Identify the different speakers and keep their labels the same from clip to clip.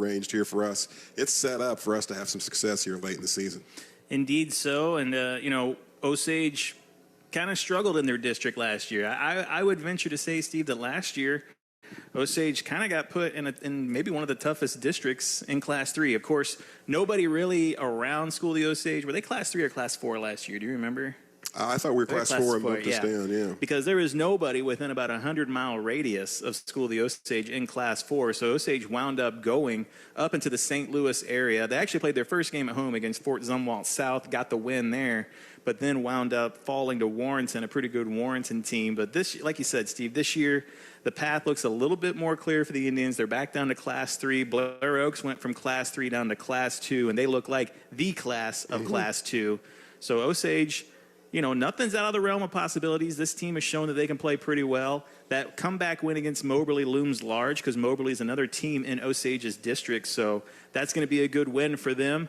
Speaker 1: arranged here for us. It's set up for us to have some success here late in the season.
Speaker 2: Indeed so. And, Osage kind of struggled in their district last year. I would venture to say, Steve, that last year Osage kind of got put in maybe one of the toughest districts in Class 3. Of course, nobody really around School of the Osage. Were they Class 3 or Class 4 last year? Do you remember?
Speaker 1: I thought we were Class 4 and moved us down, yeah.
Speaker 2: Because there was nobody within about a 100-mile radius of School of the Osage in Class 4. So Osage wound up going up into the St. Louis area. They actually played their first game at home against Fort Zumwalt South, got the win there, but then wound up falling to Warrenton, a pretty good Warrenton team. But this, like you said, Steve, this year the path looks a little bit more clear for the Indians. They're back down to Class 3. Blair Oaks went from Class 3 down to Class 2, and they look like the class of Class 2. So Osage, nothing's out of the realm of possibilities. This team has shown that they can play pretty well. That comeback win against Moberly looms large because Moberly is another team in Osage's district. So that's going to be a good win for them.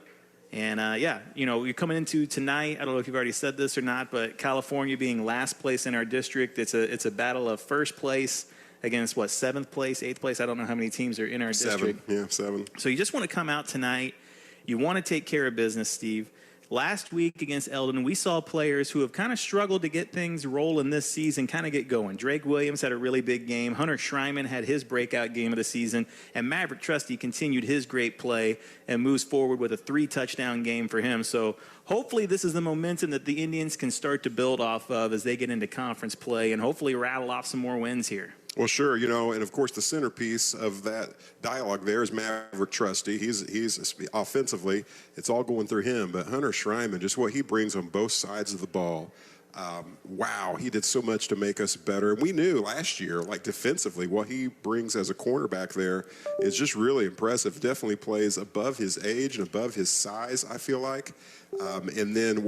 Speaker 2: And, you're coming into tonight. I don't know if you've already said this or not, but California being last place in our district, it's a battle of first place against, seventh place, eighth place? I don't know how many teams are in our district.
Speaker 1: Seven.
Speaker 2: So you just want to come out tonight. You want to take care of business, Steve. Last week against Eldon, we saw players who have kind of struggled to get things rolling this season kind of get going. Drake Williams had a really big game. Hunter Schreiman had his breakout game of the season. And Maverick Trusty continued his great play and moves forward with a 3-touchdown game for him. So hopefully this is the momentum that the Indians can start to build off of as they get into conference play and hopefully rattle off some more wins here.
Speaker 1: Well, sure, and of course the centerpiece of that dialogue there is Maverick Trusty. He's offensively, it's all going through him. But Hunter Schreiman, just what he brings on both sides of the ball, wow, he did so much to make us better. And we knew last year, defensively, what he brings as a cornerback there is just really impressive. Definitely plays above his age and above his size, I feel like. And then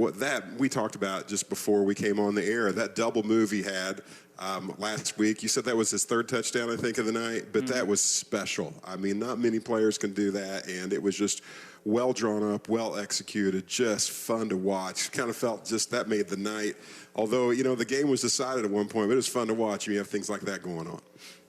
Speaker 1: we talked about just before we came on the air, that double move he had last week. You said that was his third touchdown, I think, of the night, but that was special. I mean, not many players can do that, and it was just well drawn up, well executed, just fun to watch. Kind of felt just that made the night. Although, the game was decided at one point, but it was fun to watch. You have things like that going on.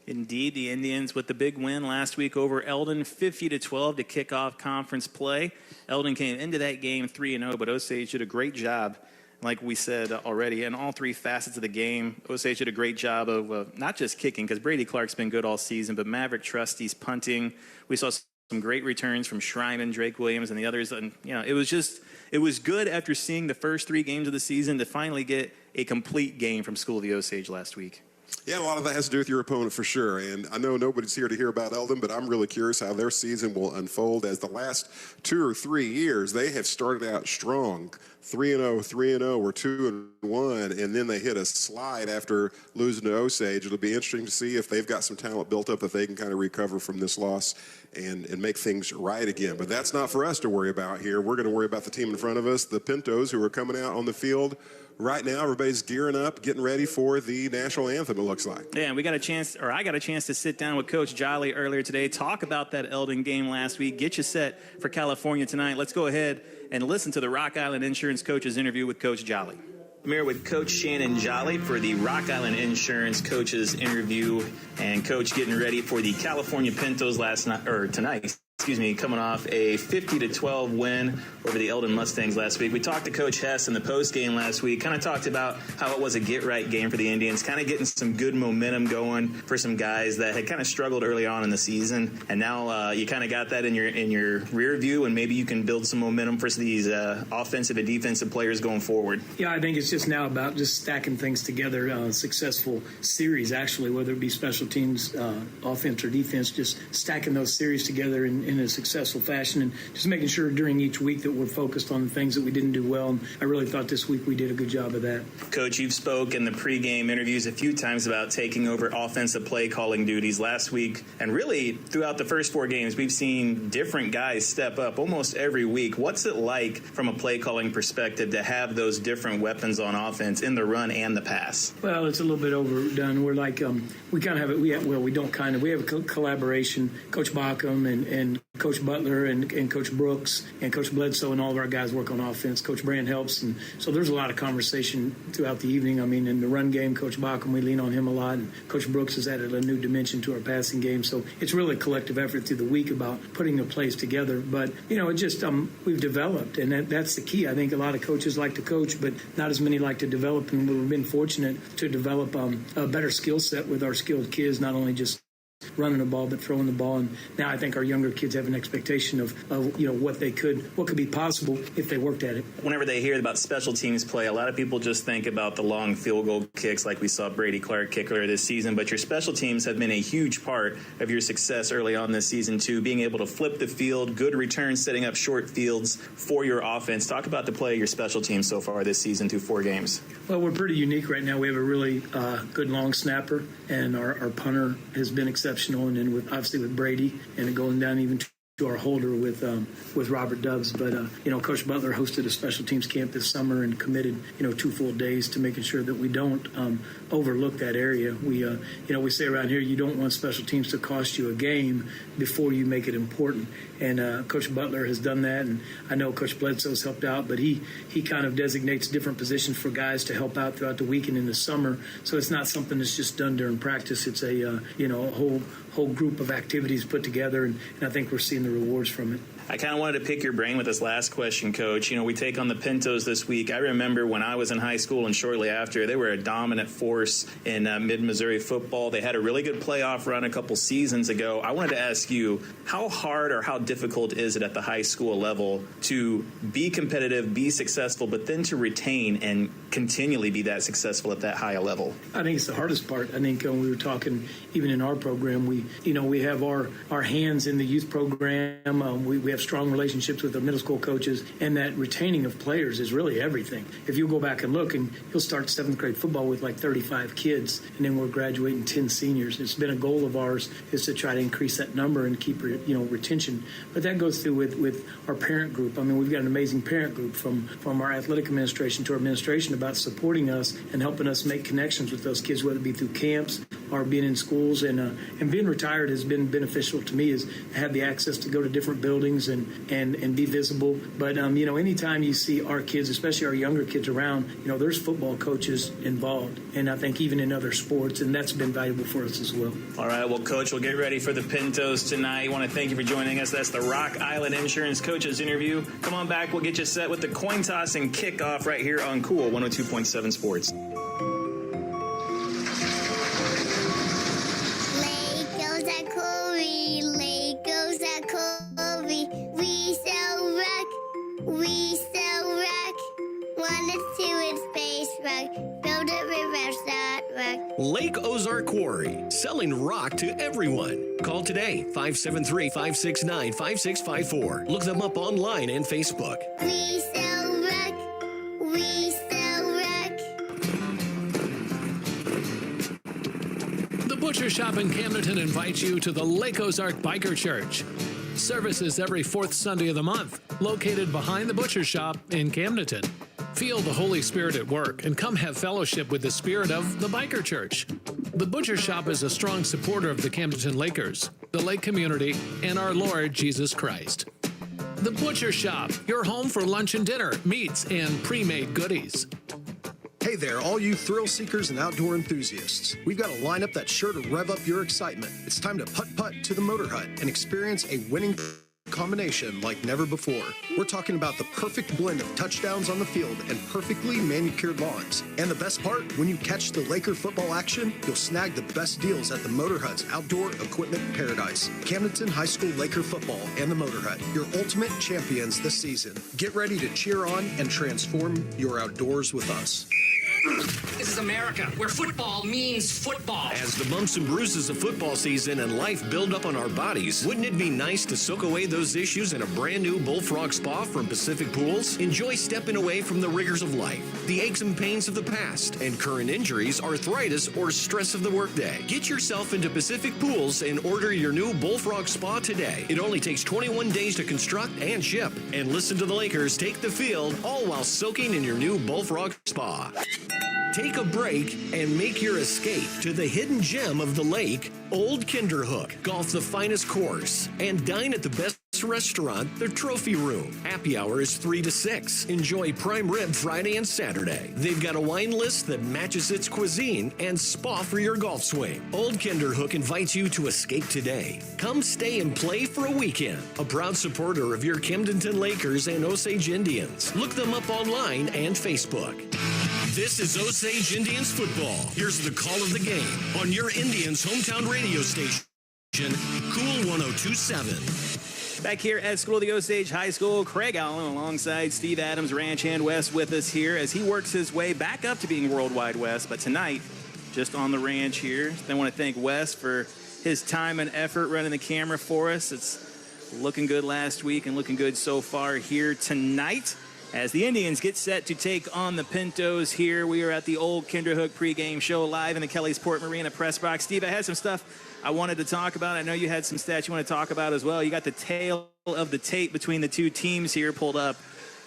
Speaker 2: Indeed, the Indians with the big win last week over Eldon, 50-12 to kick off conference play. Eldon came into that game 3-0, but Osage did a great job, like we said already, in all three facets of the game. Osage did a great job of not just kicking, because Brady Clark's been good all season, but Maverick Trusty's punting. We saw some great returns from Schreiman, Drake Williams, and the others. And, it was good after seeing the first 3 games of the season to finally get a complete game from School of the Osage last week.
Speaker 1: Yeah, a lot of that has to do with your opponent for sure. And I know nobody's here to hear about Eldon, but I'm really curious how their season will unfold as the last 2 or 3 years, they have started out strong. 3-0, 3-0, or 2-1, and then they hit a slide after losing to Osage. It'll be interesting to see if they've got some talent built up that they can kind of recover from this loss and make things right again. But that's not for us to worry about here. We're going to worry about the team in front of us, the Pintos, who are coming out on the field right now. Everybody's gearing up, getting ready for the national anthem, it looks like.
Speaker 2: Yeah, I got a chance to sit down with Coach Jolly earlier today, talk about that Eldon game last week, get you set for California tonight. Let's go ahead and listen to the Rock Island Insurance Coach's interview with Coach Jolly. I'm here with Coach Shannon Jolly for the Rock Island Insurance Coach's interview, and Coach getting ready for the California Pintos tonight. Coming off a 50-12 win over the Eldon Mustangs last week. We talked to Coach Hess in the postgame last week, kind of talked about how it was a get-right game for the Indians, kind of getting some good momentum going for some guys that had kind of struggled early on in the season. And now you kind of got that in your rear view, and maybe you can build some momentum for these offensive and defensive players going forward.
Speaker 3: Yeah, I think it's just now about just stacking things together, successful series, actually, whether it be special teams, offense or defense, just stacking those series together in a successful fashion and just making sure during each week that we're focused on the things that we didn't do well. And I really thought this week we did a good job of that.
Speaker 2: Coach, you've spoke in the pregame interviews a few times about taking over offensive play calling duties last week. And really, throughout the first 4 games, we've seen different guys step up almost every week. What's it like from a play calling perspective to have those different weapons on offense in the run and the pass?
Speaker 3: Well, it's a little bit overdone. We're like, we kind of have it. We have a collaboration. Coach Bacham and and Coach Butler and Coach Brooks and Coach Bledsoe and all of our guys work on offense. Coach Brand helps. And so there's a lot of conversation throughout the evening. I mean, in the run game, Coach Bacham, we lean on him a lot. And Coach Brooks has added a new dimension to our passing game. So it's really a collective effort through the week about putting the plays together. But, it just we've developed. And that's the key. I think a lot of coaches like to coach, but not as many like to develop. And we've been fortunate to develop a better skill set with our skilled kids, not only just running the ball but throwing the ball. And now I think our younger kids have an expectation of what could be possible if they worked at it.
Speaker 2: Whenever they hear about special teams play, a lot of people just think about the long field goal kicks like we saw Brady Clark kick earlier this season, but your special teams have been a huge part of your success early on this season too, being able to flip the field, good returns, setting up short fields for your offense. Talk about the play of your special teams so far this season through 4 games.
Speaker 3: Well, we're pretty unique right now. We have a really good long snapper, and our punter has been exceptional, and then obviously with Brady, and going down even to our holder with Robert Dubs. But Coach Butler hosted a special teams camp this summer and committed 2 full days to making sure that we don't overlook that area. We say around here, you don't want special teams to cost you a game before you make it important. And Coach Butler has done that, and I know Coach Bledsoe's helped out, but he kind of designates different positions for guys to help out throughout the week and in the summer. So it's not something that's just done during practice. It's a whole group of activities put together, and I think we're seeing the rewards from it.
Speaker 2: I kind of wanted to pick your brain with this last question, Coach. We take on the Pintos this week. I remember when I was in high school and shortly after, they were a dominant force in mid-Missouri football. They had a really good playoff run a couple seasons ago. I wanted to ask you, how hard or how difficult is it at the high school level to be competitive, be successful, but then to retain and continually be that successful at that high a level?
Speaker 3: I think it's the hardest part. I think when we were talking, even in our program, we have our hands in the youth program. We have strong relationships with the middle school coaches, and that retaining of players is really everything. If you go back and look, and you'll start 7th grade football with like 35 kids, and then we're graduating 10 seniors. It's been a goal of ours is to try to increase that number and keep retention. But that goes through with our parent group. I mean, we've got an amazing parent group from our athletic administration to our administration about supporting us and helping us make connections with those kids, whether it be through camps or being in schools. And being retired has been beneficial to me, is to have the access to go to different buildings and be visible. But anytime you see our kids, especially our younger kids around, there's football coaches involved, and I think even in other sports, and that's been valuable for us as well.
Speaker 2: All right, well, Coach, we'll get ready for the Pintos tonight. I want to thank you for joining us. That's the Rock Island Insurance Coaches interview. Come on back, we'll get you set with the coin toss and kickoff right here on Cool 102.7 Sports.
Speaker 4: Lake Ozark Quarry, selling rock to everyone. Call today, 573-569-5654. Look them up online and Facebook.
Speaker 5: We sell rock. We sell rock.
Speaker 6: The Butcher Shop in Camdenton invites you to the Lake Ozark Biker Church. Services every 4th Sunday of the month, located behind the Butcher Shop in Camdenton. Feel the Holy Spirit at work and come have fellowship with the spirit of the Biker Church. The Butcher Shop is a strong supporter of the Camdenton Lakers, the Lake community, and our Lord Jesus Christ. The Butcher Shop, your home for lunch and dinner, meats, and pre-made goodies.
Speaker 7: Hey there, all you thrill seekers and outdoor enthusiasts. We've got a lineup that's sure to rev up your excitement. It's time to putt-putt to the Motor Hut and experience a winning combination like never before. We're talking about the perfect blend of touchdowns on the field and perfectly manicured lawns. And the best part, when you catch the Laker football action, you'll snag the best deals at the Motor Hut's outdoor equipment paradise. Camdenton High School Laker football and the Motor Hut, your ultimate champions this season. Get ready to cheer on and transform your outdoors with us.
Speaker 8: This is America, where football means football.
Speaker 4: As the bumps and bruises of football season and life build up on our bodies, wouldn't it be nice to soak away those issues in a brand new Bullfrog Spa from Pacific Pools? Enjoy stepping away from the rigors of life, the aches and pains of the past, and current injuries, arthritis, or stress of the workday. Get yourself into Pacific Pools and order your new Bullfrog Spa today. It only takes 21 days to construct and ship. And listen to the Lakers take the field, all while soaking in your new Bullfrog Spa. Take a break and make your escape to the hidden gem of the lake, Old Kinderhook. Golf the finest course and dine at the best restaurant, the Trophy Room. Happy hour is 3 to 6. Enjoy prime rib Friday and Saturday. They've got a wine list that matches its cuisine and spa for your golf swing. Old Kinderhook invites you to escape today. Come stay and play for a weekend. A proud supporter of your Camdenton Lakers and Osage Indians. Look them up online and Facebook. This is Osage Indians Football. Here's the call of the game on your Indians' hometown radio station, Cool 102.7.
Speaker 2: Back here at School of the Osage High School, Craig Allen alongside Steve Adams, Ranch Hand West with us here as he works his way back up to being Worldwide West. But tonight, just on the ranch here. I want to thank Wes for his time and effort running the camera for us. It's looking good last week and looking good so far here tonight. As the Indians get set to take on the Pintos here, we are at the Old Kinderhook pregame show live in the Kellysport Marina press box. Steve, I had some stuff I wanted to talk about. I know you had some stats you want to talk about as well. You got the tail of the tape between the two teams here pulled up.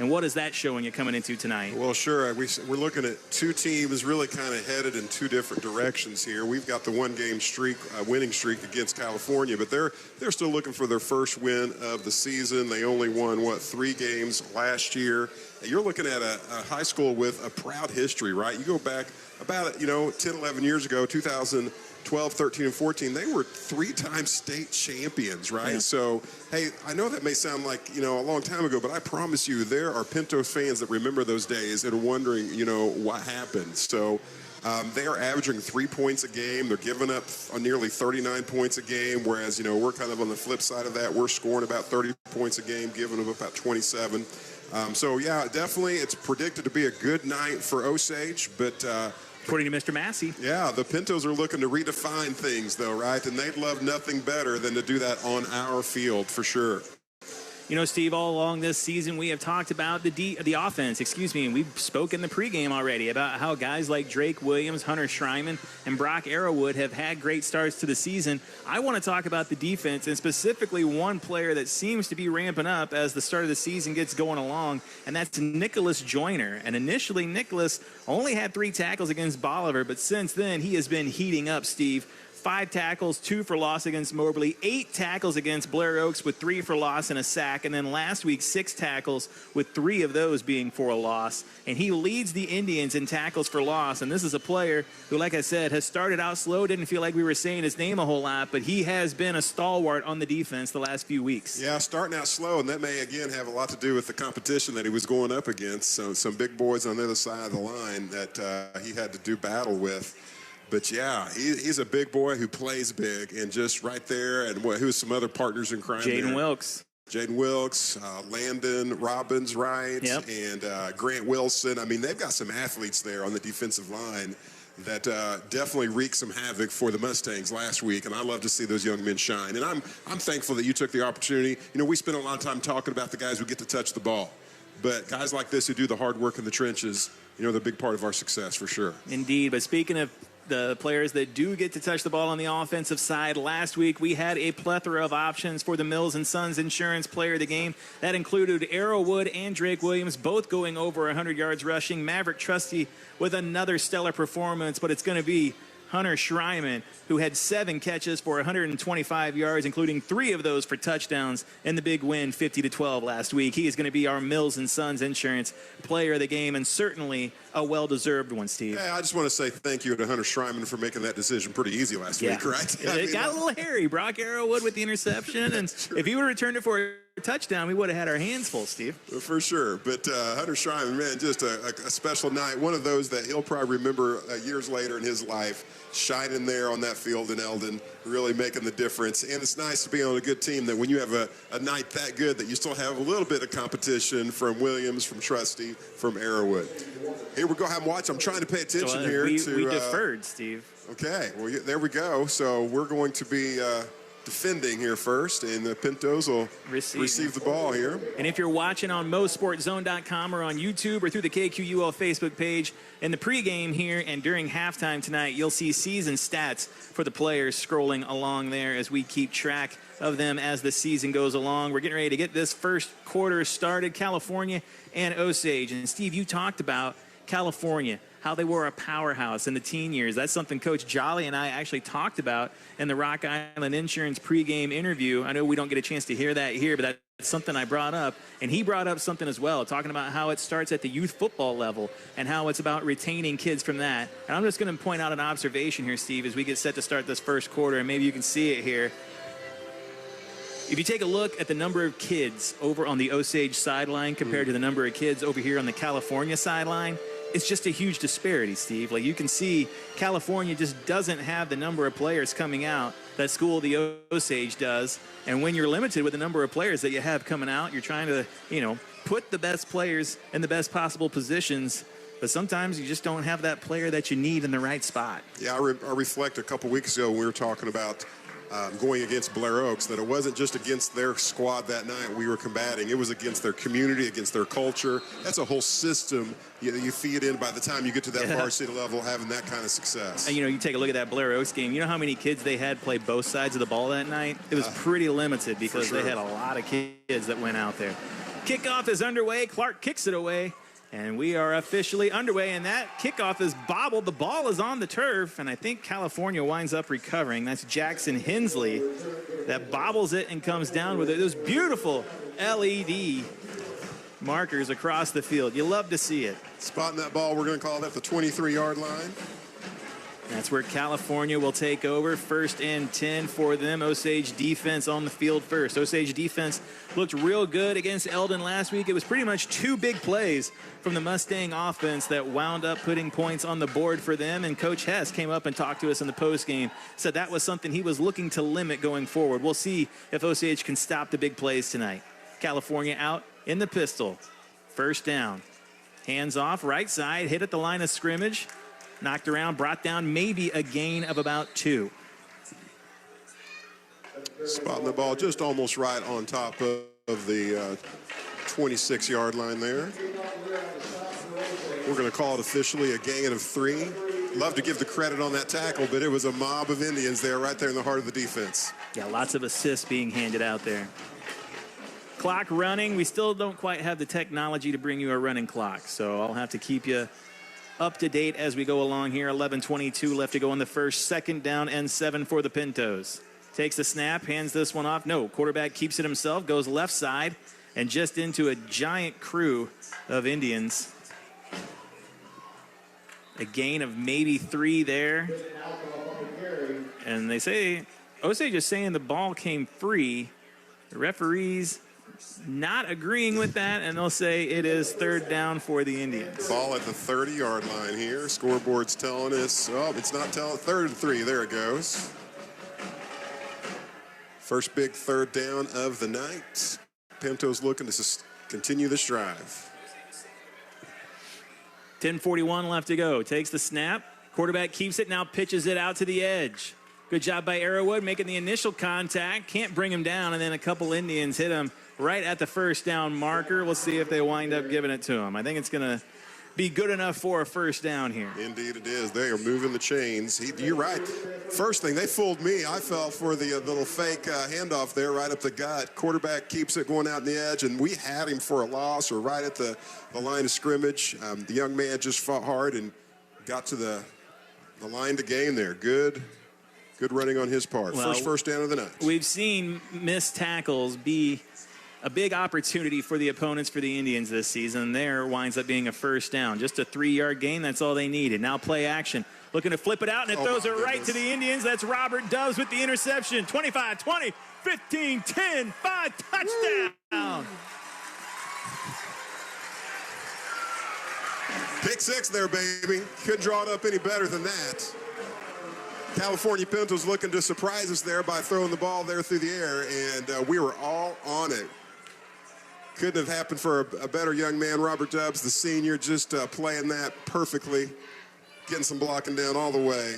Speaker 2: And what is that showing you coming into tonight?
Speaker 1: Well, sure. We're looking at two teams really kind of headed in two different directions here. We've got the one-game streak, winning streak against California, but they're still looking for their first win of the season. They only won, 3 games last year. And you're looking at a high school with a proud history, right? You go back about, 10, 11 years ago, 2012, 13, and 14, they were 3-time state champions, right? Yeah. So, hey, I know that may sound like, a long time ago, but I promise you there are Pintos fans that remember those days and are wondering, what happened. So they are averaging 3 points a game. They're giving up nearly 39 points a game, whereas, we're kind of on the flip side of that. We're scoring about 30 points a game, giving them about 27. So, yeah, definitely it's predicted to be a good night for Osage, but
Speaker 2: according to Mr. Massey.
Speaker 1: Yeah, the Pintos are looking to redefine things, though, right? And they'd love nothing better than to do that on our field, for sure.
Speaker 2: Steve, all along this season, we have talked about the offense, and we've spoken the pregame already about how guys like Drake Williams, Hunter Schreiman, and Brock Arrowwood have had great starts to the season. I want to talk about the defense, and specifically one player that seems to be ramping up as the start of the season gets going along, and that's Nicholas Joyner. And initially, Nicholas only had 3 tackles against Bolivar, but since then, he has been heating up, Steve. 5 tackles, 2 for loss against Moberly, 8 tackles against Blair Oaks with 3 for loss and a sack, and then last week 6 tackles with 3 of those being for a loss. And he leads the Indians in tackles for loss, and this is a player who, like I said, has started out slow, didn't feel like we were saying his name a whole lot, but he has been a stalwart on the defense the last few weeks.
Speaker 1: Yeah, starting out slow, and that may, again, have a lot to do with the competition that he was going up against. So some big boys on the other side of the line that he had to do battle with. But, yeah, he's a big boy who plays big, and just right there, and who's some other partners in crime
Speaker 2: Jaden Wilkes.
Speaker 1: Jaden Wilkes, Landon Robbins, right?
Speaker 2: Yep.
Speaker 1: And Grant Wilson. I mean, they've got some athletes there on the defensive line that definitely wreaked some havoc for the Mustangs last week, and I love to see those young men shine. And I'm thankful that you took the opportunity. We spend a lot of time talking about the guys who get to touch the ball. But guys like this who do the hard work in the trenches, they're a big part of our success for sure.
Speaker 2: Indeed. But speaking of the players that do get to touch the ball on the offensive side, last week we had a plethora of options for the Mills & Sons Insurance Player of the Game. That included Arrowwood and Drake Williams, both going over 100 yards rushing. Maverick Trusty with another stellar performance, but it's going to be Hunter Schreiman, who had 7 catches for 125 yards, including 3 of those for touchdowns in the big win, 50-12 last week. He is going to be our Mills & Sons Insurance Player of the Game, and certainly a well-deserved one, Steve.
Speaker 1: Yeah, I just want to say thank you to Hunter Schreiman for making that decision pretty easy last week, right?
Speaker 2: It got a little hairy. Brock Arrowwood with the interception, and if he would have returned it for a touchdown, we would have had our hands full, Steve.
Speaker 1: For sure. But Hunter Schreiman, man, just a special night. One of those that he'll probably remember years later in his life, shining there on that field in Eldon, really making the difference. And it's nice to be on a good team that when you have a night that good that you still have a little bit of competition from Williams, from Trusty, from Arrowwood. Here we go. I'm trying to pay attention here.
Speaker 2: We deferred, Steve.
Speaker 1: Okay. Well, there we go. So we're going to be defending here first, and the Pintos will receive the ball here.
Speaker 2: And if you're watching on MoSportsZone.com or on YouTube or through the KQUL Facebook page, in the pregame here and during halftime tonight, you'll see season stats for the players scrolling along there as we keep track of them as the season goes along. We're getting ready to get this first quarter started, California and Osage. And Steve, you talked about California, how they were a powerhouse in the teen years. That's something Coach Jolly and I actually talked about in the Rock Island Insurance pregame interview. I know we don't get a chance to hear that here, but that's something I brought up. And he brought up something as well, talking about how it starts at the youth football level and how it's about retaining kids from that. And I'm just going to point out an observation here, Steve, as we get set to start this first quarter, and maybe you can see it here. If you take a look at the number of kids over on the Osage sideline compared to the number of kids over here on the California sideline, it's just a huge disparity, Steve. Like, you can see California just doesn't have the number of players coming out that School of the Osage does. And when you're limited with the number of players that you have coming out, you're trying to, put the best players in the best possible positions. But sometimes you just don't have that player that you need in the right spot.
Speaker 1: Yeah, I reflect a couple weeks ago when we were talking about going against Blair Oaks, that it wasn't just against their squad that night we were combating. It was against their community, against their culture. That's a whole system you feed in by the time you get to that varsity level, having that kind of success.
Speaker 2: And, you take a look at that Blair Oaks game. You know how many kids they had play both sides of the ball that night? It was pretty limited because they had a lot of kids that went out there. Kickoff is underway. Clark kicks it away. And we are officially underway, and that kickoff is bobbled. The ball is on the turf, and I think California winds up recovering. That's Jackson Hensley that bobbles it and comes down with it. Those beautiful LED markers across the field. You love to see it.
Speaker 1: Spotting that ball, we're going to call that the 23-yard line.
Speaker 2: That's where California will take over. 1st and 10 for them. Osage defense on the field first. Osage defense looked real good against Eldon last week. It was pretty much 2 big plays from the Mustang offense that wound up putting points on the board for them. And Coach Hess came up and talked to us in the postgame, said that was something he was looking to limit going forward. We'll see if Osage can stop the big plays tonight. California out in the pistol. 1st down. Hands off, right side, hit at the line of scrimmage. Knocked around, brought down, maybe a gain of about 2.
Speaker 1: Spotting the ball just almost right on top of the 26-yard line there. We're going to call it officially a gain of 3. Love to give the credit on that tackle, but it was a mob of Indians there right there in the heart of the defense.
Speaker 2: Yeah, lots of assists being handed out there. Clock running. We still don't quite have the technology to bring you a running clock, so I'll have to keep you up to date as we go along here. 11:22 left to go in the first. 2nd down and 7 for the Pintos. Takes the snap, hands this one off. No, quarterback keeps it himself, goes left side, and just into a giant crew of Indians. A gain of maybe 3 there. And they say, Osage is saying the ball came free. The referees not agreeing with that, and they'll say it is 3rd down for the Indians.
Speaker 1: Ball at the 30-yard line here. Scoreboard's telling us, it's not telling. 3rd and 3. There it goes. First big 3rd down of the night. Pinto's looking to continue this drive.
Speaker 2: 10:41 left to go. Takes the snap. Quarterback keeps it, now pitches it out to the edge. Good job by Arrowwood making the initial contact. Can't bring him down, and then a couple Indians hit him right at the 1st down marker. We'll see if they wind up giving it to him. I think it's going to be good enough for a 1st down here.
Speaker 1: Indeed it is. They are moving the chains. You're right. First thing, they fooled me. I fell for the little fake handoff there right up the gut. Quarterback keeps it going out in the edge, and we had him for a loss or right at the line of scrimmage. The young man just fought hard and got to the line to gain there. Good running on his part.
Speaker 2: Well,
Speaker 1: First down of the night.
Speaker 2: We've seen missed tackles be a big opportunity for the opponents for the Indians this season. There winds up being a 1st down. Just a 3-yard gain, that's all they needed. Now play action. Looking to flip it out, and it throws it right to the Indians. That's Robert Doves with the interception. 25, 20, 15, 10, 5, touchdown.
Speaker 1: Pick 6 there, baby. Couldn't draw it up any better than that. California Pintos looking to surprise us there by throwing the ball there through the air, and we were all on it. Couldn't have happened for a better young man. Robert Dobbs, the senior, just playing that perfectly, getting some blocking down all the way,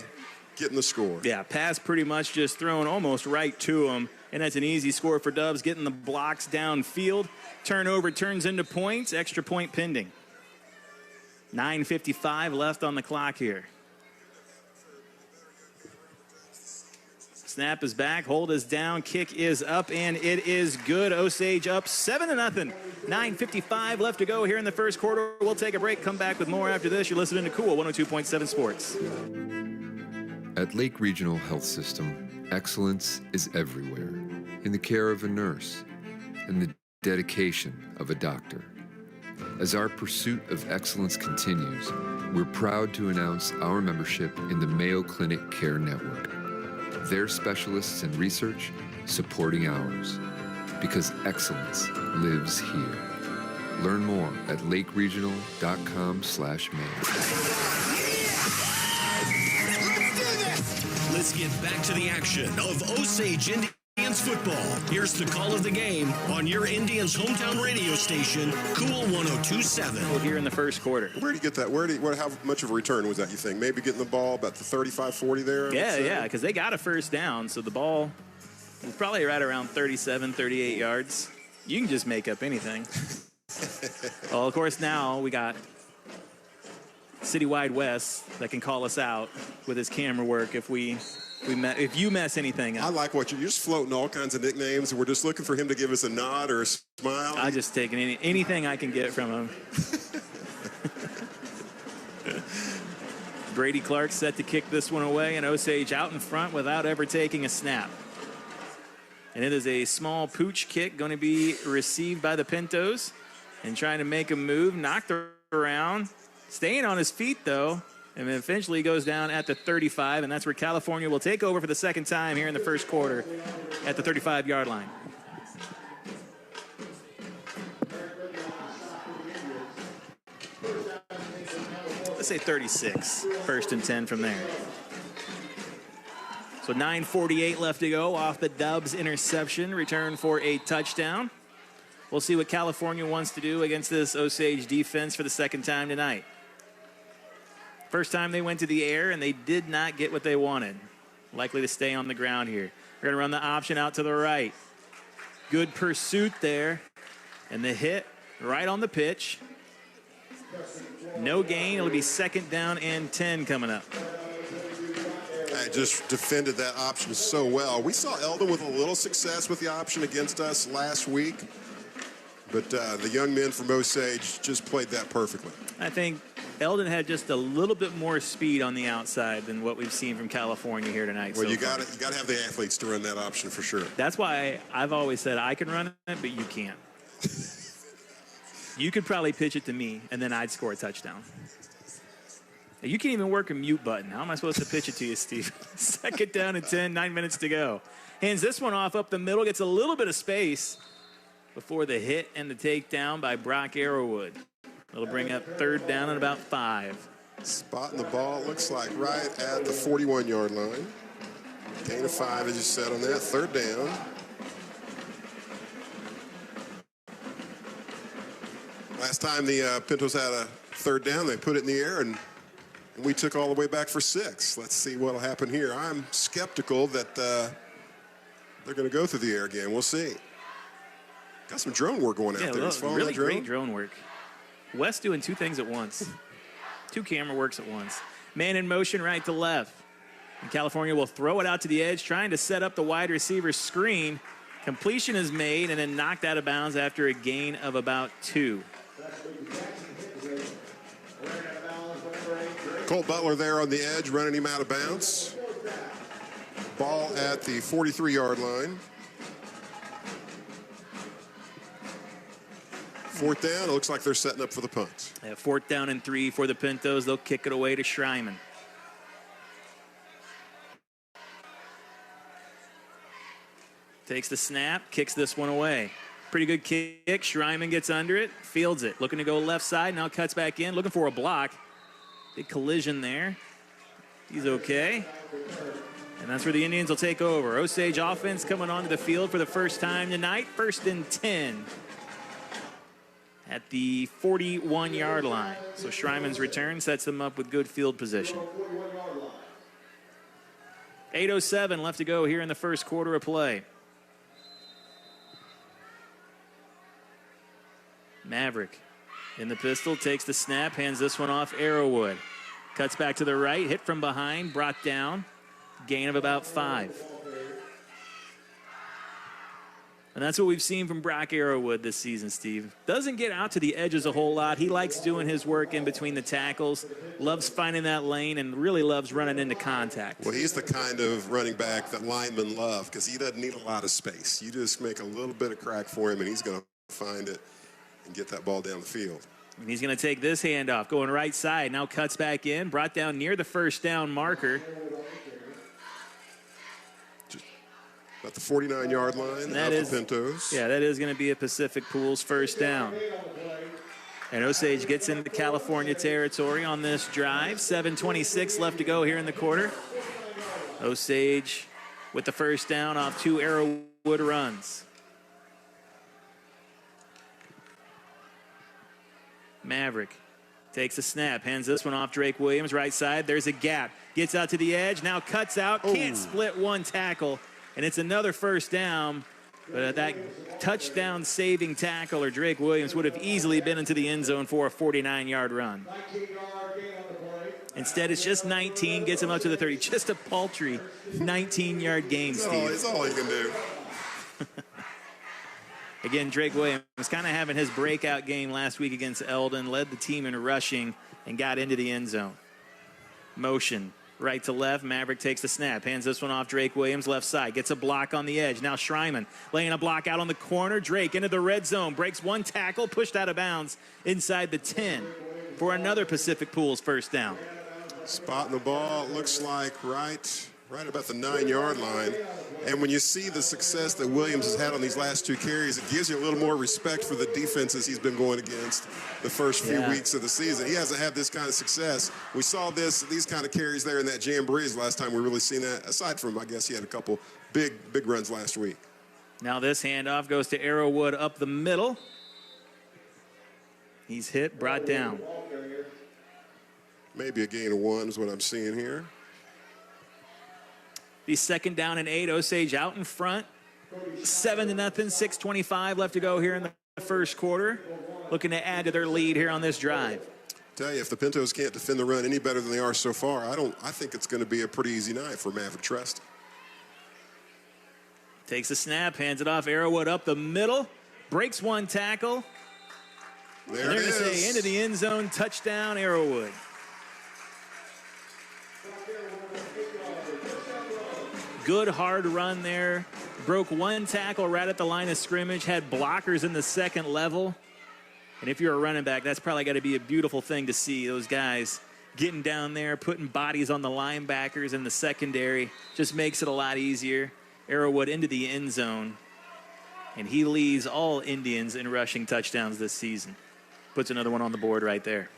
Speaker 1: getting the score.
Speaker 2: Yeah, pass pretty much just thrown almost right to him, and that's an easy score for Dobbs, getting the blocks downfield. Turnover turns into points, extra point pending. 9:55 left on the clock here. Snap is back, hold is down, kick is up, and it is good. Osage up 7-0. 9:55 left to go here in the first quarter. We'll take a break, come back with more after this. You're listening to Cool 102.7 Sports.
Speaker 9: At Lake Regional Health System, excellence is everywhere, in the care of a nurse and the dedication of a doctor. As our pursuit of excellence continues, we're proud to announce our membership in the Mayo Clinic Care Network. Their specialists in research supporting ours, because excellence lives here. Learn more at lakeregional.com/Mayo.
Speaker 4: Let's get back to the action of Osage Indians football. Here's the call of the game on your Indians hometown radio station, Cool 102.7.
Speaker 2: Here in the first quarter.
Speaker 1: Where do you get that? How much of a return was that, you think? Maybe getting the ball about the 35-40 there?
Speaker 2: Yeah, because they got a first down, so the ball was probably right around 37, 38 yards. You can just make up anything. Well, of course, now we got Citywide West that can call us out with his camera work if you mess anything up.
Speaker 1: I like what you're just floating all kinds of nicknames. We're just looking for him to give us a nod or a smile.
Speaker 2: I just take anything I can get from him. Brady Clark set to kick this one away, and Osage out in front without ever taking a snap. And it is a small pooch kick going to be received by the Pintos and trying to make a move, knocked around, staying on his feet though, and eventually goes down at the 35, and that's where California will take over for the second time here in the first quarter at the 35-yard line. Let's say 36, 1st and 10 from there. So 9:48 left to go off the Dubs interception, return for a touchdown. We'll see what California wants to do against this Osage defense for the second time tonight. First time they went to the air, and they did not get what they wanted. Likely to stay on the ground here. We're going to run the option out to the right. Good pursuit there. And the hit right on the pitch. No gain. It'll be 2nd down and 10 coming up.
Speaker 1: I just defended that option so well. We saw Eldon with a little success with the option against us last week. But the young men from Osage just played that perfectly.
Speaker 2: I think Eldon had just a little bit more speed on the outside than what we've seen from California here tonight.
Speaker 1: Well, you got to have the athletes to run that option for sure.
Speaker 2: That's why I've always said I can run it, but you can't. You could probably pitch it to me, and then I'd score a touchdown. You can't even work a mute button. How am I supposed to pitch it to you, Steve? 2nd down and 10, 9 minutes to go. Hands this one off up the middle, gets a little bit of space before the hit and the takedown by Brock Arrowwood. It'll bring up 3rd down and about 5.
Speaker 1: Spotting the ball, looks like right at the 41-yard line. Gain of 5, as you said on that. 3rd down. Last time the Pintos had a 3rd down, they put it in the air, and we took all the way back for 6. Let's see what will happen here. I'm skeptical that they're going to go through the air again. We'll see. Got some drone work going out there.
Speaker 2: Really great drone work. West doing 2 things at once. 2 camera works at once. Man in motion right to left. And California will throw it out to the edge, trying to set up the wide receiver screen. Completion is made and then knocked out of bounds after a gain of about 2.
Speaker 1: Colt Butler there on the edge, running him out of bounds. Ball at the 43-yard line. 4th down, it looks like they're setting up for the punt.
Speaker 2: 4th down and 3 for the Pintos. They'll kick it away to Schreiman. Takes the snap, kicks this one away. Pretty good kick. Schreiman gets under it, fields it. Looking to go left side, now cuts back in, looking for a block. Big collision there. He's okay. And that's where the Indians will take over. Osage offense coming onto the field for the first time tonight. 1st and 10. At the 41-yard line. So Schreiman's return sets them up with good field position. 8:07 left to go here in the first quarter of play. Maverick in the pistol, takes the snap, hands this one off Arrowwood. Cuts back to the right, hit from behind, brought down. Gain of about 5. And that's what we've seen from Brock Arrowwood this season, Steve. Doesn't get out to the edges a whole lot. He likes doing his work in between the tackles, loves finding that lane, and really loves running into contact.
Speaker 1: Well, he's the kind of running back that linemen love because he doesn't need a lot of space. You just make a little bit of crack for him, and he's going to find it and get that ball down the field.
Speaker 2: And he's going to take this handoff, going right side. Now cuts back in, brought down near the first down marker.
Speaker 1: About the 49-yard line,
Speaker 2: That is,
Speaker 1: Pintos.
Speaker 2: Yeah, that is going to be a Pacific Pools first down. And Osage gets into California territory on this drive. 7:26 left to go here in the quarter. Osage with the first down off 2 Arrowwood runs. Maverick takes a snap, hands this one off Drake Williams, right side. There's a gap. Gets out to the edge, now cuts out, can't split one tackle. And it's another first down, but that touchdown-saving tackle, or Drake Williams, would have easily been into the end zone for a 49-yard run. Instead, it's just 19, gets him up to the 30. Just a paltry 19-yard gain, Steve.
Speaker 1: That's all he can do.
Speaker 2: Again, Drake Williams kind of having his breakout game last week against Eldon, led the team in rushing, and got into the end zone. Motion. Right to left, Maverick takes the snap, hands this one off Drake Williams, left side, gets a block on the edge. Now Schreiman laying a block out on the corner. Drake into the red zone, breaks one tackle, pushed out of bounds inside the 10 for another Pacific Pools first down.
Speaker 1: Spotting the ball, looks like right about the 9-yard line. And when you see the success that Williams has had on these last 2 carries, it gives you a little more respect for the defenses he's been going against the first few weeks of the season. He hasn't had this kind of success. We saw these kind of carries there in that Jamborees last time we really seen that. Aside from, I guess, he had a couple big runs last week.
Speaker 2: Now this handoff goes to Arrowwood up the middle. He's hit, brought down.
Speaker 1: Maybe a gain of 1 is what I'm seeing here.
Speaker 2: The second down and 8. Osage out in front. 7-0. 6:25 left to go here in the first quarter. Looking to add to their lead here on this drive.
Speaker 1: Tell you, if the Pintos can't defend the run any better than they are so far, I think it's going to be a pretty easy night for Maverick Trust.
Speaker 2: Takes a snap, hands it off. Arrowwood up the middle, breaks one tackle.
Speaker 1: There
Speaker 2: and they're
Speaker 1: it
Speaker 2: going to
Speaker 1: is.
Speaker 2: say into the end zone, touchdown Arrowwood. Good hard run there. Broke one tackle right at the line of scrimmage, had blockers in the second level. And if you're a running back, that's probably got to be a beautiful thing to see. Those guys getting down there, putting bodies on the linebackers in the secondary. Just makes it a lot easier. Arrowwood into the end zone. And he leads all Indians in rushing touchdowns this season. Puts another one on the board right there.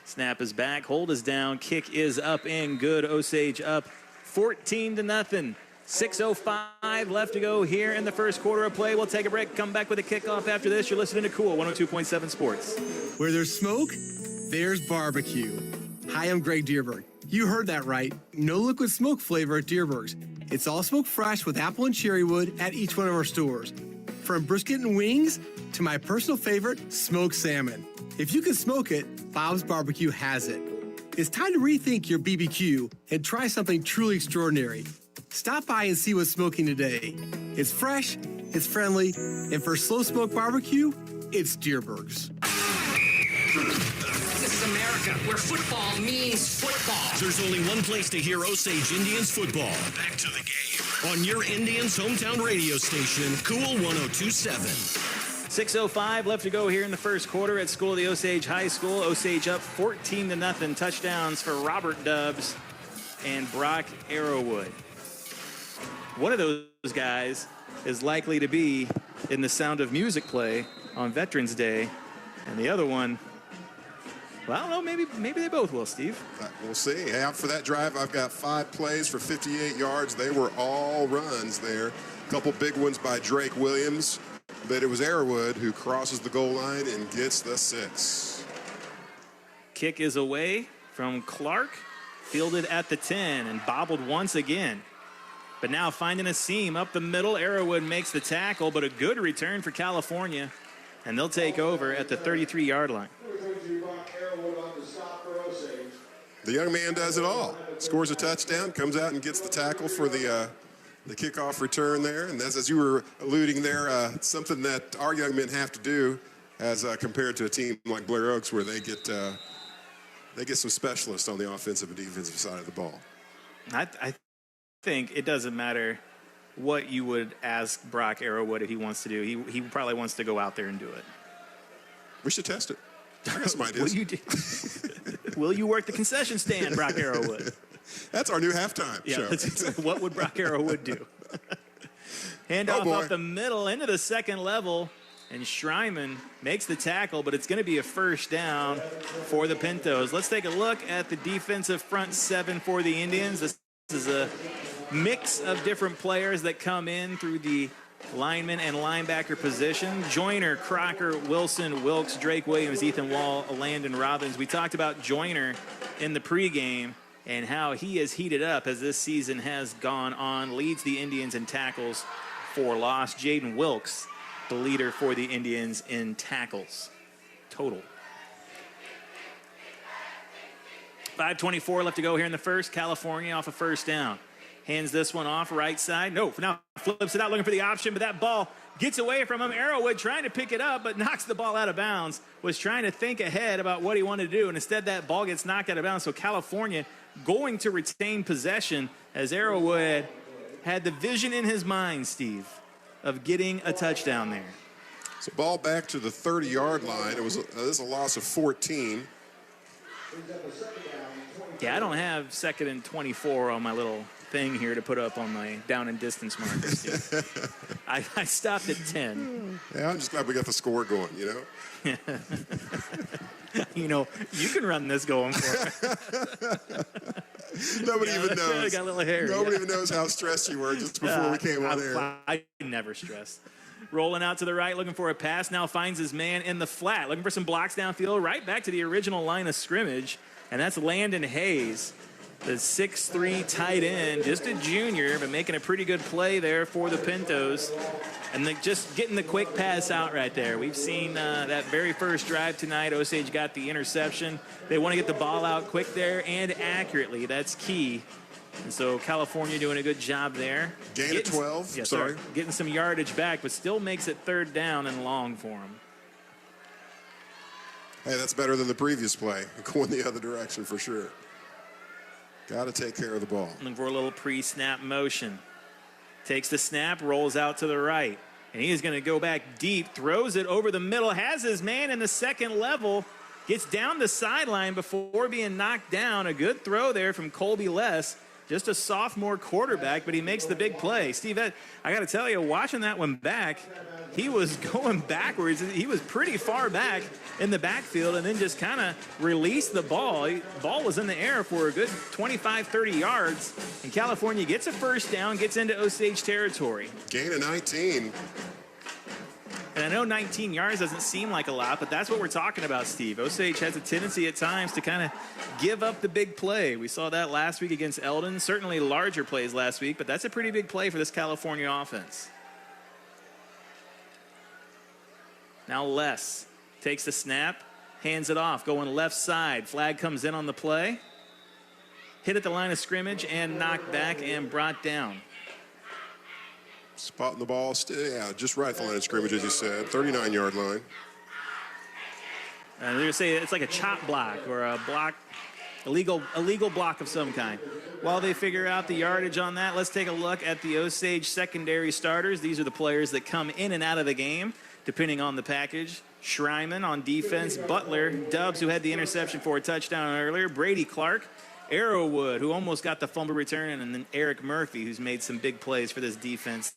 Speaker 2: Snap is back, hold is down, kick is up and good. Osage up 14-0. 6:05 left to go here in the first quarter of play. We'll take a break, come back with a kickoff after this. You're listening to Cool 102.7 Sports.
Speaker 10: Where there's smoke, there's barbecue. Hi, I'm Greg Dierberg. You heard that right. No liquid smoke flavor at Dierberg's. It's all smoke fresh with apple and cherry wood at each one of our stores. From brisket and wings to my personal favorite, smoked salmon. If you can smoke it, Bob's Barbecue has it. It's time to rethink your BBQ and try something truly extraordinary. Stop by and see what's smoking today. It's fresh, it's friendly, and for slow smoke barbecue, it's Dierberg's.
Speaker 8: This is America, where football means football.
Speaker 4: There's only one place to hear Osage Indians football. Back to the game. On your Indians' hometown radio station, Cool 102.7.
Speaker 2: 6:05 left to go here in the first quarter at School of the Osage High School. Osage up 14-0. Touchdowns for Robert Dubbs and Brock Arrowwood. One of those guys is likely to be in the Sound of Music play on Veterans Day, and the other one, well, I don't know, maybe they both will, Steve.
Speaker 1: We'll see. For that drive, I've got 5 plays for 58 yards. They were all runs there. A couple big ones by Drake Williams, but it was Arrowwood who crosses the goal line and gets the 6.
Speaker 2: Kick is away from Clark, fielded at the 10 and bobbled once again. But now finding a seam up the middle, Arrowwood makes the tackle, but a good return for California, and they'll take over at the 33-yard line.
Speaker 1: The young man does it all. scores a touchdown, comes out and gets the tackle for the kickoff return there. And as you were alluding there, something that our young men have to do as compared to a team like Blair Oaks where they get some specialists on the offensive and defensive side of the ball.
Speaker 2: I think it doesn't matter what you would ask Brock Arrowwood if he wants to do. He probably wants to go out there and do it.
Speaker 1: We should test it. I got some ideas.
Speaker 2: Will you work the concession stand, Brock Arrowwood?
Speaker 1: That's our new halftime show.
Speaker 2: What would Brock Arrowwood do? Handoff off the middle into the second level, and Schreiman makes the tackle, but it's going to be a first down for the Pintos. Let's take a look at the defensive front seven for the Indians. This is a mix of different players that come in through the lineman and linebacker position. Joyner, Crocker, Wilson, Wilkes, Drake Williams, Ethan Wall, Landon Robbins. We talked about Joyner in the pregame and how he has heated up as this season has gone on, leads the Indians in tackles for loss. Jaden Wilkes, the leader for the Indians in tackles total. 5:24 left to go here in the first. California off a first down. Hands this one off right side. No, now flips it out looking for the option, but that ball gets away from him. Arrowwood trying to pick it up, but knocks the ball out of bounds. Was trying to think ahead about what he wanted to do, and instead that ball gets knocked out of bounds. So California going to retain possession as Arrowwood had the vision in his mind, Steve, of getting a touchdown there.
Speaker 1: So ball back to the 30-yard line. This is a loss of 14.
Speaker 2: Yeah, I don't have 2nd and 24 on my little thing here to put up on my down and distance marker. I stopped at 10.
Speaker 1: Yeah, I'm just glad we got the score going, you know?
Speaker 2: You know, you can run this going for me.
Speaker 1: Nobody even knows.
Speaker 2: Got a little hair.
Speaker 1: Nobody even knows how stressed you were just before we came on air.
Speaker 2: I never stress. Rolling out to the right, looking for a pass. Now finds his man in the flat. Looking for some blocks downfield. Right back to the original line of scrimmage. And that's Landon Hayes, the 6'3" tight end. Just a junior, but making a pretty good play there for the Pintos. And just getting the quick pass out right there. We've seen that very first drive tonight. Osage got the interception. They want to get the ball out quick there and accurately. That's key. And so California doing a good job there.
Speaker 1: Gain of 12.
Speaker 2: Yes,
Speaker 1: sorry.
Speaker 2: Getting some yardage back, but still makes it 3rd down and long for him.
Speaker 1: Hey, that's better than the previous play. Going the other direction for sure. Got to take care of the ball.
Speaker 2: Looking for a little pre-snap motion. Takes the snap, rolls out to the right. And he is going to go back deep, throws it over the middle, has his man in the second level, gets down the sideline before being knocked down. A good throw there from Colby Less. Just a sophomore quarterback, but he makes the big play. Steve, I got to tell you, watching that one back, he was going backwards. He was pretty far back in the backfield and then just kind of released the ball. The ball was in the air for a good 25, 30 yards. And California gets a first down, gets into Osage territory.
Speaker 1: Gain of 19.
Speaker 2: And I know 19 yards doesn't seem like a lot, but that's what we're talking about, Steve. Osage has a tendency at times to kind of give up the big play. We saw that last week against Eldon. Certainly larger plays last week, but that's a pretty big play for this California offense. Now Les takes the snap, hands it off, going left side. Flag comes in on the play. Hit at the line of scrimmage and knocked back and brought down.
Speaker 1: Spotting the ball, just right at the line of scrimmage, as you said, 39-yard line.
Speaker 2: They're going to say it's like a chop block or a block, illegal block of some kind. While they figure out the yardage on that, let's take a look at the Osage secondary starters. These are the players that come in and out of the game, depending on the package. Schreiman on defense, Butler, Dubs, who had the interception for a touchdown earlier, Brady Clark, Arrowwood, who almost got the fumble return, and then Eric Murphy, who's made some big plays for this defense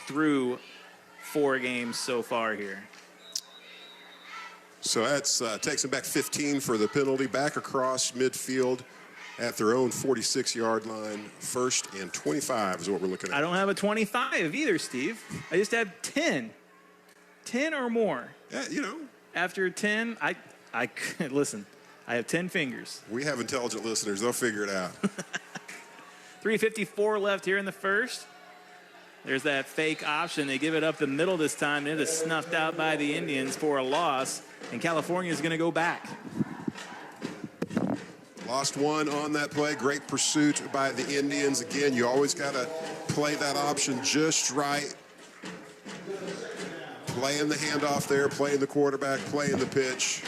Speaker 2: through 4 games so far here.
Speaker 1: So that's takes them back 15 for the penalty, back across midfield at their own 46-yard line. 1st and 25 is what we're looking at.
Speaker 2: I don't have a 25 either, Steve. I just have 10. 10 or more.
Speaker 1: Yeah, you know.
Speaker 2: After 10, I listen. I have 10 fingers.
Speaker 1: We have intelligent listeners. They'll figure it out.
Speaker 2: 3:54 left here in the first. There's that fake option. They give it up the middle this time. It is snuffed out by the Indians for a loss. And California is going to go back.
Speaker 1: Lost one on that play. Great pursuit by the Indians. Again, you always got to play that option just right. Playing the handoff there, playing the quarterback, playing the pitch.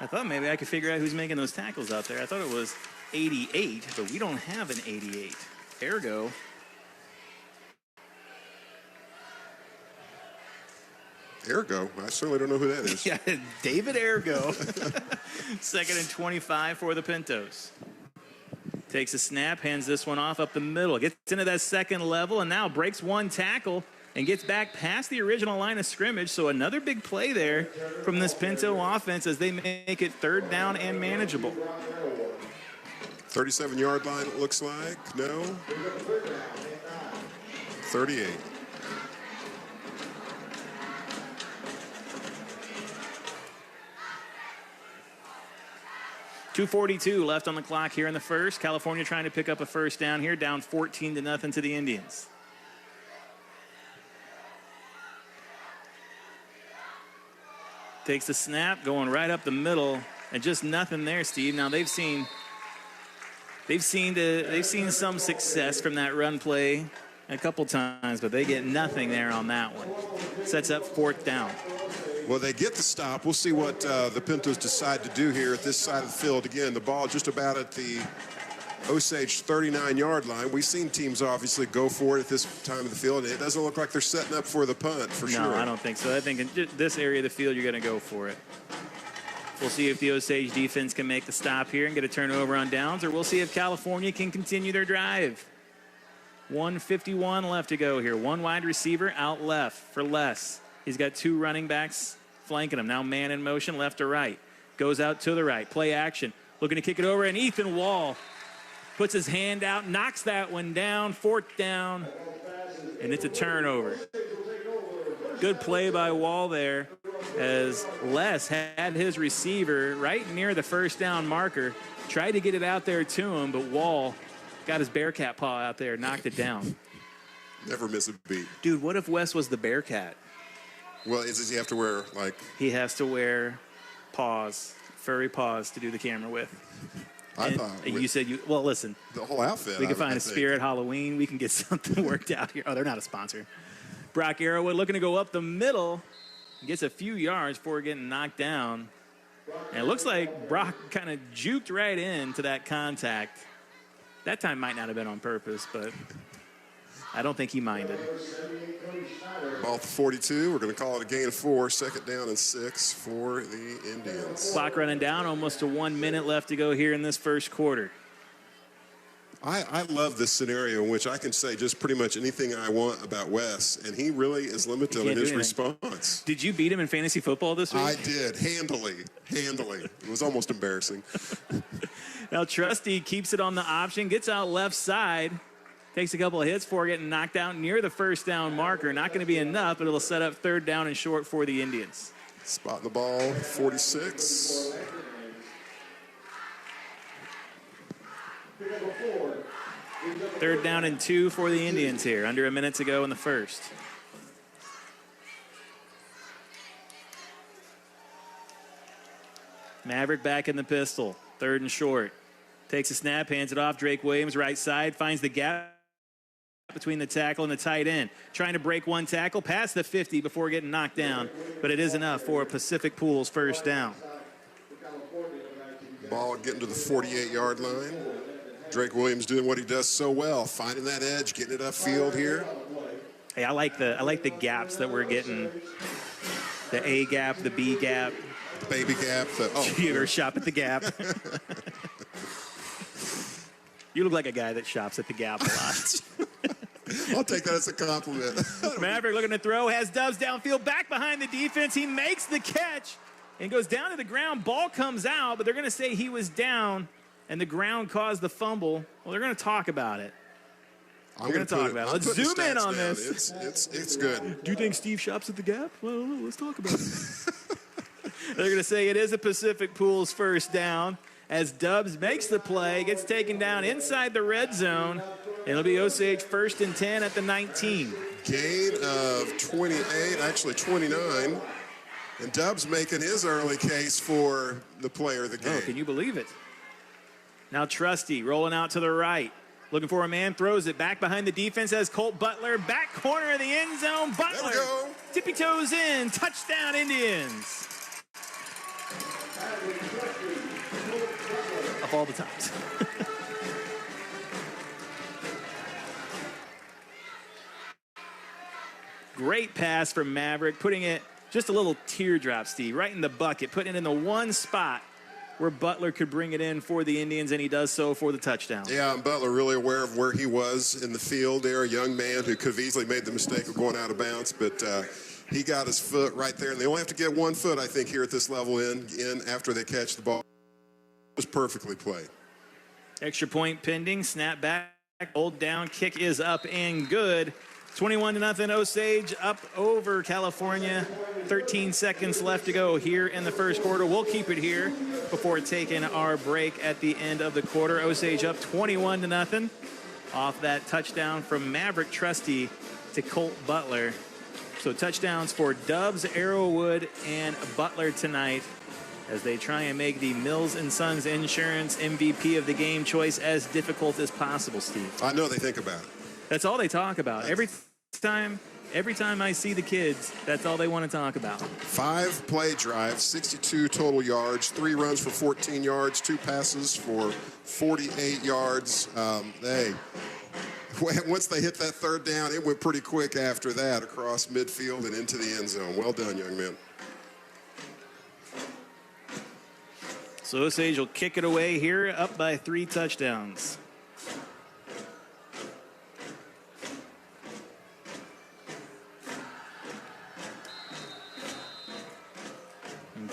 Speaker 2: I thought maybe I could figure out who's making those tackles out there. I thought it was 88, but we don't have an 88. Ergo.
Speaker 1: Ergo? I certainly don't know who that is.
Speaker 2: Yeah, David Ergo. 2nd and 25 for the Pintos. Takes a snap, hands this one off up the middle. Gets into that second level and now breaks one tackle and gets back past the original line of scrimmage. So another big play there from this Pinto offense as they make it 3rd down and manageable.
Speaker 1: 37-yard line, it looks like. No. 38.
Speaker 2: .242 left on the clock here in the first. California trying to pick up a first down here, down 14-0 to the Indians. Takes the snap, going right up the middle, and just nothing there, Steve. Now they've seen some success from that run play a couple times, but they get nothing there on that one. Sets up 4th down.
Speaker 1: Well, they get the stop. We'll see what the Pintos decide to do here at this side of the field. Again, the ball just about at the Osage 39-yard line. We've seen teams obviously go for it at this time of the field, and it doesn't look like they're setting up for the punt for sure.
Speaker 2: No, I don't think so. I think in this area of the field, you're going to go for it. We'll see if the Osage defense can make the stop here and get a turnover on downs, or we'll see if California can continue their drive. 1:51 left to go here. One wide receiver out left for Les. He's got 2 running backs flanking him. Now man in motion, left to right. Goes out to the right. Play action. Looking to kick it over, and Ethan Wall puts his hand out, knocks that one down. 4th down, and it's a turnover. Good play by Wall there as Les had his receiver right near the first down marker. Tried to get it out there to him, but Wall got his Bearcat paw out there, knocked it down.
Speaker 1: Never miss a beat.
Speaker 2: Dude, what if Wes was the Bearcat?
Speaker 1: Well, does he have to wear, like...
Speaker 2: He has to wear paws, furry paws to do the camera with.
Speaker 1: I thought...
Speaker 2: You said you... Well, listen.
Speaker 1: The whole outfit.
Speaker 2: We can find a Spirit Halloween. We can get something worked out here. Oh, they're not a sponsor. Brock Arrowwood looking to go up the middle. Gets a few yards before getting knocked down. And it looks like Brock kind of juked right into that contact. That time might not have been on purpose, but I don't think he minded.
Speaker 1: Ball to 42. We're going to call it a gain of 4. 2nd down and 6 for the Indians.
Speaker 2: Clock running down. Almost to 1 minute left to go here in this first quarter.
Speaker 1: I love this scenario in which I can say just pretty much anything I want about Wes, and he really is limited in his response.
Speaker 2: Did you beat him in fantasy football this week?
Speaker 1: I did, handily. It was almost embarrassing.
Speaker 2: Now Trusty keeps it on the option, gets out left side, takes a couple of hits before getting knocked out near the first down marker. Not going to be enough, but it'll set up 3rd down and short for the Indians.
Speaker 1: Spotting the ball, 46.
Speaker 2: Third down and 2 for the Indians here. Under a minute to go in the first. Maverick back in the pistol. 3rd and short. Takes a snap, hands it off. Drake Williams, right side, finds the gap between the tackle and the tight end. Trying to break one tackle past the 50 before getting knocked down, but it is enough for Pacific Pools first down.
Speaker 1: Ball getting to the 48-yard line. Drake Williams doing what he does so well, finding that edge, getting it upfield here.
Speaker 2: Hey, I like the gaps that we're getting. The A gap, the B gap.
Speaker 1: The baby gap.
Speaker 2: You ever shop at the Gap? You look like a guy that shops at the Gap a lot.
Speaker 1: I'll take that as a compliment.
Speaker 2: Maverick looking to throw, has Doves downfield, back behind the defense. He makes the catch and goes down to the ground. Ball comes out, but they're going to say he was down and the ground caused the fumble. Well, they're going to talk about it. We're going to talk about it. Let's zoom in on this.
Speaker 1: It's good.
Speaker 2: Do you think Steve shops at the Gap? Well, let's talk about it. They're going to say it is a Pacific Pools first down as Dubs makes the play, gets taken down inside the red zone. It'll be Osage 1st and 10 at the 19.
Speaker 1: Gain of 28, actually 29. And Dubs making his early case for the player of the game.
Speaker 2: Oh, can you believe it? Now Trusty rolling out to the right. Looking for a man, throws it back behind the defense as Colt Butler, back corner of the end zone. Butler, tippy toes in, touchdown Indians. Of all the times. Great pass from Maverick, putting it just a little teardrop, Steve, right in the bucket, putting it in the one spot where Butler could bring it in for the Indians, and he does so for the touchdown.
Speaker 1: Yeah, and Butler really aware of where he was in the field there, a young man who could have easily made the mistake of going out of bounds, but he got his foot right there, and they only have to get 1 foot, I think, here at this level in after they catch the ball. It was perfectly played.
Speaker 2: Extra point pending, snap back, hold down, kick is up and good. 21-0 Osage up over California. 13 seconds left to go here in the first quarter. We'll keep it here before taking our break at the end of the quarter. Osage up 21-0 off that touchdown from Maverick Trusty to Colt Butler. So touchdowns for Dubs, Arrowwood, and Butler tonight as they try and make the Mills & Sons Insurance MVP of the game choice as difficult as possible, Steve.
Speaker 1: I know they think about it.
Speaker 2: That's all they talk about. Every time I see the kids, that's all they want to talk about.
Speaker 1: 5 play drives, 62 total yards, 3 runs for 14 yards, 2 passes for 48 yards. Once they hit that third down, it went pretty quick after that across midfield and into the end zone. Well done, young men.
Speaker 2: So Osage will kick it away here, up by 3 touchdowns.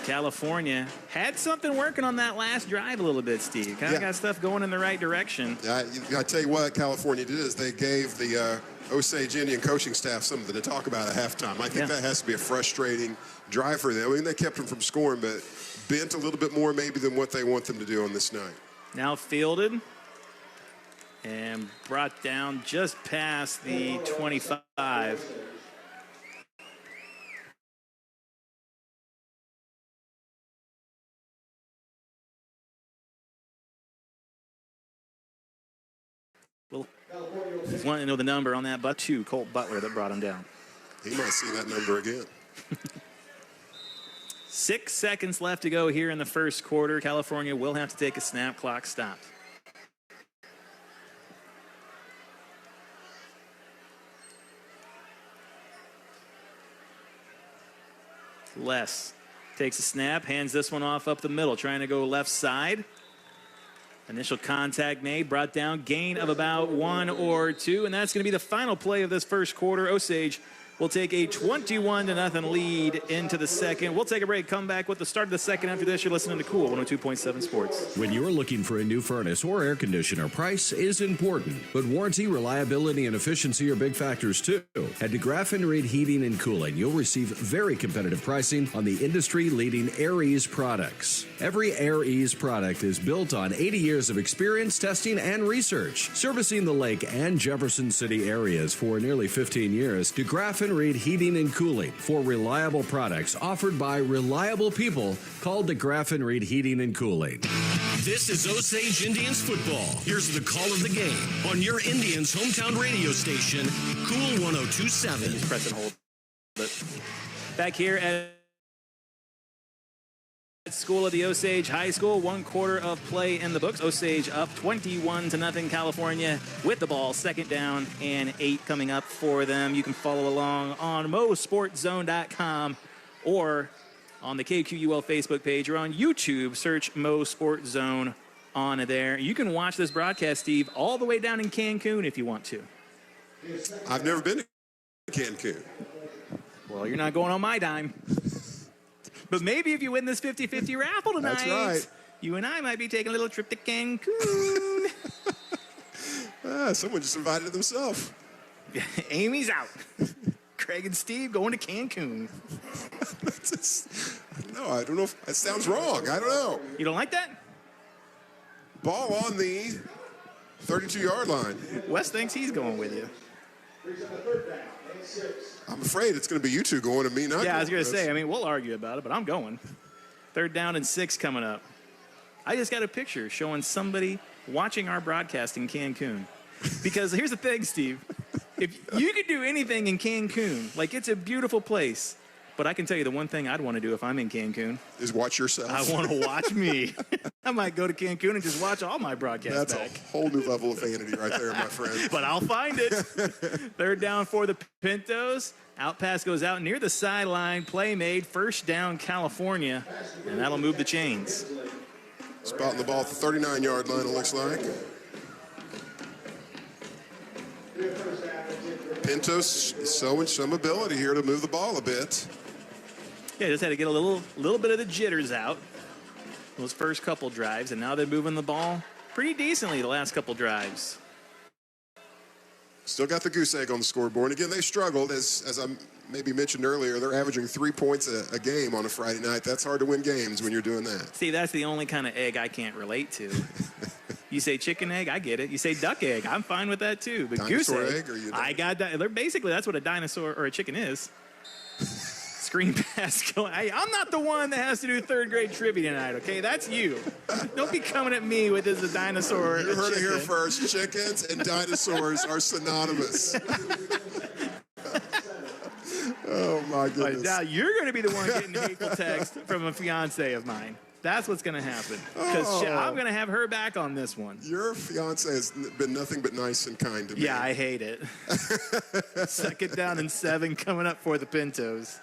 Speaker 2: California had something working on that last drive a little bit, Steve. Kind of got stuff going in the right direction.
Speaker 1: I tell you what California did is they gave the Osage Indian coaching staff something to talk about at halftime. I think that has to be a frustrating drive for them. I mean, they kept them from scoring, but bent a little bit more maybe than what they want them to do on this night.
Speaker 2: Now fielded and brought down just past the 25. Well, want to know the number on that, but 2, Colt Butler, that brought him down.
Speaker 1: He might see that number again.
Speaker 2: 6 seconds left to go here in the first quarter. California will have to take a snap. Clock stopped. Les takes a snap, hands this one off up the middle, trying to go left side. Initial contact made, brought down, gain of about 1 or 2, and that's going to be the final play of this first quarter. Osage will take a 21-0 lead into the second. We'll take a break, come back with the start of the second. After this, you're listening to Cool 102.7 Sports.
Speaker 4: When you're looking for a new furnace or air conditioner, price is important, but warranty, reliability, and efficiency are big factors too. At DeGraff & Reed Heating and Cooling, you'll receive very competitive pricing on the industry-leading AirEase products. Every AirEase product is built on 80 years of experience, testing, and research. Servicing the Lake and Jefferson City areas for nearly 15 years, DeGraff & Reed Heating and Cooling for reliable products offered by reliable people. Call DeGraff & Reed Heating and Cooling. This is Osage Indians Football. Here's the call of the game on your Indians' hometown radio station, Cool 102.7.
Speaker 2: Just press and hold. But back here at School of the Osage High School, 1 quarter of play in the books. Osage up 21-0 California with the ball, 2nd down and 8 coming up for them. You can follow along on MoSportsZone.com or on the KQUL Facebook page or on YouTube. Search MoSportsZone on there. You can watch this broadcast, Steve, all the way down in Cancun if you want to.
Speaker 1: I've never been to Cancun.
Speaker 2: Well, you're not going on my dime. But maybe if you win this 50-50 raffle tonight,
Speaker 1: that's right.
Speaker 2: You and I might be taking a little trip to Cancun.
Speaker 1: Someone just invited themselves.
Speaker 2: Amy's out. Craig and Steve going to Cancun.
Speaker 1: No, I don't know if that sounds wrong. I don't know.
Speaker 2: You don't like that?
Speaker 1: Ball on the 32-yard line.
Speaker 2: Wes thinks he's going with you.
Speaker 1: I'm afraid it's going to be you two going and me not.
Speaker 2: Yeah, I was going to say, I mean, we'll argue about it, but I'm going. 3rd down and 6 coming up. I just got a picture showing somebody watching our broadcast in Cancun. Because here's the thing, Steve. If you could do anything in Cancun, like it's a beautiful place, but I can tell you the one thing I'd want to do if I'm in Cancun
Speaker 1: is watch yourself.
Speaker 2: I want to watch me. I might go to Cancun and just watch all my broadcasts back.
Speaker 1: That's a whole new level of vanity right there, my friend.
Speaker 2: But I'll find it. Third down for the Pintos. Out pass goes out near the sideline. Play made. First down, California. And that'll move the chains.
Speaker 1: Spotting the ball at the 39-yard line, it looks like. Pintos showing some ability here to move the ball a bit.
Speaker 2: Yeah, just had to get a little bit of the jitters out those first couple drives, and now they're moving the ball pretty decently the last couple drives.
Speaker 1: Still got the goose egg on the scoreboard. And again, they struggled, as I maybe mentioned earlier. They're averaging 3 points a game on a Friday night. That's hard to win games when you're doing that.
Speaker 2: See, that's the only kind of egg I can't relate to. You say chicken egg, I get it. You say duck egg, I'm fine with that too. But
Speaker 1: dinosaur
Speaker 2: goose
Speaker 1: egg, or
Speaker 2: I got basically that's what a dinosaur or a chicken is. Screen pass going. I'm not the one that has to do third grade trivia tonight, okay? That's you. Don't be coming at me with this a dinosaur.
Speaker 1: You heard it here first. Chickens and dinosaurs are synonymous. Oh my goodness.
Speaker 2: Now you're going to be the one getting hateful text from a fiance of mine. That's what's going to happen. Because I'm going to have her back on this one.
Speaker 1: Your fiance has been nothing but nice and kind to me.
Speaker 2: Yeah, I hate it. Second down and 7 coming up for the Pintos.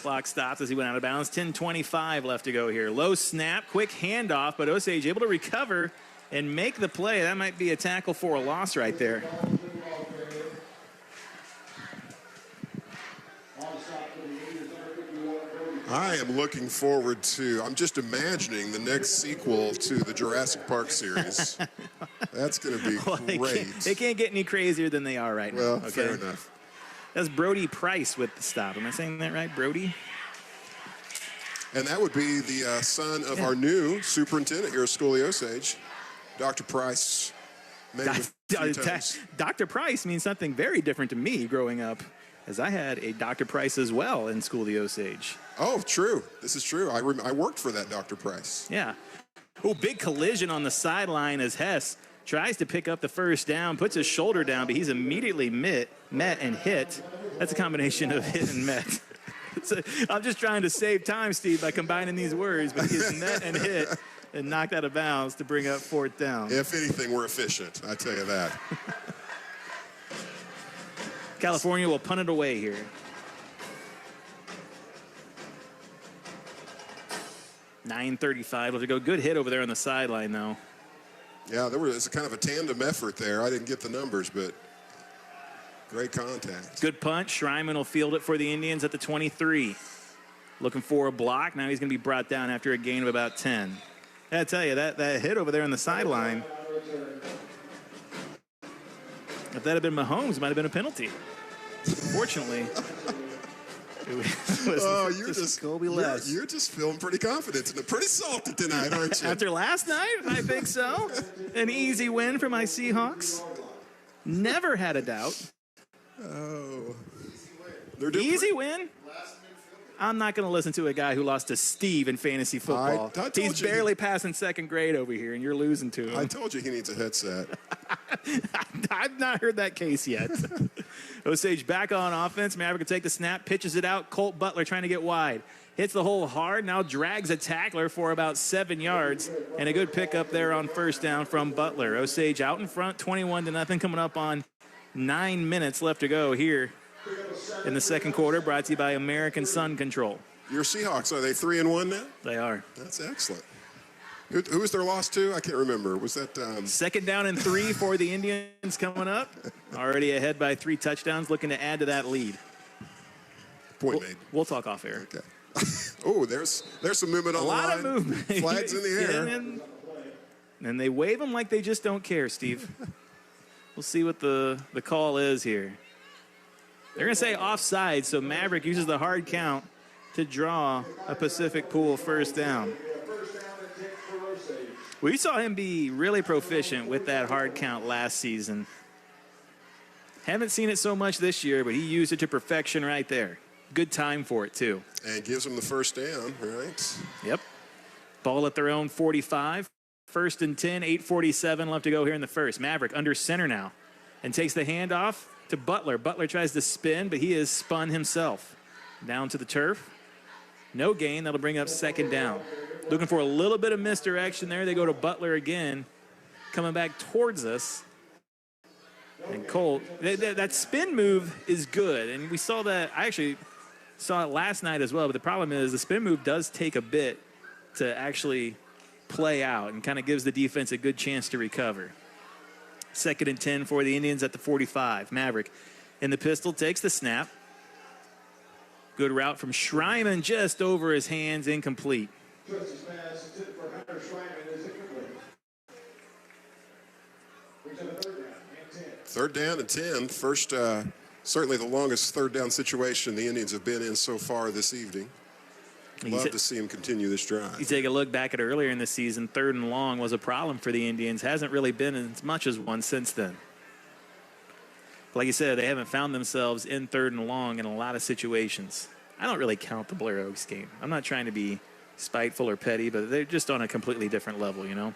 Speaker 2: Clock stops as he went out of bounds. 10:25 left to go here. Low snap, quick handoff, but Osage able to recover and make the play. That might be a tackle for a loss right there.
Speaker 1: I am looking forward to, I'm just imagining the next sequel to the Jurassic Park series. That's going to be great.
Speaker 2: They can't get any crazier than they are right now.
Speaker 1: Well,
Speaker 2: okay?
Speaker 1: fair enough.
Speaker 2: That's Brody Price with the stop. Am I saying that right, Brody?
Speaker 1: And that would be the son of our new superintendent here at School Osage, Dr. Price.
Speaker 2: Dr. Price means something very different to me growing up, as I had a Dr. Price as well in School Osage.
Speaker 1: Oh, true. This is true. I worked for that Dr. Price.
Speaker 2: Yeah. Oh, big collision on the sideline as Hess tries to pick up the first down, puts his shoulder down, but he's immediately met and hit. That's a combination of hit and met. So I'm just trying to save time, Steve, by combining these words, but he's met and hit and knocked out of bounds to bring up fourth down.
Speaker 1: If anything, we're efficient. I tell you that.
Speaker 2: California will punt it away here. .935 left to go. Good hit over there on the sideline, though.
Speaker 1: Yeah, it's a kind of a tandem effort there. I didn't get the numbers, but great contact.
Speaker 2: Good punt. Schreiman will field it for the Indians at the 23. Looking for a block. Now he's going to be brought down after a gain of about 10. I tell you, that hit over there on the sideline, if that had been Mahomes, it might have been a penalty. Fortunately,
Speaker 1: you're just feeling pretty confident and pretty salty tonight, aren't you?
Speaker 2: After last night, I think so. An easy win for my Seahawks. Never had a doubt.
Speaker 1: Oh,
Speaker 2: easy win. I'm not going to listen to a guy who lost to Steve in fantasy football. He's barely passing second grade over here, and you're losing to him.
Speaker 1: I told you he needs a headset.
Speaker 2: I've not heard that case yet. Osage back on offense. Maverick will take the snap, pitches it out. Colt Butler trying to get wide. Hits the hole hard, now drags a tackler for about 7 yards. And a good pickup there on first down from Butler. Osage out in front, 21-0, coming up on 9 minutes left to go here in the second quarter, brought to you by American Sun Control.
Speaker 1: Your Seahawks, are they 3-1 now?
Speaker 2: They are.
Speaker 1: That's excellent. Who was their loss to? I can't remember. Was that
Speaker 2: second down and 3 for the Indians coming up? Already ahead by 3 touchdowns, looking to add to that lead.
Speaker 1: Point made.
Speaker 2: We'll talk off air.
Speaker 1: Okay. Oh, there's some movement on the line.
Speaker 2: A lot of movement.
Speaker 1: Flags in the air.
Speaker 2: And they wave them like they just don't care, Steve. We'll see what the call is here. They're going to say offside, so Maverick uses the hard count to draw a Pacific Pool first down. We saw him be really proficient with that hard count last season. Haven't seen it so much this year, but he used it to perfection right there. Good time for it, too.
Speaker 1: And gives them the first down, right?
Speaker 2: Yep. Ball at their own 45. 1st and 10, 8:47 left to go here in the first. Maverick under center now and takes the handoff to Butler. Butler tries to spin, but he is spun himself. Down to the turf. No gain. That'll bring up 2nd down. Looking for a little bit of misdirection there. They go to Butler again, coming back towards us. And Colt, that spin move is good. And we saw that. I actually saw it last night as well. But the problem is the spin move does take a bit to actually play out and kind of gives the defense a good chance to recover. 2nd and 10 for the Indians at the 45. Maverick in the pistol, takes the snap. Good route from Schreiman, just over his hands, incomplete.
Speaker 1: Third down and 10. First, certainly the longest third down situation the Indians have been in so far this evening. Love to see him continue this drive.
Speaker 2: You take a look back at earlier in the season, 3rd and long was a problem for the Indians. Hasn't really been as much as one since then. But like you said, they haven't found themselves in 3rd and long in a lot of situations. I don't really count the Blair Oaks game. I'm not trying to be spiteful or petty, but they're just on a completely different level, you know.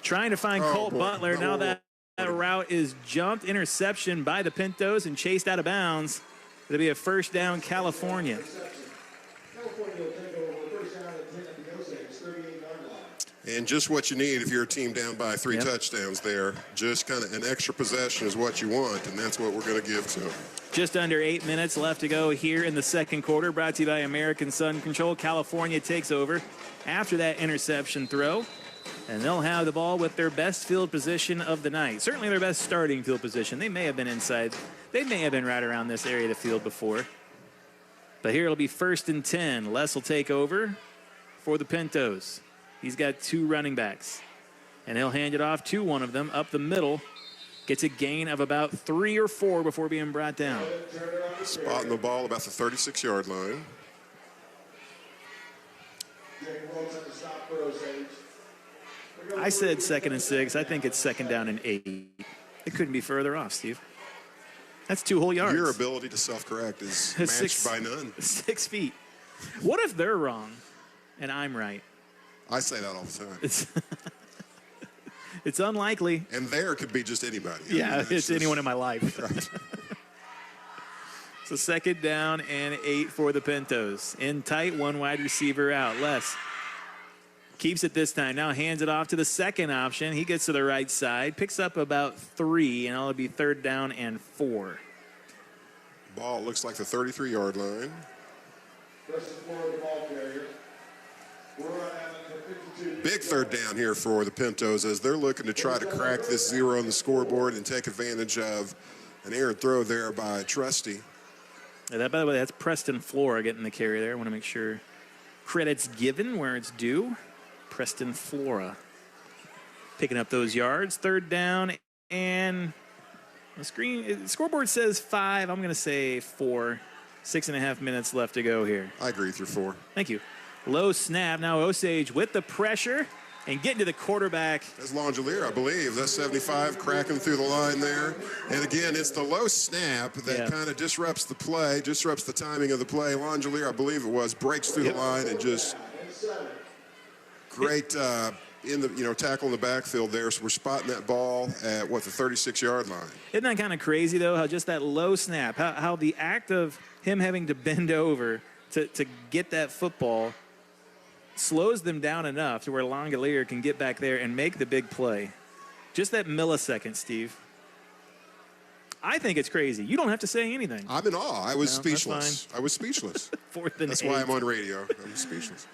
Speaker 2: Trying to find Colt Butler. Now that route is jumped. Interception by the Pintos and chased out of bounds. It'll be a 1st down, California.
Speaker 1: And just what you need if you're a team down by 3 touchdowns there. Just kind of an extra possession is what you want, and that's what we're going to give to them.
Speaker 2: Just under 8 minutes left to go here in the 2nd quarter. Brought to you by American Sun Control. California takes over after that interception throw. And they'll have the ball with their best field position of the night. Certainly their best starting field position. They may have been inside. They may have been right around this area of the field before. But here it'll be 1st and 10. Les will take over for the Pintos. He's got 2 running backs. And he'll hand it off to one of them up the middle. Gets a gain of about 3 or 4 before being brought down.
Speaker 1: Spotting the ball about the 36-yard line.
Speaker 2: I said 2nd and 6. I think it's 2nd down and 8. It couldn't be further off, Steve. That's 2 whole yards.
Speaker 1: Your ability to self-correct is matched by none.
Speaker 2: 6 feet. What if they're wrong and I'm right?
Speaker 1: I say that all the time.
Speaker 2: It's unlikely.
Speaker 1: And there could be just anybody.
Speaker 2: Yeah, it's anyone in my life.
Speaker 1: Right.
Speaker 2: So 2nd down and 8 for the Pintos. In tight, 1 wide receiver out. Les keeps it this time. Now hands it off to the 2nd option. He gets to the right side, picks up about 3, and it'll be 3rd down and 4.
Speaker 1: Ball looks like the 33-yard line. Big 3rd down here for the Pintos as they're looking to try to crack this 0 on the scoreboard and take advantage of an errant throw there by Trusty.
Speaker 2: That, by the way, that's Preston Flora getting the carry there. I want to make sure credit's given where it's due. Preston Flora picking up those yards. 3rd down, and the scoreboard says 5. I'm going to say 4. 6.5 minutes left to go here.
Speaker 1: I agree with your 4.
Speaker 2: Thank you. Low snap. Now Osage with the pressure and getting to the quarterback.
Speaker 1: That's Longelier, I believe. That's 75 cracking through the line there. And again, it's the low snap that kind of disrupts the play, disrupts the timing of the play. Longelier, I believe it was, breaks through the line and just great in the tackle in the backfield there. So we're spotting that ball at the 36-yard line.
Speaker 2: Isn't that kind of crazy though? How just that low snap, how the act of him having to bend over to get that football slows them down enough to where Longelier can get back there and make the big play. Just that millisecond, Steve. I think it's crazy. You don't have to say anything.
Speaker 1: I'm in awe. I was speechless. I was speechless.
Speaker 2: 4th and 8.
Speaker 1: That's why I'm on radio. I'm speechless.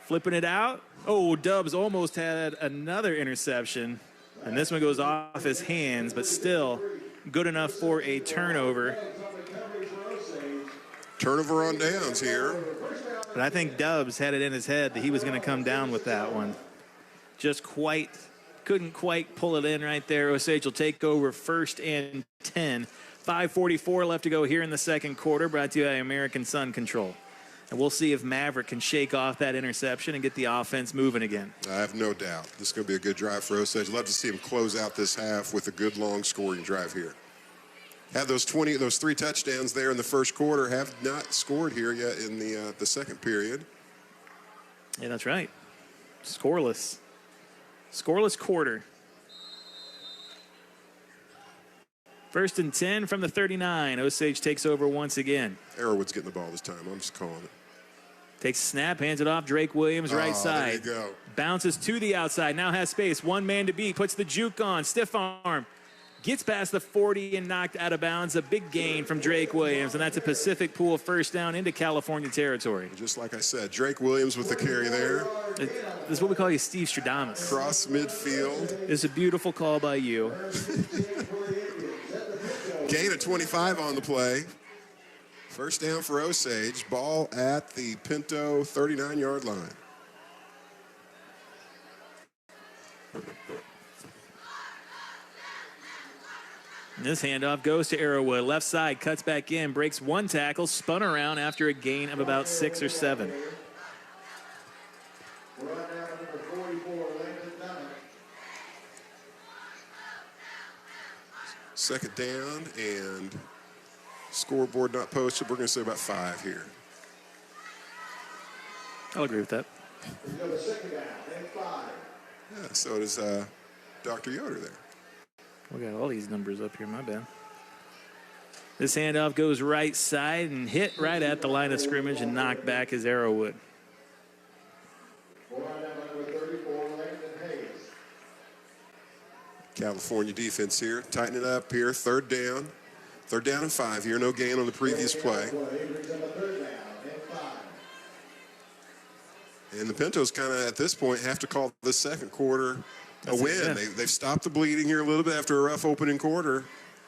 Speaker 2: Flipping it out. Oh, Dubs almost had another interception. And this one goes off his hands, but still good enough for a turnover.
Speaker 1: Turnover on downs here.
Speaker 2: But I think Dubs had it in his head that he was going to come down with that one. Just couldn't quite pull it in right there. Osage will take over 1st and 10. 5:44 left to go here in the 2nd quarter, brought to you by American Sun Control. And we'll see if Maverick can shake off that interception and get the offense moving again.
Speaker 1: I have no doubt. This is going to be a good drive for Osage. Love to see him close out this half with a good long scoring drive here. had those 3 touchdowns there in the first quarter, have not scored here yet in the second period.
Speaker 2: Yeah, that's right. Scoreless quarter. 1st and 10 from the 39. Osage takes over once again.
Speaker 1: Arrowwood's getting the ball this time. I'm just calling it.
Speaker 2: Takes a snap, hands it off. Drake Williams, right side.
Speaker 1: There you go.
Speaker 2: Bounces to the outside. Now has space. One man to beat. Puts the juke on. Stiff arm. Gets past the 40 and knocked out of bounds. A big gain from Drake Williams, and that's a Pacific Pool first down into California territory.
Speaker 1: Just like I said, Drake Williams with the carry there.
Speaker 2: This is what we call you Steve Stradamus.
Speaker 1: Cross midfield.
Speaker 2: It's a beautiful call by you.
Speaker 1: Gain of 25 on the play. First down for Osage. Ball at the Pinto 39-yard line.
Speaker 2: And this handoff goes to Arrowwood. Left side, cuts back in, breaks one tackle, spun around after a gain of about 6 or 7.
Speaker 1: Second down and scoreboard not posted. We're going to say about 5 here.
Speaker 2: I'll agree with that.
Speaker 1: Yeah, so does Dr. Yoder there.
Speaker 2: We got all these numbers up here, my bad. This handoff goes right side and hit right at the line of scrimmage and knocked back is Arrowwood.
Speaker 1: California defense here. Tighten it up here. Third down. Third down and 5 here. No gain on the previous play. And the Pintos kind of, at this point, have to call the second quarter a win.
Speaker 2: Yeah.
Speaker 1: They've stopped the bleeding here a little bit after a rough opening quarter,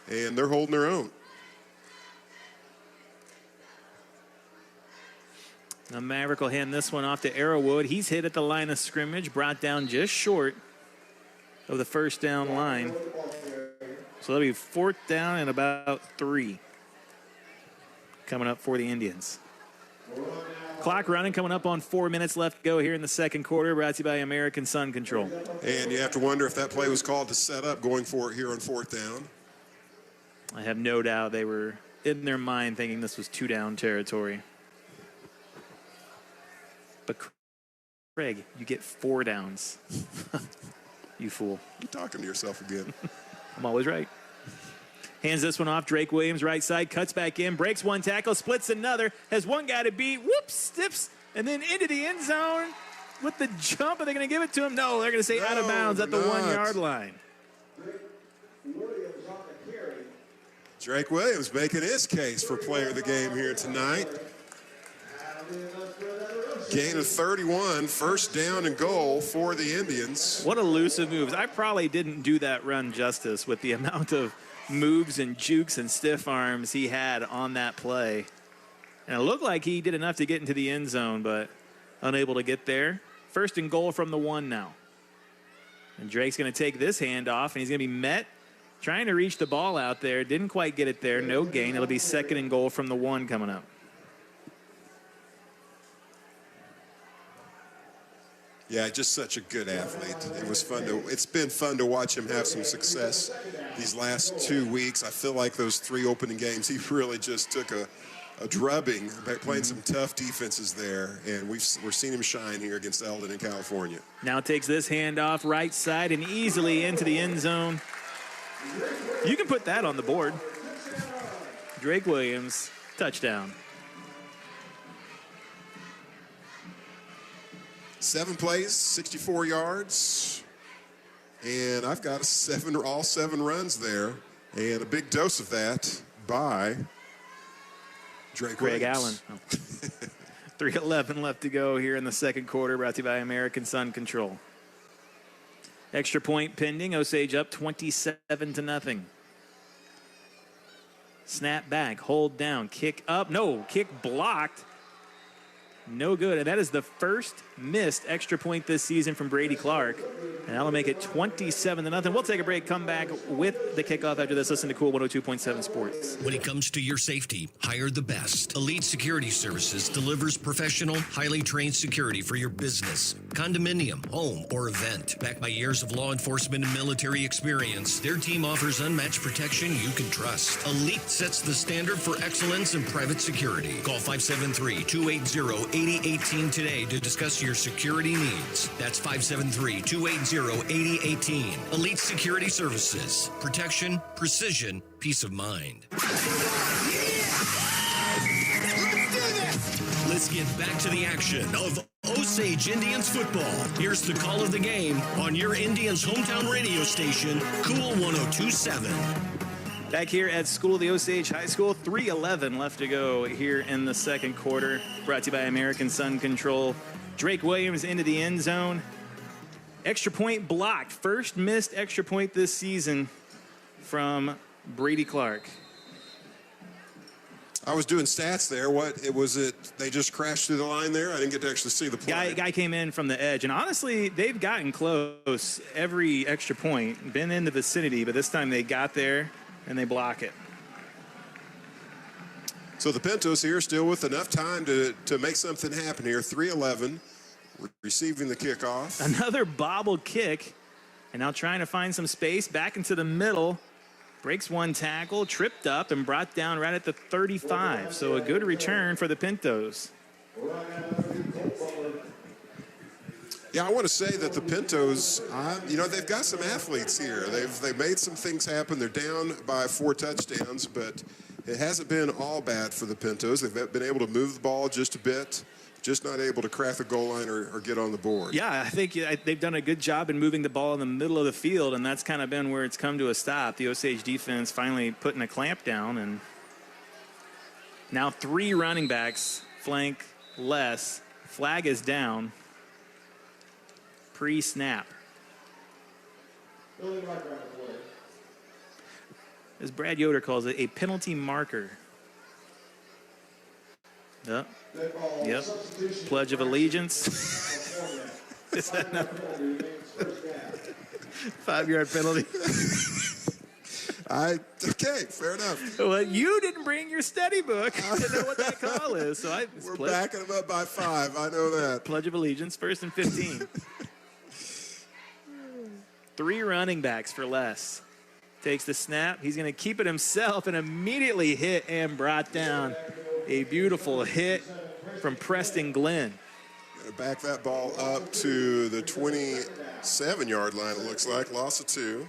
Speaker 1: and they're holding their own.
Speaker 2: Now Maverick will hand this one off to Arrowwood. He's hit at the line of scrimmage, brought down just short of the first down line. So that'll be 4th down and about 3 coming up for the Indians. Clock running, coming up on 4 minutes left to go here in the second quarter, brought to you by American Sun Control.
Speaker 1: And you have to wonder if that play was called to set up going for it here on 4th down.
Speaker 2: I have no doubt they were in their mind thinking this was 2-down territory. But Craig, you get 4 downs. You fool.
Speaker 1: You're talking to yourself again.
Speaker 2: I'm always right. Hands this one off. Drake Williams, right side, cuts back in, breaks one tackle, splits another, has one guy to beat, whoops, stiffs, and then into the end zone with the jump. Are they going to give it to him? No, they're going to say out of bounds at the 1-yard line.
Speaker 1: Drake Williams making his case for player of the game here tonight. Gain of 31, first down and goal for the Indians.
Speaker 2: What elusive moves. I probably didn't do that run justice with the amount of moves and jukes and stiff arms he had on that play. And it looked like he did enough to get into the end zone, but unable to get there. First and goal from the 1 now. And Drake's going to take this handoff, and he's going to be met trying to reach the ball out there. Didn't quite get it there. No gain. It'll be 2nd and goal from the 1 coming up.
Speaker 1: Yeah, just such a good athlete. It's been fun to watch him have some success these last 2 weeks. I feel like those 3 opening games, he really just took a drubbing, playing some tough defenses there, and we're seeing him shine here against Eldon in California.
Speaker 2: Now takes this handoff right side and easily into the end zone. You can put that on the board. Drake Williams, touchdown.
Speaker 1: 7 plays, 64 yards, and I've got all 7 runs there, and a big dose of that by Drake
Speaker 2: Greg
Speaker 1: Williams.
Speaker 2: Allen. Oh. 3:11 left to go here in the second quarter, brought to you by American Sun Control. Extra point pending. Osage up 27-0. Snap back, hold down, kick up. No, kick blocked. No good. And that is the first missed extra point this season from Brady Clark. And that'll make it 27-0. We'll take a break, come back with the kickoff after this. Listen to Cool 102.7 Sports.
Speaker 4: When it comes to your safety, hire the best. Elite Security Services delivers professional, highly trained security for your business, condominium, home, or event. Backed by years of law enforcement and military experience, their team offers unmatched protection you can trust. Elite sets the standard for excellence in private security. Call 573-280-8018 today to discuss your security needs. That's 573-280-8018. Elite Security Services. Protection, precision, peace of mind. Let's get back to the action of Osage Indians football. Here's the call of the game on your Indians hometown radio station, Cool 102.7.
Speaker 2: Back here at School of the Osage High School, 3:11 left to go here in the second quarter. Brought to you by American Sun Control. Drake Williams into the end zone. Extra point blocked. First missed extra point this season from Brady Clark.
Speaker 1: I was doing stats there. They just crashed through the line there? I didn't get to actually see the play.
Speaker 2: Guy came in from the edge, and honestly, they've gotten close every extra point, been in the vicinity, but this time they got there and they block it.
Speaker 1: So the Pintos here still with enough time to make something happen here. 3:11. Receiving the kickoff.
Speaker 2: Another bobble kick, and now trying to find some space back into the middle. Breaks one tackle, tripped up, and brought down right at the 35. So a good return for the Pintos.
Speaker 1: Yeah, I want to say that the Pintos, they've got some athletes here. They've made some things happen. They're down by 4 touchdowns, but it hasn't been all bad for the Pintos. They've been able to move the ball just a bit. Just not able to crack the goal line or get on the board.
Speaker 2: Yeah, I think they've done a good job in moving the ball in the middle of the field, and that's kind of been where it's come to a stop. The Osage defense finally putting a clamp down, and now 3 running backs flank less. Flag is down. Pre-snap. As Brad Yoder calls it, a penalty marker. Yep. Pledge of Allegiance. Is that not 5-yard penalty?
Speaker 1: Okay, fair enough.
Speaker 2: Well, you didn't bring your study book to know what that call is. So
Speaker 1: we're backing them up by 5. I know that.
Speaker 2: Pledge of Allegiance, 1st and 15. 3 running backs for less. Takes the snap. He's going to keep it himself and immediately hit and brought down. A beautiful hit from Preston Glenn.
Speaker 1: Gonna back that ball up to the 27-yard line, it looks like. Loss of 2.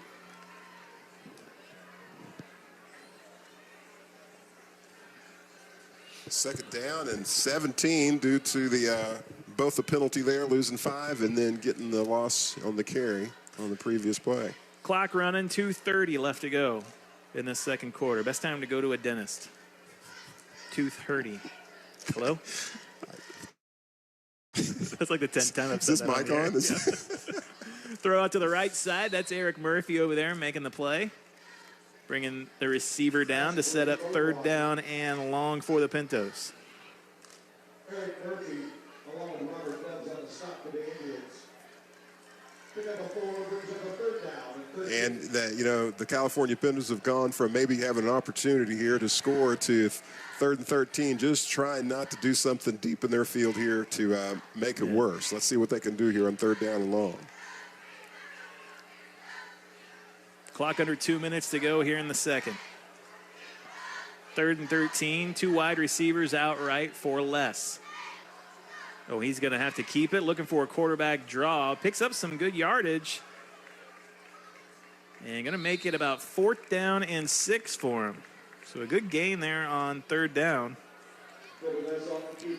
Speaker 1: Second down and 17 due to the both the penalty there, losing 5, and then getting the loss on the carry on the previous play.
Speaker 2: Clock running, 2:30 left to go in the second quarter. Best time to go to a dentist. 2:30. Hello? That's like the 10th time I've said that.
Speaker 1: Is this mic on?
Speaker 2: Yeah. Throw out to the right side. That's Eric Murphy over there making the play. Bringing the receiver down to set up 3rd down and long for the Pintos.
Speaker 11: Eric Murphy, along with Robert Dubs on the stop for the Indians. Pick up a 4, brings up a 3rd down.
Speaker 1: And the California Pintos have gone from maybe having an opportunity here to score to 3rd and 13, just trying not to do something deep in their field here to make it worse. Let's see what they can do here on 3rd down and long.
Speaker 2: Clock under 2 minutes to go here in the second. 3rd and 13, 2 wide receivers outright for less. Oh, he's going to have to keep it. Looking for a quarterback draw. Picks up some good yardage. And going to make it about 4th down and 6 for him. So a good gain there on 3rd down.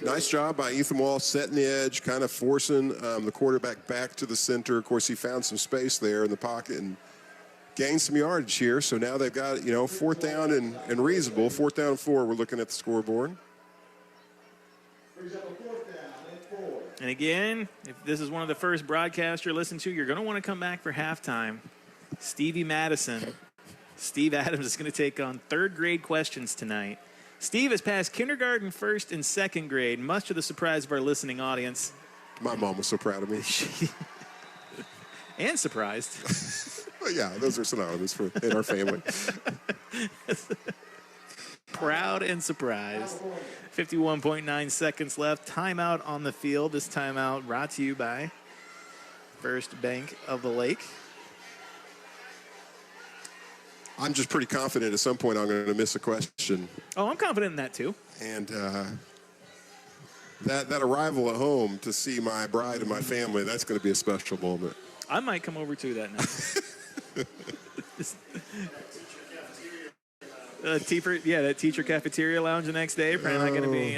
Speaker 1: Nice job by Ethan Wall setting the edge, kind of forcing the quarterback back to the center. Of course, he found some space there in the pocket and gained some yardage here. So now they've got, 4th down and reasonable. 4th down and 4, we're looking at the scoreboard.
Speaker 2: And again, if this is one of the first broadcasts you're listening to, you're going to want to come back for halftime. Stevie Madison, Steve Adams is going to take on 3rd grade questions tonight. Steve has passed kindergarten, first, and second grade, much to the surprise of our listening audience.
Speaker 1: My mom was so proud of me.
Speaker 2: And surprised.
Speaker 1: Well, yeah, those are synonymous in our family.
Speaker 2: Proud and surprised. 51.9 seconds left. Timeout on the field. This timeout brought to you by First Bank of the Lake.
Speaker 1: I'm just pretty confident at some point I'm going to miss a question.
Speaker 2: Oh, I'm confident in that too.
Speaker 1: And that arrival at home to see my bride and my family, that's going to be a special moment.
Speaker 2: I might come over to that night. That teacher cafeteria lounge the next day. Probably not going to be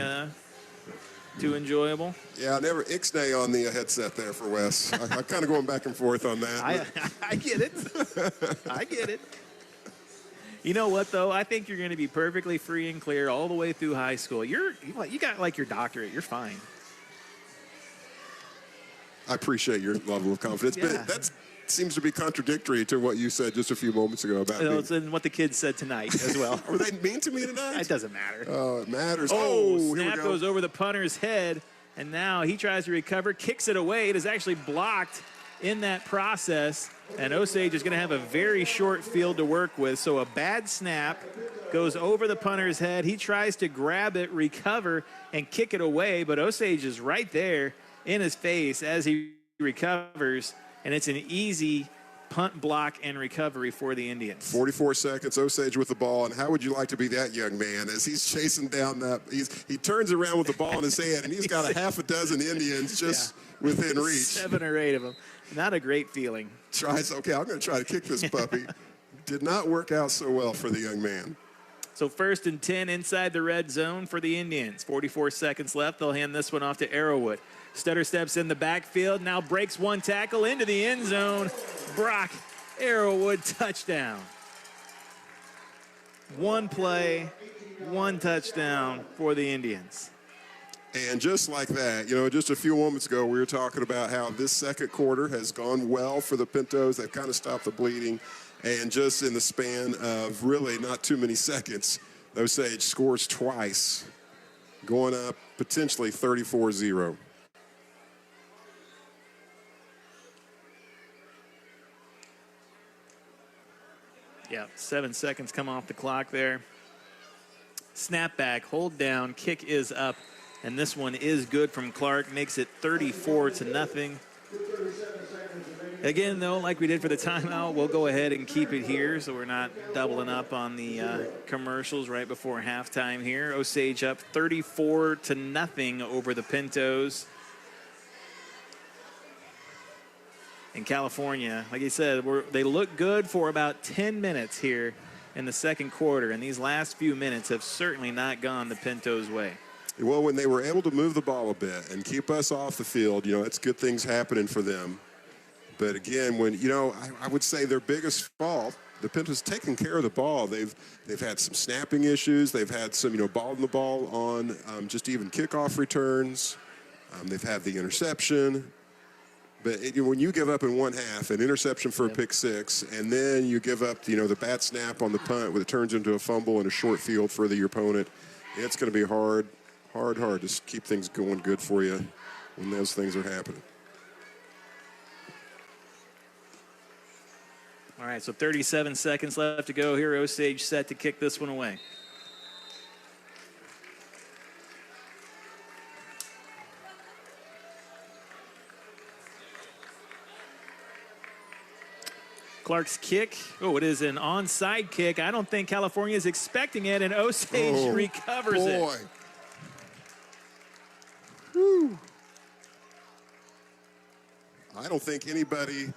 Speaker 2: too enjoyable.
Speaker 1: Yeah, never ixnay on the headset there for Wes. I'm kind of going back and forth on that.
Speaker 2: I get it. I get it. You know what, though? I think you're going to be perfectly free and clear all the way through high school. You got like your doctorate. You're fine.
Speaker 1: I appreciate your level of confidence, but that seems to be contradictory to what you said just a few moments ago about me.
Speaker 2: It's in what the kids said tonight as well.
Speaker 1: Were they mean to me tonight?
Speaker 2: It doesn't matter.
Speaker 1: Oh, it matters.
Speaker 2: Oh, snap
Speaker 1: here we go.
Speaker 2: goes over the punter's head, and now he tries to recover, kicks it away. It is actually blocked in that process, and Osage is going to have a very short field to work with. So a bad snap goes over the punter's head. He tries to grab it, recover, and kick it away, but Osage is right there in his face as he recovers, and it's an easy punt, block, and recovery for the Indians.
Speaker 1: 44 seconds, Osage with the ball, and how would you like to be that young man as he's chasing down that? He turns around with the ball in his hand, and he's got a half a dozen Indians just within reach.
Speaker 2: 7 or 8 of them. Not a great feeling.
Speaker 1: Okay, I'm going to try to kick this puppy. Did not work out so well for the young man.
Speaker 2: So 1st and 10 inside the red zone for the Indians. 44 seconds left. They'll hand this one off to Arrowwood. Stutter steps in the backfield, now breaks one tackle into the end zone. Brock Arrowwood, touchdown. One play, one touchdown for the Indians.
Speaker 1: And just like that, just a few moments ago, we were talking about how this second quarter has gone well for the Pintos. They've kind of stopped the bleeding. And just in the span of really not too many seconds, Osage scores twice, going up potentially 34-0.
Speaker 2: Yeah, 7 seconds come off the clock there. Snap back, hold down, kick is up, and this one is good from Clark, makes it 34-0. Again, though, like we did for the timeout, we'll go ahead and keep it here so we're not doubling up on the commercials right before halftime here. Osage up 34-0 over the Pintos. In California, like you said, they look good for about 10 minutes here in the second quarter, and these last few minutes have certainly not gone the Pintos' way.
Speaker 1: Well, when they were able to move the ball a bit and keep us off the field, it's good things happening for them. But again, when I would say their biggest fault, the Pintos taking care of the ball. They've had some snapping issues. They've had some balling the ball on just even kickoff returns. They've had the interception. But when you give up in one half an interception for a pick six, and then you give up the bad snap on the punt when it turns into a fumble and a short field for your opponent, it's going to be hard to keep things going good for you when those things are happening.
Speaker 2: All right, so 37 seconds left to go here. Osage set to kick this one away. Clark's kick. Oh, it is an onside kick. I don't think California is expecting it, and Osage recovers it.
Speaker 1: Whew. I don't think anybody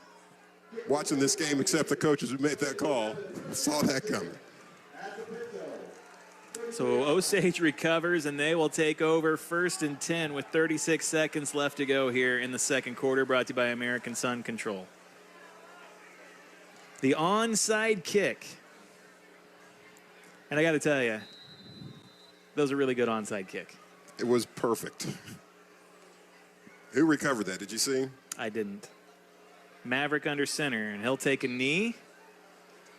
Speaker 1: watching this game except the coaches who made that call saw that coming.
Speaker 2: So Osage recovers, and they will take over 1st and 10 with 36 seconds left to go here in the second quarter, brought to you by American Sun Control. The onside kick. And I got to tell you, that was a really good onside kick.
Speaker 1: It was perfect. Who recovered that? Did you see?
Speaker 2: I didn't. Maverick under center, and he'll take a knee,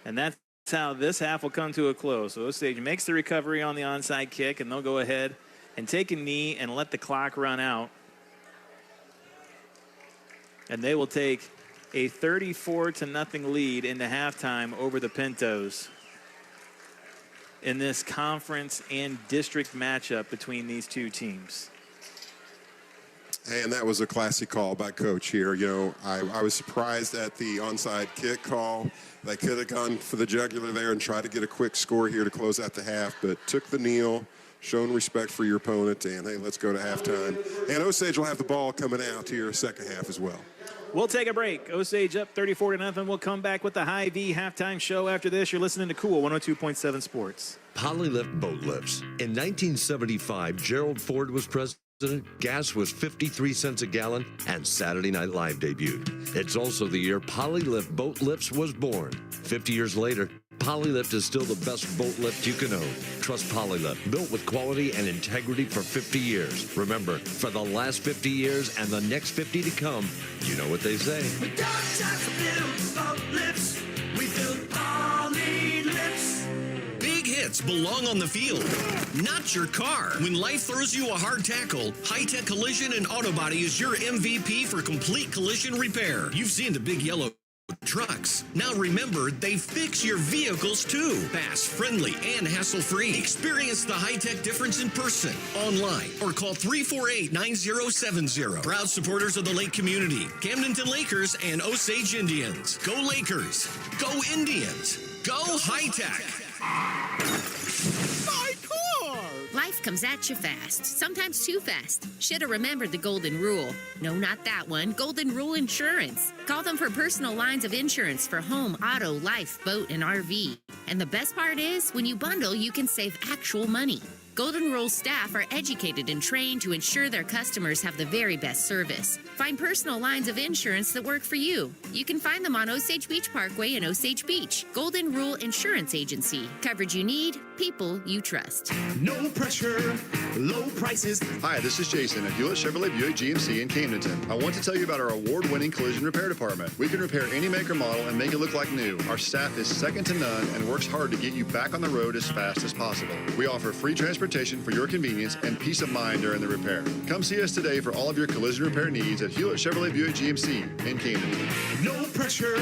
Speaker 2: and that's how this half will come to a close. So Osage makes the recovery on the onside kick, and they'll go ahead and take a knee and let the clock run out. And they will take a 34-0 lead into halftime over the Pintos in this conference and district matchup between these two teams.
Speaker 1: And that was a classy call by Coach here. You know, I was surprised at the onside kick call. They could have gone for the jugular there and tried to get a quick score here to close out the half, but took the kneel, shown respect for your opponent, and hey, let's go to halftime. And Osage will have the ball coming out here second half as well.
Speaker 2: We'll take a break. Osage up 34-0. We'll come back with the Hy-Vee halftime show after this. You're listening to Cool 102.7 Sports.
Speaker 4: Polylift boat lifts. In 1975, Gerald Ford was president. Gas was 53 cents a gallon, and Saturday Night Live debuted. It's also the year Polylift Boat Lifts was born. 50 years later, Polylift is still the best boat lift you can own. Trust Polylift, built with quality and integrity for 50 years. Remember, for the last 50 years and the next 50 to come, you know what they say.
Speaker 12: We don't just build boat lifts, we build Polylifts.
Speaker 4: Big hits belong on the field, not your car. When life throws you a hard tackle, High Tech Collision and Auto Body is your MVP for complete collision repair. You've seen the big yellow trucks. Now remember, they fix your vehicles too. Fast, friendly, and hassle-free. Experience the high-tech difference in person, online, or call 348-9070. Proud supporters of the Lake community, Camdenton Lakers and Osage Indians. Go Lakers. Go Indians. Go high-tech.
Speaker 12: My car!
Speaker 13: Life comes at you fast, sometimes too fast. Should have remembered the golden rule. No, not that one. Golden Rule Insurance. Call them for personal lines of insurance for home, auto, life, boat, and RV. And the best part is, when you bundle, you can save actual money. Golden Rule staff are educated and trained to ensure their customers have the very best service. Find personal lines of insurance that work for you. You can find them on Osage Beach Parkway in Osage Beach. Golden Rule Insurance Agency. Coverage you need, people you trust.
Speaker 12: No pressure, low prices.
Speaker 14: Hi, this is Jason at Hewlett Chevrolet Buick GMC in Camdenton. I want to tell you about our award-winning collision repair department. We can repair any make or model and make it look like new. Our staff is second to none and works hard to get you back on the road as fast as possible. We offer free transportation for your convenience and peace of mind during the repair. Come see us today for all of your collision repair needs at Hewlett Chevrolet Buick GMC in Camden.
Speaker 12: No pressure,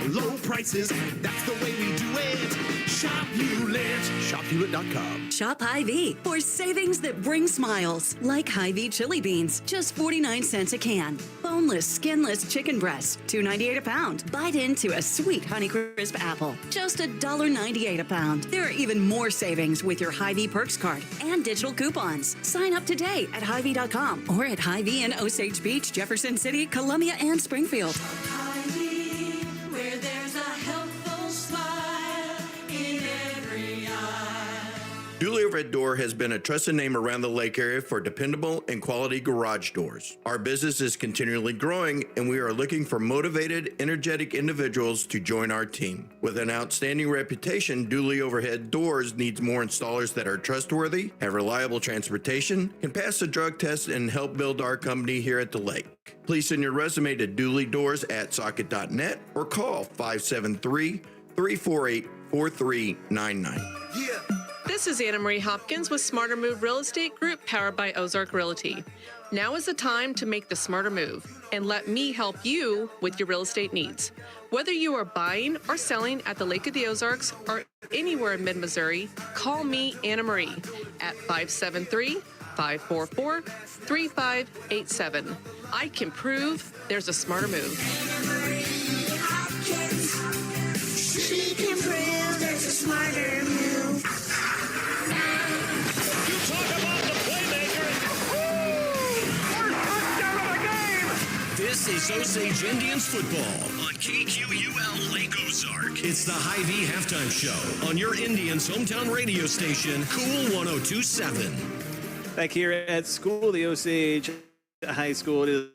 Speaker 12: low prices. That's the way we do it. Shop Hewlett.
Speaker 15: ShopHewlett.com. Shop Hy-Vee for savings that bring smiles. Like Hy-Vee chili beans, just 49 cents a can. Boneless, skinless chicken breasts, $2.98 a pound. Bite into a sweet Honeycrisp apple, just $1.98 a pound. There are even more savings with your Hy-Vee Perks card and digital coupons. Sign up today at Hy-Vee.com or at Hy-Vee in Osage Beach, Jefferson City, Columbia, and Springfield.
Speaker 12: Hy-Vee, where there's a helpful smile in every eye.
Speaker 16: Dooley Red Door has been a trusted name around the lake area for dependable and quality garage doors. Our business is continually growing, and we are looking for motivated, energetic individuals to join our team. With an outstanding reputation, Dooley Overhead Doors needs more installers that are trustworthy, have reliable transportation, can pass the drug test, and help build our company here at the lake. Please send your resume to dooleydoors@socket.net or call 573-348-4399.
Speaker 12: Yeah.
Speaker 17: This is Anna Marie Hopkins with Smarter Move Real Estate Group, powered by Ozark Realty. Now is the time to make the smarter move, and let me help you with your real estate needs. Whether you are buying or selling at the Lake of the Ozarks or anywhere in mid-Missouri, call me, Anna Marie, at 573-544-3587. I can prove there's a smarter move.
Speaker 12: Anna Marie Hopkins. She can prove there's a smarter move. You talk about the playmaker. First touchdown of the game.
Speaker 4: This is Osage Indians Football on KQUL Lake Ozark. It's the Hy-Vee halftime show on your Indians' hometown radio station, Cool 102.7.
Speaker 2: Back here at school, the Osage High School, it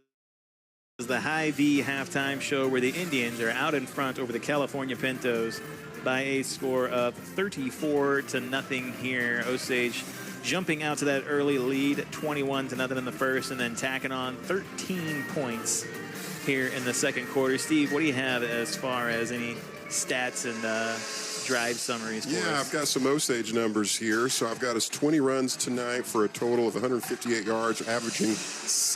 Speaker 2: is the Hy-Vee halftime show where the Indians are out in front over the California Pintos by a score of 34-0 here. Osage jumping out to that early lead, 21-0 in the first, and then tacking on 13 points here in the second quarter. Steve, what do you have as far as any stats and drive summaries for
Speaker 1: Yeah,
Speaker 2: us.
Speaker 1: I've got some Osage numbers here. So I've got us 20 runs tonight for a total of 158 yards, averaging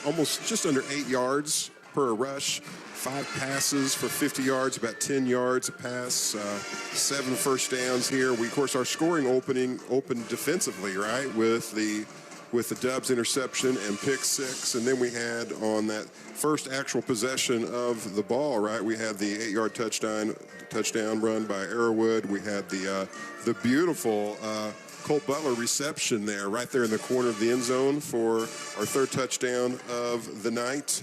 Speaker 1: almost just under 8 yards per rush. 5 passes for 50 yards, about 10 yards a pass, 7 first downs here. We, of course, our scoring opened defensively, right, with the Dubs interception and pick 6. And then we had on that first actual possession of the ball, right, we had the 8-yard touchdown run by Arrowwood. We had the beautiful Colt Butler reception there, right there in the corner of the end zone for our 3rd touchdown of the night.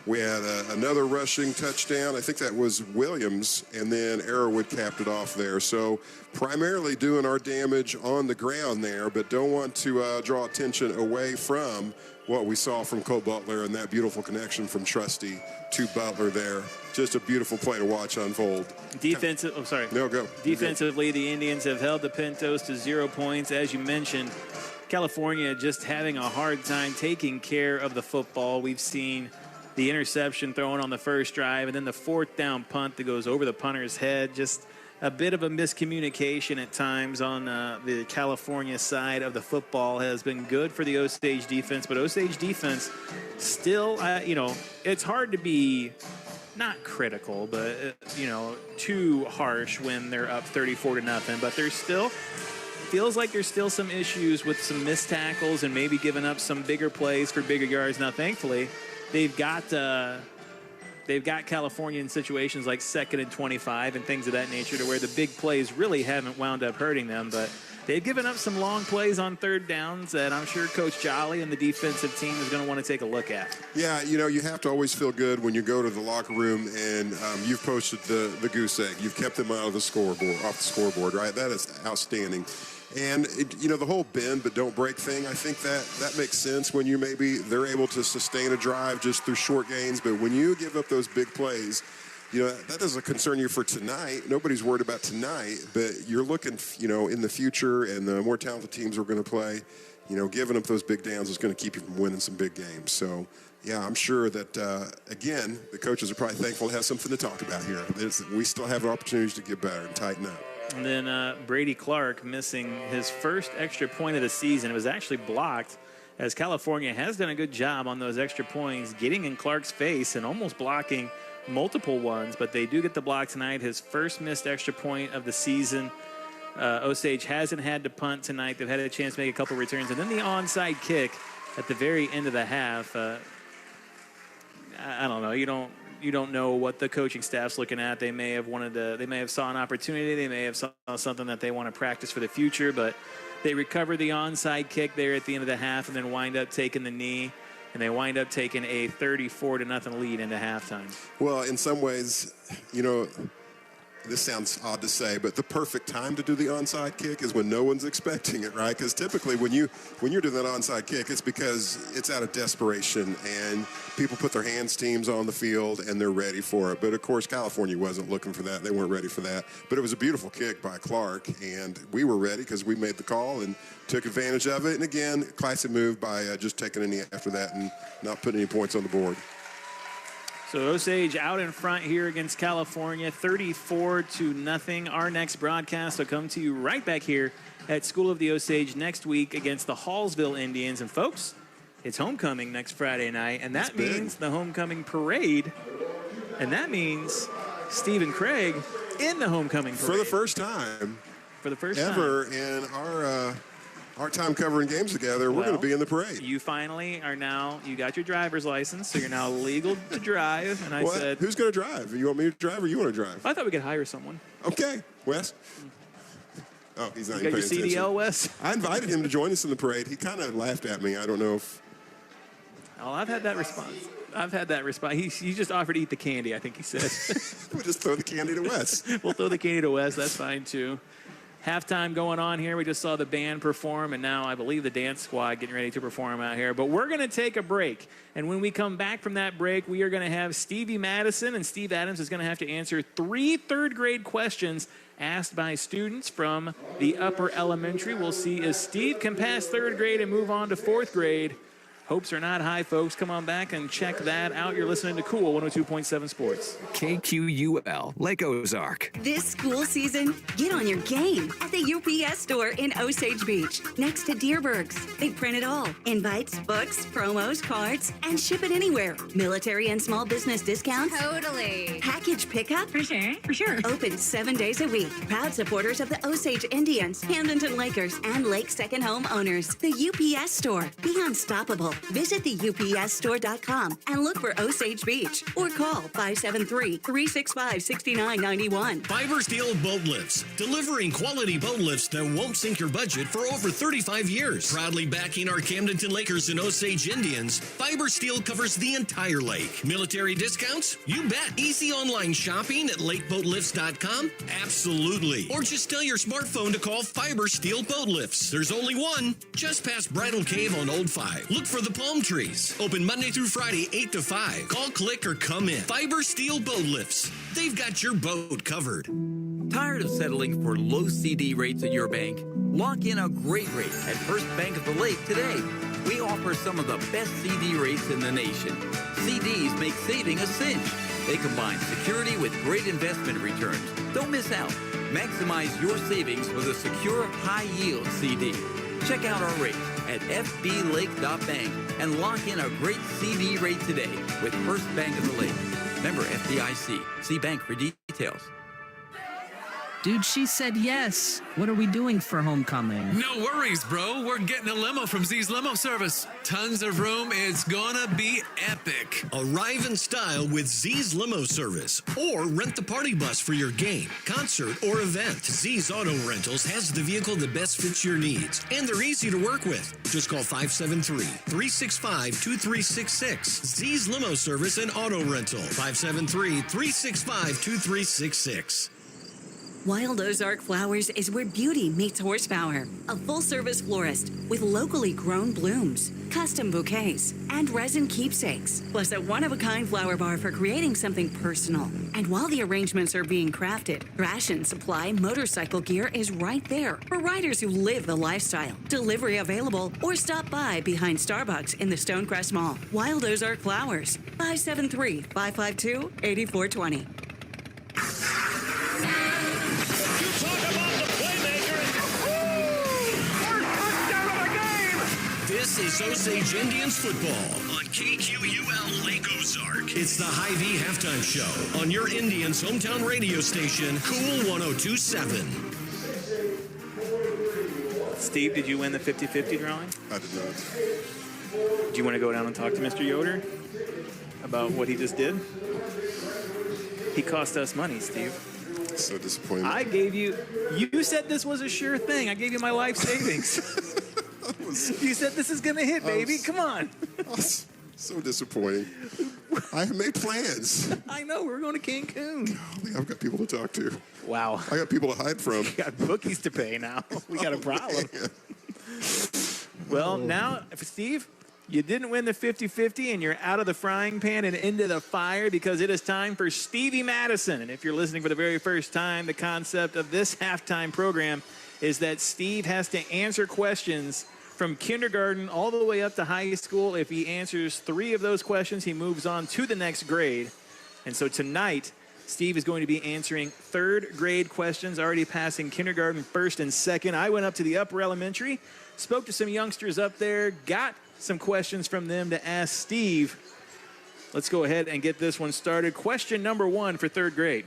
Speaker 1: We had another rushing touchdown. I think that was Williams, and then Arrowwood capped it off there. So primarily doing our damage on the ground there, but don't want to draw attention away from what we saw from Colt Butler and that beautiful connection from Trusty to Butler there. Just a beautiful play to watch unfold.
Speaker 2: Defensively, the Indians have held the Pintos to 0 points. As you mentioned, California just having a hard time taking care of the football. We've seen the interception thrown on the first drive, and then the 4th down punt that goes over the punter's head. Just a bit of a miscommunication at times on the California side of the football has been good for the Osage defense, but Osage defense still, it's hard to be not critical, but, too harsh when they're up 34-0. But there's still, feels like there's still some issues with some missed tackles and maybe giving up some bigger plays for bigger yards. Now, thankfully, they've got California in situations like 2nd and 25 and things of that nature to where the big plays really haven't wound up hurting them. But they've given up some long plays on 3rd downs that I'm sure Coach Jolly and the defensive team is going to want to take a look at.
Speaker 1: Yeah, you have to always feel good when you go to the locker room and you've posted the goose egg. You've kept them off the scoreboard, right? That is outstanding. And, the whole bend but don't break thing, I think that makes sense when they're able to sustain a drive just through short gains. But when you give up those big plays, that doesn't concern you for tonight. Nobody's worried about tonight, but you're looking, in the future and the more talented teams we're going to play, giving up those big downs is going to keep you from winning some big games. So, yeah, I'm sure that, again, the coaches are probably thankful to have something to talk about here. We still have opportunities to get better and tighten up.
Speaker 2: And then Brady Clark missing his first extra point of the season. It was actually blocked, as California has done a good job on those extra points, getting in Clark's face and almost blocking multiple ones. But they do get the block tonight, his first missed extra point of the season. Osage hasn't had to punt tonight. They've had a chance to make a couple returns. And then the onside kick at the very end of the half. I don't know. You don't know what the coaching staff's looking at. They may have saw an opportunity. They may have saw something that they want to practice for the future, but they recover the onside kick there at the end of the half and then wind up taking the knee, and they wind up taking a 34-0 lead into halftime.
Speaker 1: Well, in some ways, this sounds odd to say, but the perfect time to do the onside kick is when no one's expecting it, right? Because typically when you're doing that onside kick, it's because it's out of desperation and people put their teams on the field and they're ready for it. But of course, California wasn't looking for that. They weren't ready for that. But it was a beautiful kick by Clark, and we were ready because we made the call and took advantage of it. And again, classic move by just taking a knee after that and not putting any points on the board.
Speaker 2: So Osage out in front here against California, 34-0. Our next broadcast will come to you right back here at School of the Osage next week against the Hallsville Indians. And folks, it's homecoming next Friday night, and that means the homecoming parade. And that means Steve and Craig in the homecoming parade.
Speaker 1: For the first time. Ever in our time covering games together, we're going to be in the parade.
Speaker 2: You finally you got your driver's license, so you're now legal to drive. And I said,
Speaker 1: who's going to drive? You want me to drive or you want to drive?
Speaker 2: I thought we could hire someone.
Speaker 1: Okay, Wes. Oh, he's not
Speaker 2: you
Speaker 1: even
Speaker 2: got
Speaker 1: paying
Speaker 2: your CDL,
Speaker 1: attention.
Speaker 2: Wes?
Speaker 1: I invited him to join us in the parade. He kind of laughed at me. I don't know if...
Speaker 2: Oh, I've had that response. He just offered to eat the candy, I think he said.
Speaker 1: We'll just throw the candy to Wes.
Speaker 2: We'll throw the candy to Wes. That's fine, too. Halftime going on here. We just saw the band perform, and now I believe the dance squad getting ready to perform out here. But we're going to take a break. And when we come back from that break, we are going to have Stevie Madison, and Steve Adams is going to have to answer 3 third-grade questions asked by students from the upper elementary. We'll see if Steve can pass 3rd grade and move on to 4th grade, Hopes are not high, folks. Come on back and check that out. You're listening to Cool 102.7 Sports.
Speaker 18: KQUL, Lake Ozark.
Speaker 15: This school season, get on your game at the UPS store in Osage Beach, next to Deerberg's. They print it all. Invites, books, promos, cards, and ship it anywhere. Military and small business discounts.
Speaker 13: Totally.
Speaker 15: Package pickup.
Speaker 13: For sure.
Speaker 15: Open 7 days a week. Proud supporters of the Osage Indians, Camdenton Lakers, and Lake Second Home owners. The UPS store. Be unstoppable. Visit theupsstore.com and look for Osage Beach or call 573-365-6991.
Speaker 4: Fiber Steel Boat Lifts, delivering quality boat lifts that won't sink your budget for over 35 years. Proudly backing our Camdenton Lakers and Osage Indians, Fiber Steel covers the entire lake. Military discounts? You bet. Easy online shopping at lakeboatlifts.com? Absolutely. Or just tell your smartphone to call Fiber Steel Boat Lifts. There's only one, just past Bridal Cave on Old 5. Look for the palm trees. Open Monday through Friday, 8 to 5. Call, click, or come in. Fiber Steel Boat Lifts. They've got your boat covered.
Speaker 18: Tired of settling for low CD rates at your bank? Lock in a great rate at First Bank of the Lake today. We offer some of the best CD rates in the nation. CDs make saving a cinch. They combine security with great investment returns. Don't miss out. Maximize your savings with a secure, high-yield CD. Check out our rates at fblake.bank and lock in a great CD rate today with First Bank of the Lake. Member FDIC. See bank for details.
Speaker 19: Dude, she said yes. What are we doing for homecoming?
Speaker 6: No worries, bro. We're getting a limo from Z's Limo Service. Tons of room. It's gonna be epic.
Speaker 4: Arrive in style with Z's Limo Service, or rent the party bus for your game, concert, or event. Z's Auto Rentals has the vehicle that best fits your needs, and they're easy to work with. Just call 573-365-2366. Z's Limo Service and Auto Rental. 573-365-2366.
Speaker 15: Wild Ozark Flowers is where beauty meets horsepower. A full-service florist with locally grown blooms, custom bouquets, and resin keepsakes, plus a one-of-a-kind flower bar for creating something personal. And while the arrangements are being crafted, Ration Supply motorcycle gear is right there for riders who live the lifestyle. Delivery available, or stop by behind Starbucks in the Stonecrest Mall. Wild Ozark Flowers, 573-552-8420.
Speaker 4: This is Osage Indians Football on KQUL Lake Ozark. It's the Hy-Vee halftime show on your Indians' hometown radio station, Cool 102.7.
Speaker 2: Steve, did you win the 50-50 drawing?
Speaker 1: I did not.
Speaker 2: Do you want to go down and talk to Mr. Yoder about what he just did? He cost us money, Steve.
Speaker 1: So disappointed.
Speaker 2: I gave you said this was a sure thing. I gave you my life savings. You said this is going to hit, baby. Come on.
Speaker 1: So disappointing. I have made plans.
Speaker 2: I know. We're going to Cancun.
Speaker 1: Golly, I've got people to talk to.
Speaker 2: Wow.
Speaker 1: I got people to hide from.
Speaker 2: We got bookies to pay now. We got a problem. Well, now, Steve, you didn't win the 50-50, and you're out of the frying pan and into the fire because it is time for Stevie Madison. And if you're listening for the very first time, the concept of this halftime program is that Steve has to answer questions from kindergarten all the way up to high school. If he answers 3 of those questions, he moves on to the next grade. And so tonight, Steve is going to be answering 3rd grade questions, already passing kindergarten, 1st and 2nd. I went up to the upper elementary, spoke to some youngsters up there, got some questions from them to ask Steve. Let's go ahead and get this one started. Question number 1 for 3rd grade.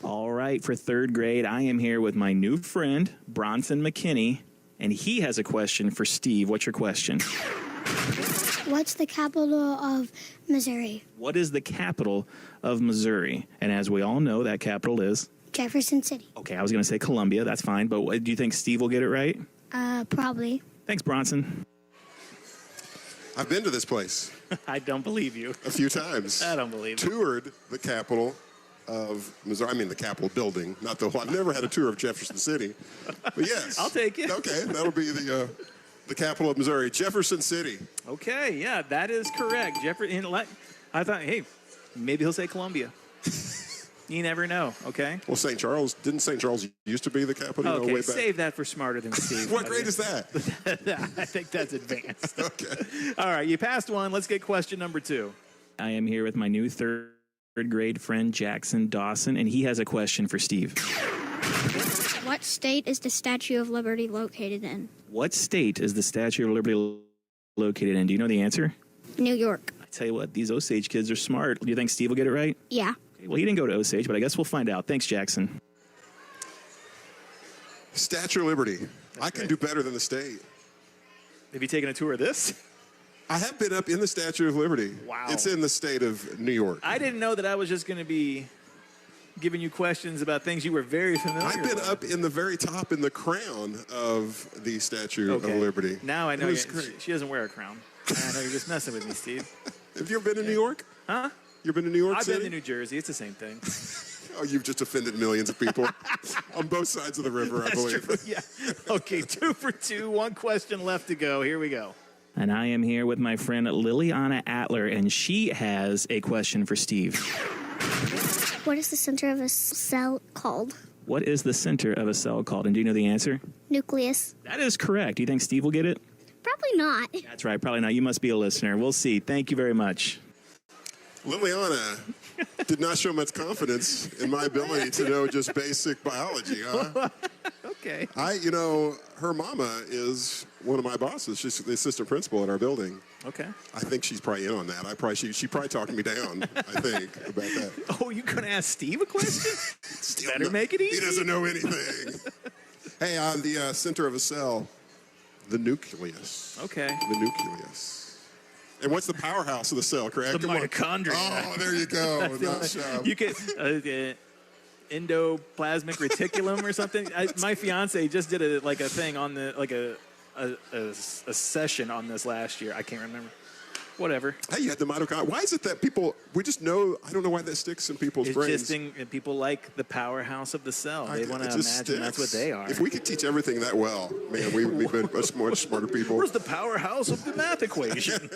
Speaker 2: All right, for 3rd grade, I am here with my new friend, Bronson McKinney, and he has a question for Steve. What's your question?
Speaker 5: What's the capital of Missouri?
Speaker 2: What is the capital of Missouri? And as we all know, that capital is?
Speaker 5: Jefferson City.
Speaker 2: Okay, I was going to say Columbia. That's fine. But do you think Steve will get it right?
Speaker 5: Probably.
Speaker 2: Thanks, Bronson.
Speaker 1: I've been to this place.
Speaker 2: I don't believe you.
Speaker 1: A few times.
Speaker 2: I don't believe you.
Speaker 1: Toured the capital of Missouri. I mean, the Capitol building, not the whole. I've never had a tour of Jefferson City, but yes,
Speaker 2: I'll take it.
Speaker 1: Okay, that'll be the capital of Missouri, Jefferson City.
Speaker 2: Okay, yeah, that is correct. I thought, hey, maybe he'll say Columbia. You never know, okay?
Speaker 1: Well, didn't St. Charles used to be the capital?
Speaker 2: Okay,
Speaker 1: way back?
Speaker 2: save that for Smarter Than Steve.
Speaker 1: What grade is that?
Speaker 2: I think that's advanced.
Speaker 1: Okay.
Speaker 2: All right, you passed one. Let's get question number 2. I am here with my new third grade friend, Jackson Dawson, and he has a question for Steve.
Speaker 5: What state is the Statue of Liberty located in?
Speaker 2: What state is the Statue of Liberty located in? Do you know the answer?
Speaker 5: New York.
Speaker 2: I tell you what, these Osage kids are smart. Do you think Steve will get it right?
Speaker 5: Yeah.
Speaker 2: Okay, well, he didn't go to Osage, but I guess we'll find out. Thanks, Jackson.
Speaker 1: Statue of Liberty. I can do better than the state.
Speaker 2: Have you taken a tour of this?
Speaker 1: I have been up in the Statue of Liberty.
Speaker 2: Wow.
Speaker 1: It's in the state of New York.
Speaker 2: I didn't know that I was just going to be giving you questions about things you were very familiar with.
Speaker 1: I've been up in the very top in the crown of the Statue of Liberty.
Speaker 2: Now I know
Speaker 1: Great.
Speaker 2: she doesn't wear a crown. I know you're just messing with me, Steve.
Speaker 1: Have you ever been to New York?
Speaker 2: Huh?
Speaker 1: You've been to New York
Speaker 2: I've
Speaker 1: City?
Speaker 2: been to New Jersey. It's the same thing.
Speaker 1: Oh, you've just offended millions of people on both sides of the river, I believe.
Speaker 2: True. Yeah. Okay, 2 for 2. One question left to go. Here we go. And I am here with my friend Liliana Atler, and she has a question for Steve.
Speaker 5: What is the center of a cell called?
Speaker 2: What is the center of a cell called? And do you know the answer?
Speaker 5: Nucleus.
Speaker 2: That is correct. Do you think Steve will get it?
Speaker 5: Probably not.
Speaker 2: That's right. Probably not. You must be a listener. We'll see. Thank you very much.
Speaker 1: Liliana did not show much confidence in my ability to know just basic biology, huh?
Speaker 2: Okay.
Speaker 1: Her mama is one of my bosses. She's the assistant principal at our building.
Speaker 2: Okay.
Speaker 1: I think she's probably in on that. She probably talked me down, I think, about that.
Speaker 2: Oh, you going to ask Steve a question? Better make it easy.
Speaker 1: He doesn't know anything. Hey, on the center of a cell, the nucleus.
Speaker 2: Okay.
Speaker 1: The nucleus. And what's the powerhouse of the cell, Craig?
Speaker 2: The mitochondria.
Speaker 1: Oh, there you go. Nice job.
Speaker 2: You could endoplasmic reticulum or something. My fiance just did a thing on a session on this last year. I can't remember. Whatever.
Speaker 1: Hey, you had the mitochondria. Why is it that we just know, I don't know why that sticks in people's brains.
Speaker 2: People like the powerhouse of the cell. They want to imagine that's what they are.
Speaker 1: If we could teach everything that well, man, we've been much smarter people.
Speaker 2: Where's the powerhouse of the math equation?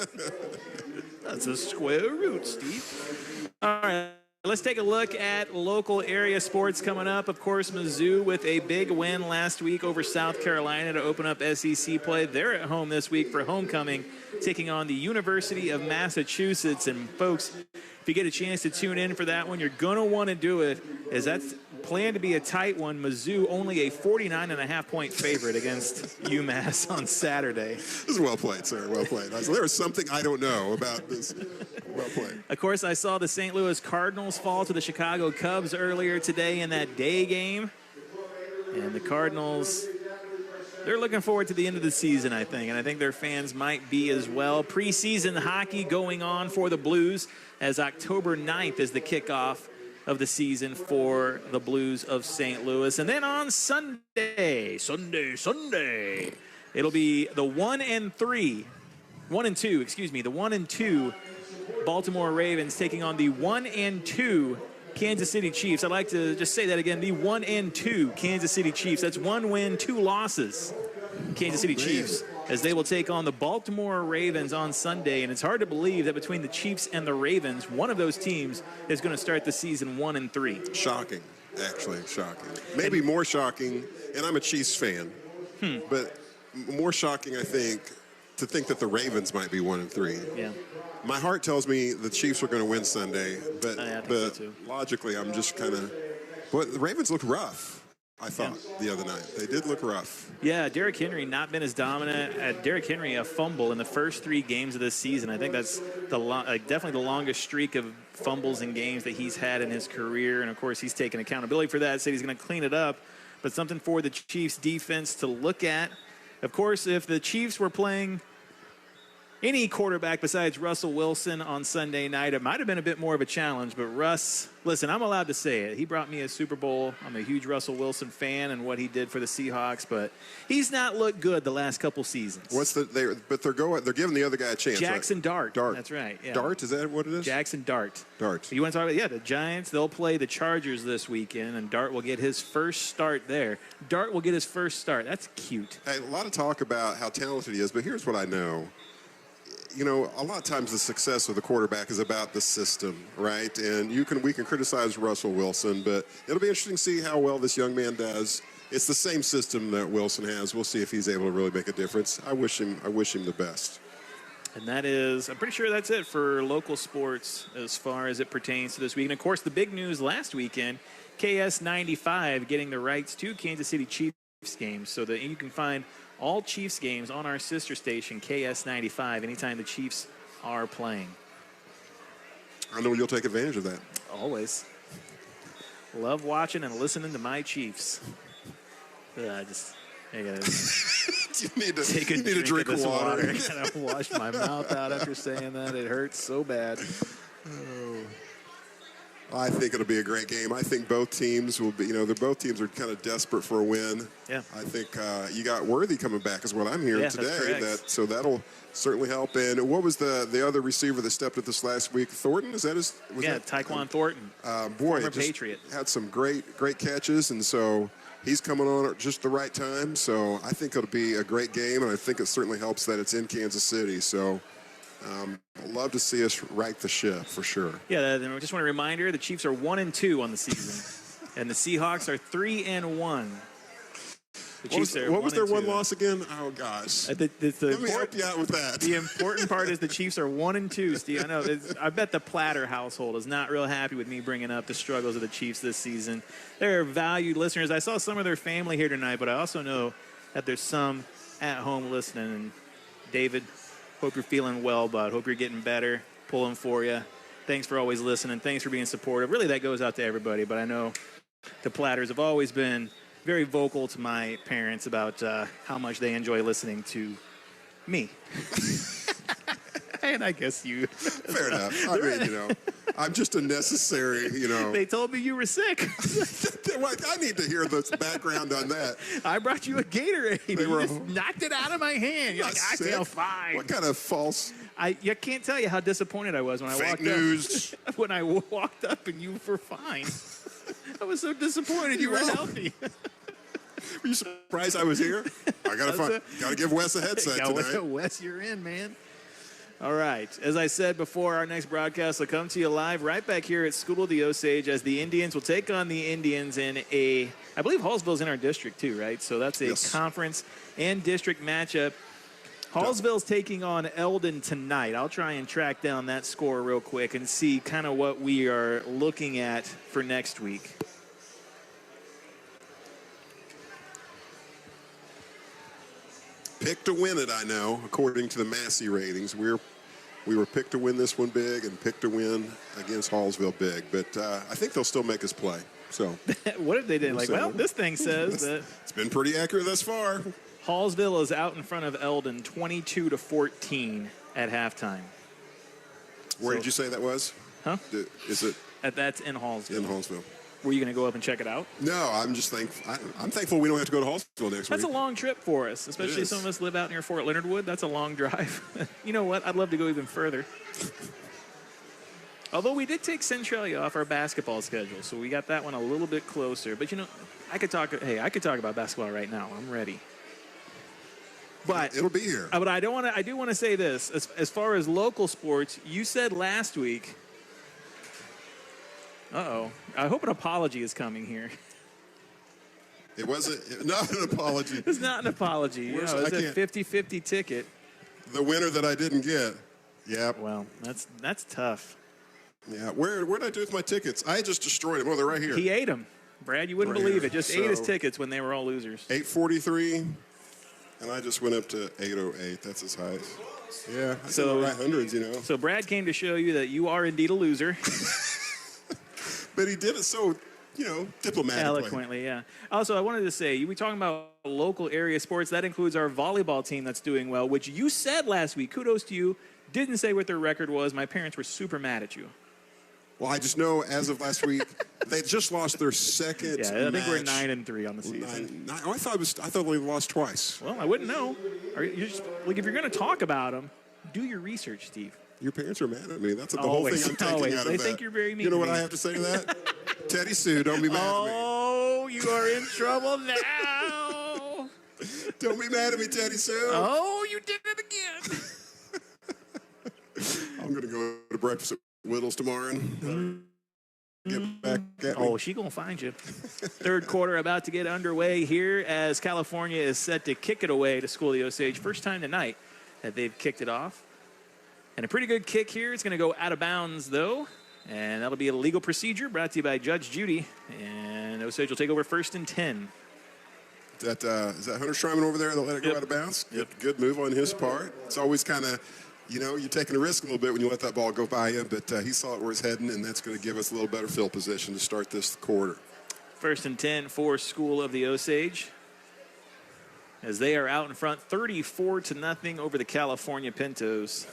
Speaker 2: That's a square root, Steve. All right. Let's take a look at local area sports coming up. Of course, Mizzou with a big win last week over South Carolina to open up SEC play. They're at home this week for homecoming, taking on the University of Massachusetts. And folks, if you get a chance to tune in for that one, you're going to want to do it, as that's planned to be a tight one. Mizzou only a 49.5-point favorite against UMass on Saturday.
Speaker 1: This is well played, sir. Well played. There is something I don't know about this. Well played.
Speaker 2: Of course, I saw the St. Louis Cardinals fall to the Chicago Cubs earlier today in that day game. And the Cardinals, they're looking forward to the end of the season, I think. And I think their fans might be as well. Preseason hockey going on for the Blues, as October 9th is the kickoff of the season for the Blues of St. Louis. And then on Sunday, it'll be the 1 and 2 Baltimore Ravens taking on the 1 and 2 Kansas City Chiefs. I'd like to just say that again, the 1 and 2 Kansas City Chiefs. That's 1 win, 2 losses. Kansas City Chiefs, as they will take on the Baltimore Ravens on Sunday. And it's hard to believe that between the Chiefs and the Ravens, one of those teams is going to start the season 1 and 3.
Speaker 1: Shocking, actually, shocking. Maybe more shocking, and I'm a Chiefs fan, but more shocking, I think, to think that the Ravens might be 1 and 3.
Speaker 2: Yeah.
Speaker 1: My heart tells me the Chiefs are going to win Sunday, but
Speaker 2: so too.
Speaker 1: Logically, I'm just kind of. But the Ravens looked rough, I thought, the other night. They did look rough.
Speaker 2: Yeah, Derrick Henry not been as dominant. Derrick Henry, a fumble in the first 3 games of this season. I think that's definitely the longest streak of fumbles in games that he's had in his career. And, of course, he's taken accountability for that, said he's going to clean it up. But something for the Chiefs defense to look at. Of course, if the Chiefs were playing any quarterback besides Russell Wilson on Sunday night, it might have been a bit more of a challenge. But Russ, listen, I'm allowed to say it. He brought me a Super Bowl. I'm a huge Russell Wilson fan and what he did for the Seahawks, but he's not looked good the last couple seasons.
Speaker 1: They're giving the other guy a chance.
Speaker 2: Jackson
Speaker 1: right?
Speaker 2: Dart.
Speaker 1: Dart.
Speaker 2: That's right. Yeah.
Speaker 1: Dart, is that what it is?
Speaker 2: Jackson Dart.
Speaker 1: Dart.
Speaker 2: You want to talk about the Giants? They'll play the Chargers this weekend, and Dart will get his first start there. Dart will get his first start. That's cute.
Speaker 1: Hey, a lot of talk about how talented he is, but here's what I know. you know, a lot of times the success of the quarterback is about the system, right? And we can criticize Russell Wilson, but it'll be interesting to see how well this young man does. It's the same system that Wilson has. We'll see if he's able to really make a difference. I wish him the best.
Speaker 2: And that is, I'm pretty sure that's it for local sports as far as it pertains to this week. And, of course, the big news last weekend, KS95 getting the rights to Kansas City Chiefs games so that you can find all Chiefs games on our sister station, KS95, anytime the Chiefs are playing.
Speaker 1: I know you'll take advantage of that.
Speaker 2: Always. Love watching and listening to my Chiefs. I gotta take a drink of water. I gotta wash my mouth out after saying that. It hurts so bad.
Speaker 1: Oh. I think it'll be a great game. I think both teams will be, both teams are kind of desperate for a win.
Speaker 2: Yeah.
Speaker 1: I think you got Worthy coming back is what I'm hearing today. So that'll certainly help. And what was the other receiver that stepped at this last week? Thornton? Is that his?
Speaker 2: Tyquan Thornton.
Speaker 1: Former
Speaker 2: Patriot.
Speaker 1: Had some great catches, and so he's coming on at just the right time. So I think it'll be a great game, and I think it certainly helps that it's in Kansas City. So I'd love to see us right the ship for sure.
Speaker 2: Yeah, and I just want a reminder, the Chiefs are 1-2 on the season, and the Seahawks are 3-1.
Speaker 1: What was their one loss again? Oh gosh! Let me help you out with that.
Speaker 2: The important part is the Chiefs are 1-2, Steve. I know. I bet the Platter household is not real happy with me bringing up the struggles of the Chiefs this season. They're valued listeners. I saw some of their family here tonight, but I also know that there's some at home listening. And David, hope you're feeling well, bud. Hope you're getting better. Pulling for you. Thanks for always listening. Thanks for being supportive. Really, that goes out to everybody. But I know the Platters have always been very vocal to my parents about how much they enjoy listening to me. And I guess you.
Speaker 1: Fair enough. I mean, I'm just a necessary,
Speaker 2: They told me you were sick.
Speaker 1: I need to hear the background on that.
Speaker 2: I brought you a Gatorade. You just knocked it out of my hand. You're like, I feel fine.
Speaker 1: What kind of false?
Speaker 2: I can't tell you how disappointed I was when I walked
Speaker 1: news.
Speaker 2: up. When I walked up and you were fine. I was so disappointed you were healthy.
Speaker 1: Were you surprised I was here? I gotta give Wes a headset tonight.
Speaker 2: Wes, you're in, man. All right. As I said before, our next broadcast will come to you live right back here at School of the Osage as the Indians will take on the Indians in I believe Hallsville's in our district too, right? So that's a conference and district matchup. Hallsville's taking on Eldon tonight. I'll try and track down that score real quick and see kind of what we are looking at for next week.
Speaker 1: Picked to win it, I know, according to the Massey ratings. We were picked to win this one big and picked to win against Hallsville big. But I think they'll still make us play. So
Speaker 2: what if they did? This thing says that
Speaker 1: it's been pretty accurate thus far.
Speaker 2: Hallsville is out in front of Eldon 22-14 at halftime.
Speaker 1: Where did you say that was?
Speaker 2: Huh?
Speaker 1: Is it?
Speaker 2: That's in Hallsville.
Speaker 1: In Hallsville.
Speaker 2: Were you going to go up and check it out?
Speaker 1: No, I'm just thankful. I'm thankful we don't have to go to Hallsville next week.
Speaker 2: That's a long trip for us, especially some of us live out near Fort Leonard Wood. That's a long drive. You know what? I'd love to go even further. Although we did take Centralia off our basketball schedule, so we got that one a little bit closer. But I could talk about basketball right now. I'm ready. But
Speaker 1: it'll be here.
Speaker 2: But I do want to say this as far as local sports. You said last week. I hope an apology is coming here.
Speaker 1: It wasn't not an apology.
Speaker 2: It's not an apology. It's a 50-50 ticket.
Speaker 1: The winner that I didn't get. Yeah.
Speaker 2: Well, that's tough.
Speaker 1: Yeah. Where did I do with my tickets? I just destroyed them. Oh, they're right here.
Speaker 2: He ate them. Brad, you wouldn't believe it. Just ate his tickets when they were all losers.
Speaker 1: 843, and I just went up to 808. That's as high as. Yeah.
Speaker 2: So
Speaker 1: right hundreds,
Speaker 2: So Brad came to show you that you are indeed a loser.
Speaker 1: But he did it so, diplomatically.
Speaker 2: Eloquently, yeah. Also, I wanted to say, we talking about local area sports. That includes our volleyball team that's doing well, which you said last week. Kudos to you. Didn't say what their record was. My parents were super mad at you.
Speaker 1: Well, I just know as of last week, they just lost their second match.
Speaker 2: I think we're 9-3 on the season.
Speaker 1: I thought they lost twice.
Speaker 2: Well, I wouldn't know. If you're going to talk about them, do your research, Steve.
Speaker 1: Your parents are mad at me. That's the whole thing I'm taking out of that.
Speaker 2: They think you're very mean.
Speaker 1: You know what I have to say to that? Teddy Sue, don't be mad at me.
Speaker 2: Oh, you are in trouble now.
Speaker 1: Don't be mad at me, Teddy Sue.
Speaker 2: Oh, you did it again.
Speaker 1: I'm going to go to breakfast at Whittles tomorrow and get back at me.
Speaker 2: Oh, she going to find you. Third quarter about to get underway here as California is set to kick it away to School of the Osage. First time tonight that they've kicked it off. And a pretty good kick here. It's going to go out of bounds, though. And that'll be a legal procedure brought to you by Judge Judy. And Osage will take over 1st and 10.
Speaker 1: Is that Hunter Schreiman over there that let it go out of bounds? Good move on his part. It's always kind of, you're taking a risk a little bit when you let that ball go by you, but he saw it where it's heading, and that's going to give us a little better field position to start this quarter.
Speaker 2: 1st and 10 for School of the Osage, as they are out in front 34-0 over the California Pintos.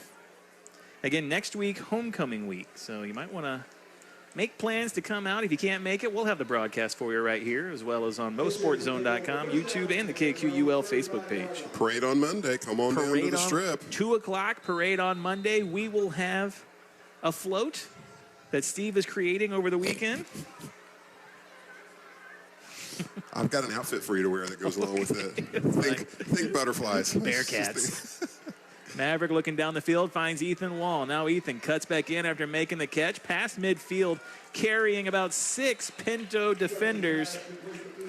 Speaker 2: Again, next week, homecoming week, so you might want to make plans to come out. If you can't make it, we'll have the broadcast for you right here, as well as on MoSportsZone.com, YouTube, and the KQUL Facebook page.
Speaker 1: Parade on Monday. Come on down to the Strip.
Speaker 2: 2 o'clock, parade on Monday. We will have a float that Steve is creating over the weekend.
Speaker 1: I've got an outfit for you to wear that goes along with it. Think butterflies.
Speaker 2: Bearcats. Maverick looking down the field, finds Ethan Wall. Now Ethan cuts back in after making the catch, past midfield, carrying about 6 Pinto defenders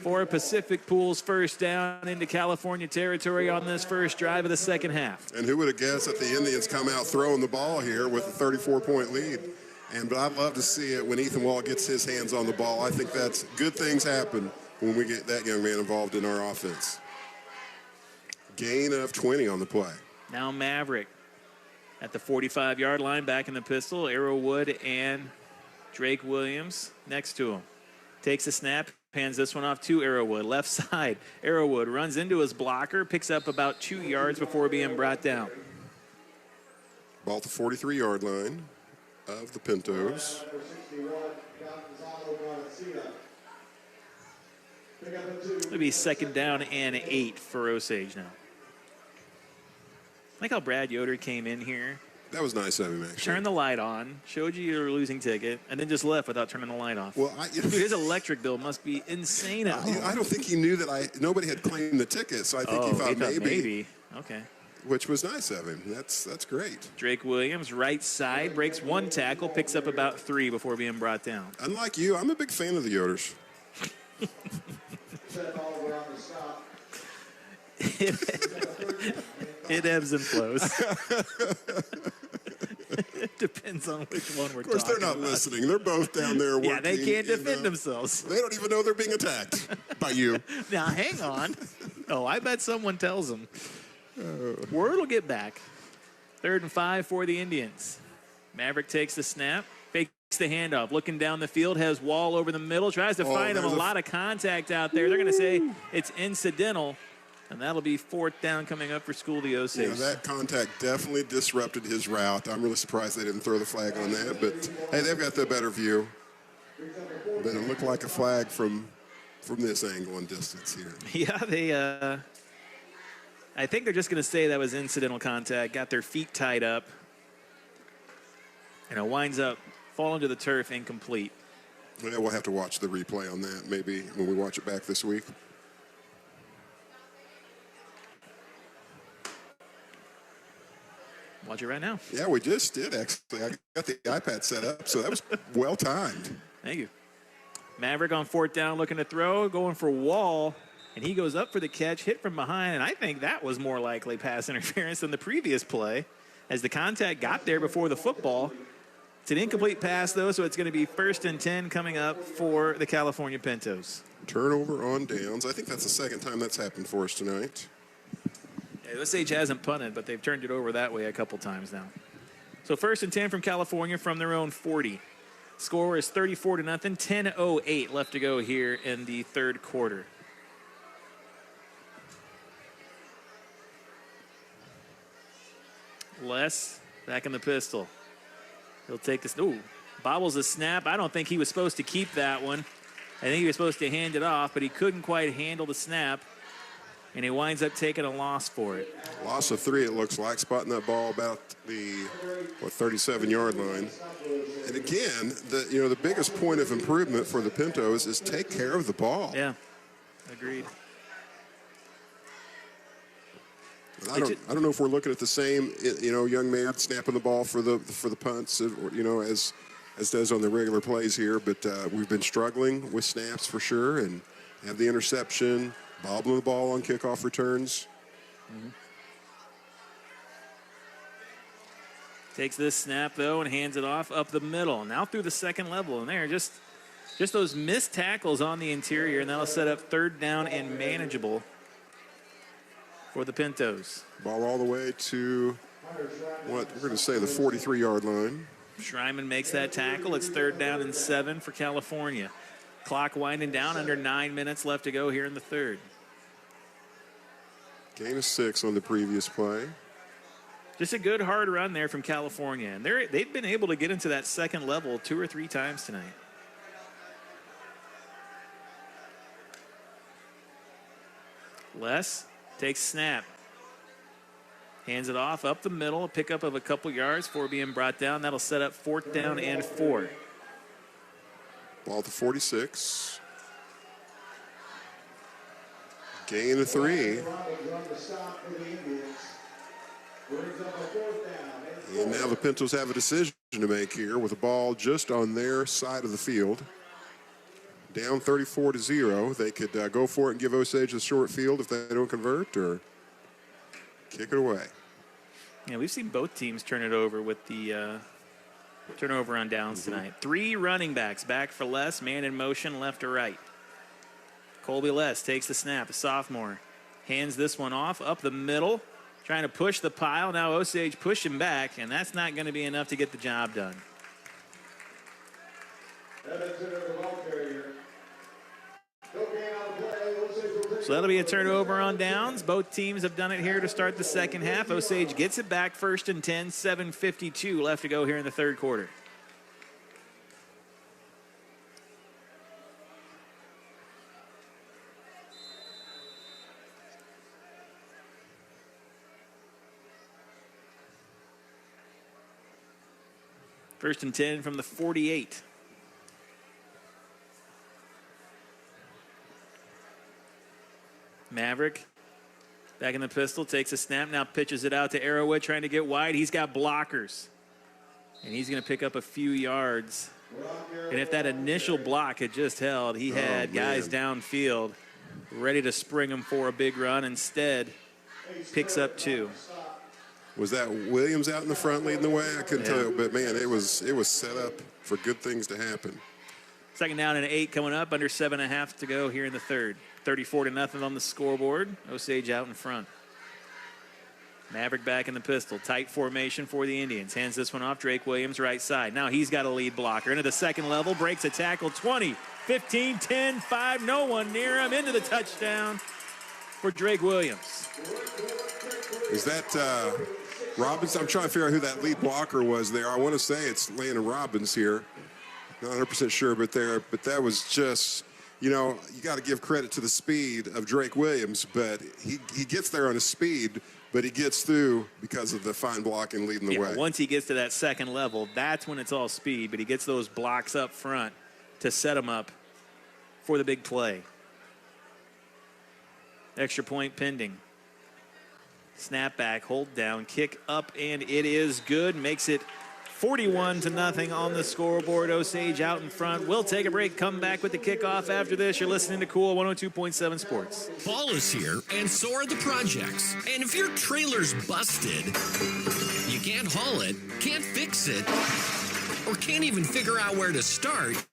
Speaker 2: for Pacific Pool's first down into California territory on this first drive of the second half.
Speaker 1: And who would have guessed that the Indians come out throwing the ball here with a 34-point lead? But I'd love to see it when Ethan Wall gets his hands on the ball. I think that's good things happen when we get that young man involved in our offense. Gain of 20 on the play.
Speaker 2: Now Maverick at the 45-yard line, back in the pistol. Arrowwood and Drake Williams next to him. Takes a snap, hands this one off to Arrowwood. Left side, Arrowwood runs into his blocker, picks up about 2 yards before being brought down.
Speaker 1: Ball at the 43-yard line of the Pintos.
Speaker 2: It'll be 2nd down and 8 for Osage now. I like how Brad Yoder came in here.
Speaker 1: That was nice of him, actually.
Speaker 2: Turned the light on, showed you your losing ticket, and then just left without turning the light off. Well, his electric bill must be insane at home.
Speaker 1: I don't think he knew that nobody had claimed the ticket, so I think he thought maybe.
Speaker 2: Okay.
Speaker 1: Which was nice of him. That's great.
Speaker 2: Drake Williams, right side, breaks 1 tackle, picks up about 3 before being brought down.
Speaker 1: Unlike you, I'm a big fan of the Yoders.
Speaker 2: It ebbs and flows. It depends on which one we're talking about.
Speaker 1: Of course, they're not listening. They're both down there working.
Speaker 2: Yeah, they can't defend themselves.
Speaker 1: They don't even know they're being attacked by you.
Speaker 2: Now, hang on. Oh, I bet someone tells them. Word will get back. 3rd and 5 for the Indians. Maverick takes the snap, fakes the handoff, looking down the field, has Wall over the middle, tries to find him. A lot of contact out there. They're going to say it's incidental. And that'll be 4th down coming up for School of the Osage.
Speaker 1: Yeah, that contact definitely disrupted his route. I'm really surprised they didn't throw the flag on that. But, hey, they've got the better view. But it looked like a flag from this angle and distance here.
Speaker 2: Yeah, I think they're just going to say that was incidental contact, got their feet tied up. And it winds up falling to the turf incomplete.
Speaker 1: Yeah, we'll have to watch the replay on that maybe when we watch it back this week.
Speaker 2: Watch it right now.
Speaker 1: Yeah, we just did, actually. I got the iPad set up, so that was well-timed.
Speaker 2: Thank you. Maverick on 4th down looking to throw, going for Wall, and he goes up for the catch, hit from behind, and I think that was more likely pass interference than the previous play, as the contact got there before the football. It's an incomplete pass, though, so it's going to be 1st and 10 coming up for the California Pintos.
Speaker 1: Turnover on downs. I think that's the 2nd time that's happened for us tonight.
Speaker 2: Osage hasn't punted, but they've turned it over that way a couple times now. So 1st and 10 from California from their own 40. Score is 34-0, 10:08 left to go here in the 3rd quarter. Les back in the pistol. He'll take this. Ooh, bobbles the snap. I don't think he was supposed to keep that one. I think he was supposed to hand it off, but he couldn't quite handle the snap. And he winds up taking a loss for it.
Speaker 1: Loss of 3, it looks like, spotting that ball about the 37-yard line. And again, the biggest point of improvement for the Pintos is take care of the ball.
Speaker 2: Yeah, agreed.
Speaker 1: I don't know if we're looking at the same, young man snapping the ball for the punts, as does on the regular plays here. But we've been struggling with snaps for sure, and have the interception, bobbling the ball on kickoff returns.
Speaker 2: Mm-hmm. Takes this snap though and hands it off up the middle. Now through the second level, and there just those missed tackles on the interior, and that'll set up third down and manageable for the Pintos.
Speaker 1: Ball all the way to what we're going to say the 43-yard line.
Speaker 2: Schreiman makes that tackle. It's third down and 7 for California. Clock winding down, under 9 minutes left to go here in the third.
Speaker 1: Gain of 6 on the previous play.
Speaker 2: Just a good hard run there from California, and they've been able to get into that second level 2 or 3 times tonight. Les takes snap. Hands it off up the middle, a pickup of a couple yards before being brought down. That'll set up fourth down and 4.
Speaker 1: Ball to 46. Gain of 3. And now the Pintos have a decision to make here with the ball just on their side of the field. Down 34-0. They could go for it and give Osage the short field if they don't convert, or kick it away.
Speaker 2: Yeah, we've seen both teams turn it over with the turnover on downs tonight. 3 running backs back for Les, man in motion left to right. Colby Les takes the snap, a sophomore. Hands this one off up the middle, trying to push the pile. Now Osage pushing back, and that's not going to be enough to get the job done. So that'll be a turnover on downs. Both teams have done it here to start the second half. Osage gets it back, first and 10, 7:52 left to go here in the third quarter. First and 10 from the 48. Maverick back in the pistol, takes a snap, now pitches it out to Arrowwood, trying to get wide. He's got blockers, and he's going to pick up a few yards. And if that initial block had just held, he had guys downfield ready to spring him for a big run. Instead, picks up 2.
Speaker 1: Was that Williams out in the front leading the way? I couldn't tell, but man, it was set up for good things to happen.
Speaker 2: Second down and 8 coming up, under 7.5 to go here in the third. 34-0 on the scoreboard. Osage out in front. Maverick back in the pistol. Tight formation for the Indians. Hands this one off. Drake Williams right side. Now he's got a lead blocker. Into the second level. Breaks a tackle. 20, 15, 10, 5. No one near him. Into the touchdown for Drake Williams.
Speaker 1: Is that Robbins? I'm trying to figure out who that lead blocker was there. I want to say it's Landon Robbins here. Not 100% sure, but that was just, you got to give credit to the speed of Drake Williams, but he gets there on his speed, but he gets through because of the fine blocking leading the way.
Speaker 2: Once he gets to that second level, that's when it's all speed, but he gets those blocks up front to set him up for the big play. Extra point pending. Snap back, hold down, kick up, and it is good. Makes it 41-0 on the scoreboard. Osage out in front. We'll take a break, come back with the kickoff after this. You're listening to Cool 102.7 Sports.
Speaker 4: Fall is here, and so are the projects. And if your trailer's busted, you can't haul it, can't fix it, or can't even figure out where to start,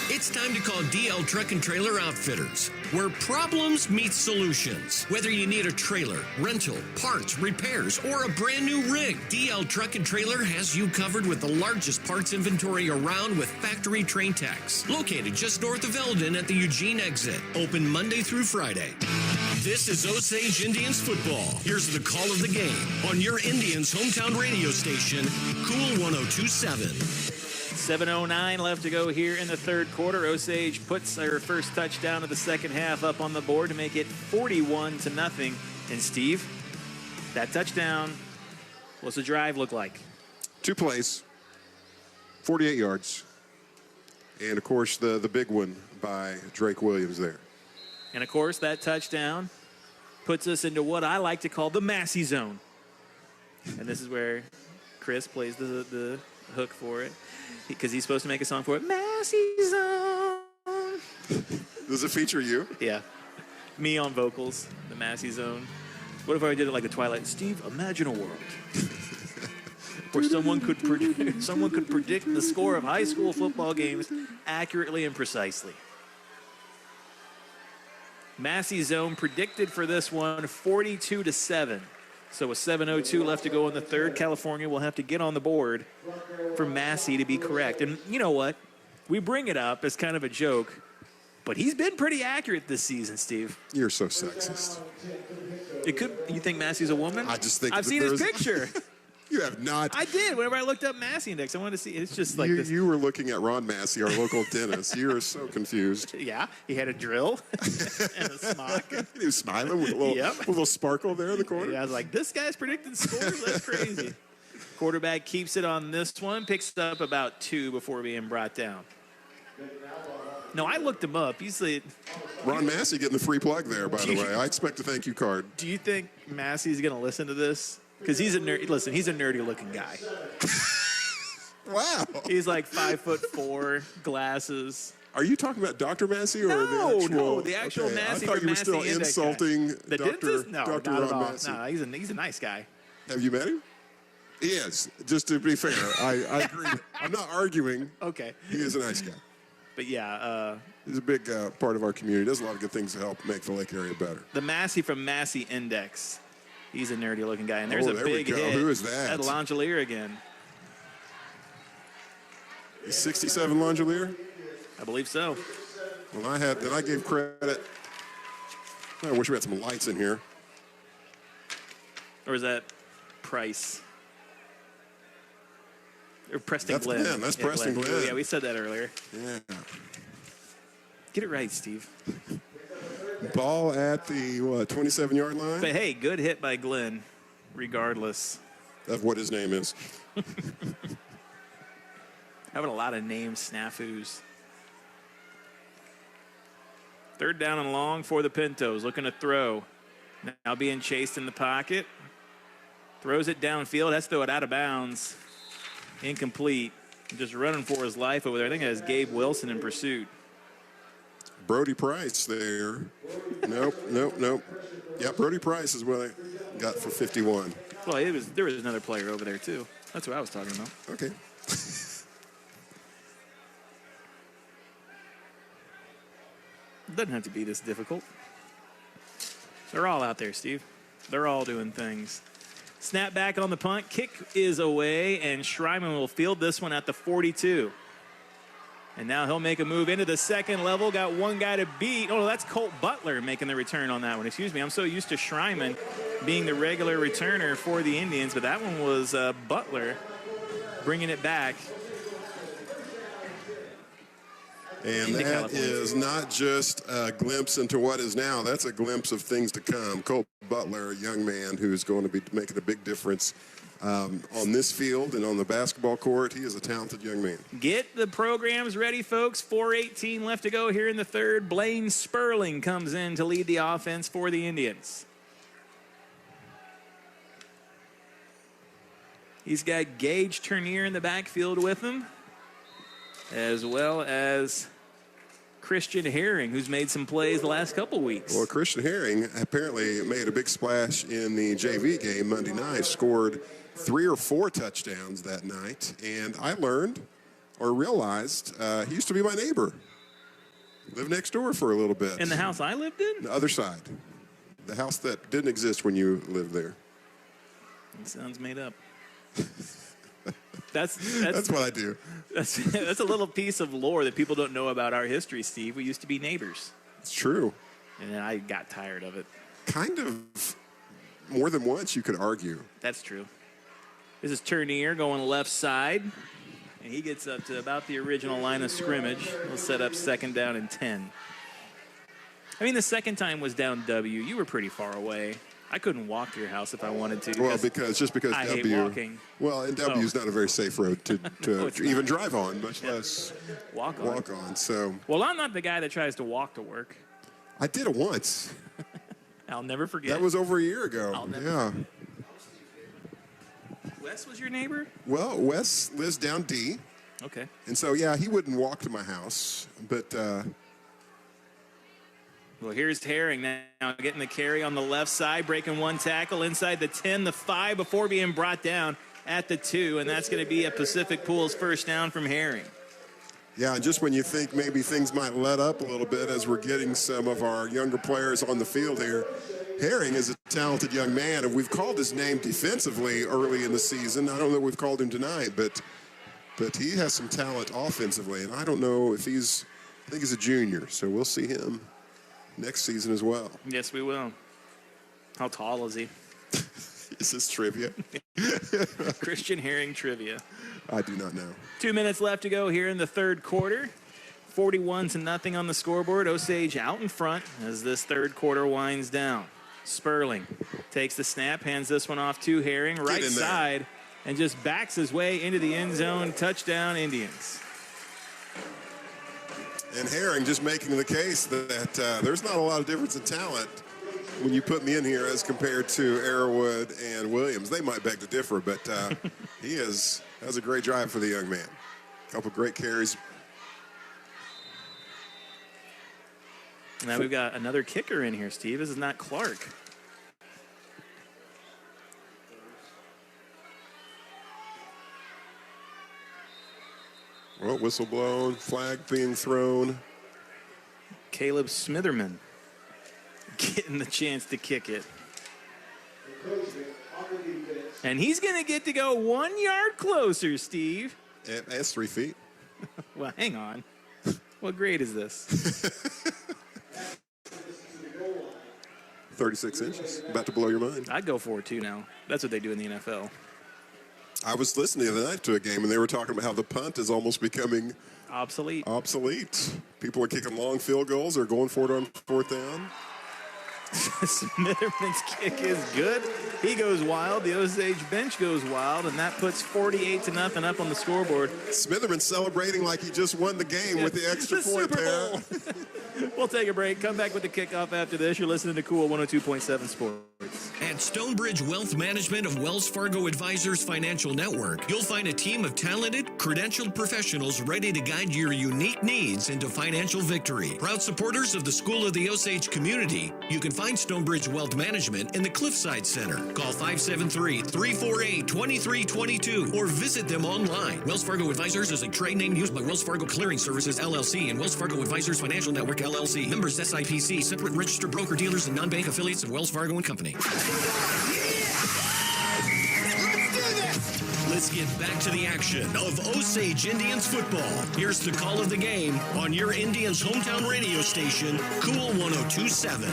Speaker 4: it's time to call DL Truck and Trailer Outfitters, where problems meet solutions. Whether you need a trailer, rental, parts, repairs, or a brand new rig, DL Truck and Trailer has you covered with the largest parts inventory around with factory train techs. Located just north of Eldon at the Eugene exit. Open Monday through Friday. This is Osage Indians Football. Here's the call of the game on your Indians hometown radio station, Cool 102.7.
Speaker 2: 7:09 left to go here in the third quarter. Osage puts their first touchdown of the second half up on the board to make it 41-0. And Steve, that touchdown, what's the drive look like?
Speaker 1: 2 plays, 48 yards. And, of course, the big one by Drake Williams there.
Speaker 2: And, of course, that touchdown puts us into what I like to call the Massey zone. And this is where Chris plays the hook for it because he's supposed to make a song for it. Massey zone.
Speaker 1: Does it feature you?
Speaker 2: Yeah. Me on vocals, the Massey zone. What if I did it like the Twilight? Steve, imagine a world where someone could predict the score of high school football games accurately and precisely. Massey zone predicted for this one 42-7. So with 7:02 left to go in the third, California will have to get on the board for Massey to be correct. And you know what? We bring it up as kind of a joke, but he's been pretty accurate this season, Steve.
Speaker 1: You're so sexist.
Speaker 2: You think Massey's a woman?
Speaker 1: I just think
Speaker 2: I've seen his picture.
Speaker 1: You have not.
Speaker 2: I did. Whenever I looked up Massey Index, I wanted to see. It's just like this.
Speaker 1: You were looking at Ron Massey, our local dentist. You were so confused.
Speaker 2: Yeah, he had a drill and a smock.
Speaker 1: He was smiling with a little sparkle there in the corner.
Speaker 2: Yeah, I was like, this guy's predicting scores? That's crazy. Quarterback keeps it on this one, picks up about 2 before being brought down. No, I looked him up. He's the
Speaker 1: Ron Massey getting the free plug there, by the way. I expect a thank you card.
Speaker 2: Do you think Massey's going to listen to this? Because he's a nerd. Listen, he's a nerdy-looking guy.
Speaker 1: Wow.
Speaker 2: He's like 5'4", glasses.
Speaker 1: Are you talking about Dr. Massey or
Speaker 2: the actual Massey?
Speaker 1: I thought you were still insulting
Speaker 2: the
Speaker 1: Dr.
Speaker 2: No,
Speaker 1: Dr.
Speaker 2: not
Speaker 1: Ron
Speaker 2: at all.
Speaker 1: Massey.
Speaker 2: No, he's a nice guy.
Speaker 1: Have you met him? He is. Just to be fair, I agree. I'm not arguing.
Speaker 2: Okay.
Speaker 1: He is a nice guy.
Speaker 2: But yeah,
Speaker 1: he's a big part of our community. Does a lot of good things to help make the lake area better.
Speaker 2: The Massey from Massey Index. He's a nerdy-looking guy, and there's a
Speaker 1: there
Speaker 2: big
Speaker 1: we go.
Speaker 2: hit.
Speaker 1: Who is that?
Speaker 2: At Langelier again.
Speaker 1: 67 Langelier?
Speaker 2: I believe so.
Speaker 1: Well, I gave credit. I wish we had some lights in here.
Speaker 2: Or is that Price? Or Preston Glenn.
Speaker 1: Glenn. That's Preston Glenn.
Speaker 2: Yeah, we said that earlier.
Speaker 1: Yeah.
Speaker 2: Get it right, Steve.
Speaker 1: Ball at the 27-yard line.
Speaker 2: But hey, good hit by Glenn, regardless
Speaker 1: of what his name is.
Speaker 2: Having a lot of name snafus. Third down and long for the Pintos, looking to throw. Now being chased in the pocket. Throws it downfield. Has to throw it out of bounds. Incomplete. Just running for his life over there. I think it has Gabe Wilson in pursuit.
Speaker 1: Brody Price there. Nope. Yeah, Brody Price is what I got for 51.
Speaker 2: Well, there was another player over there, too. That's what I was talking about.
Speaker 1: Okay.
Speaker 2: It doesn't have to be this difficult. They're all out there, Steve. They're all doing things. Snap back on the punt. Kick is away, and Schreiman will field this one at the 42. And now he'll make a move into the second level. Got one guy to beat. Oh, that's Colt Butler making the return on that one. Excuse me. I'm so used to Schreiman being the regular returner for the Indians, but that one was Butler bringing it back.
Speaker 1: And that is not just a glimpse into what is now. That's a glimpse of things to come. Colt Butler, a young man who's going to be making a big difference on this field and on the basketball court. He is a talented young man.
Speaker 2: Get the programs ready, folks. 4:18 left to go here in the third. Blaine Sperling comes in to lead the offense for the Indians. He's got Gage Turnier in the backfield with him, as well as Christian Herring, who's made some plays the last couple weeks.
Speaker 1: Well, Christian Herring apparently made a big splash in the JV game Monday night, scored 3 or 4 touchdowns that night, and I learned or realized he used to be my neighbor. Lived next door for a little bit.
Speaker 2: In the house I lived in?
Speaker 1: The other side. The house that didn't exist when you lived there.
Speaker 2: It sounds made up. That's
Speaker 1: what I do.
Speaker 2: That's a little piece of lore that people don't know about our history, Steve. We used to be neighbors.
Speaker 1: It's true.
Speaker 2: And then I got tired of it.
Speaker 1: Kind of more than once, you could argue.
Speaker 2: That's true. This is Turnier going left side. And he gets up to about the original line of scrimmage. We'll set up second down and 10. I mean, the second time was down W. You were pretty far away. I couldn't walk to your house if I wanted to.
Speaker 1: Well, because
Speaker 2: I
Speaker 1: W.
Speaker 2: hate walking.
Speaker 1: Well, and W is not a very safe road to even drive on, much less
Speaker 2: walk on.
Speaker 1: So.
Speaker 2: Well, I'm not the guy that tries to walk to work.
Speaker 1: I did it once.
Speaker 2: I'll never forget.
Speaker 1: That was over a year ago.
Speaker 2: I'll never
Speaker 1: forget.
Speaker 2: Wes was your neighbor?
Speaker 1: Well, Wes lives down D.
Speaker 2: Okay.
Speaker 1: And so, yeah, he wouldn't walk to my house. But
Speaker 2: well, here's Herring now getting the carry on the left side, breaking one tackle inside the 10, the 5 before being brought down at the 2. And that's going to be a Pacific Pools first down from Herring.
Speaker 1: yeah, and just when you think maybe things might let up a little bit as we're getting some of our younger players on the field here, Herring is a talented young man, and we've called his name defensively early in the season. I don't know if we've called him tonight, but he has some talent offensively, and I don't know if I think he's a junior, so we'll see him next season as well.
Speaker 2: Yes, we will. How tall is he?
Speaker 1: Is this trivia?
Speaker 2: Christian Herring trivia.
Speaker 1: I do not know.
Speaker 2: 2 minutes left to go here in the third quarter. 41-0 on the scoreboard. Osage out in front as this third quarter winds down. Sperling takes the snap, hands this one off to Herring, right side, and just backs his way into the end zone. Touchdown, Indians.
Speaker 1: And Herring just making the case that there's not a lot of difference in talent when you put me in here as compared to Arrowwood and Williams. They might beg to differ, but he has a great drive for the young man. A couple great carries.
Speaker 2: Now we've got another kicker in here, Steve. This is not Clark.
Speaker 1: Well, whistle blown, flag being thrown.
Speaker 2: Caleb Smitherman getting the chance to kick it. And he's going to get to go 1 yard closer, Steve.
Speaker 1: That's 3 feet.
Speaker 2: Well, hang on. What grade is this?
Speaker 1: 36 inches. About to blow your mind.
Speaker 2: I'd go for it, too, now. That's what they do in the NFL.
Speaker 1: I was listening the other night to a game, and they were talking about how the punt is almost becoming
Speaker 2: obsolete.
Speaker 1: People are kicking long field goals. They're going for it on fourth down.
Speaker 2: Smitherman's kick is good. He goes wild. The Osage bench goes wild, and that puts 48-0 up on the scoreboard.
Speaker 1: Smitherman celebrating like he just won the game with the extra point there.
Speaker 2: We'll take a break. Come back with the kickoff after this. You're listening to Cool 102.7 Sports.
Speaker 4: At Stonebridge Wealth Management of Wells Fargo Advisors Financial Network, you'll find a team of talented, credentialed professionals ready to guide your unique needs into financial victory. Proud supporters of the School of the Osage community, you can find Stonebridge Wealth Management in the Cliffside Center. Call 573-348-2322 or visit them online. Wells Fargo Advisors is a trade name used by Wells Fargo Clearing Services, LLC, and Wells Fargo Advisors Financial Network, LLC. Members SIPC, separate registered broker-dealers and non-bank affiliates of Wells Fargo and Company. Let's get back to the action of Osage Indians football. Here's the call of the game on your Indians hometown radio station, Cool 102.7.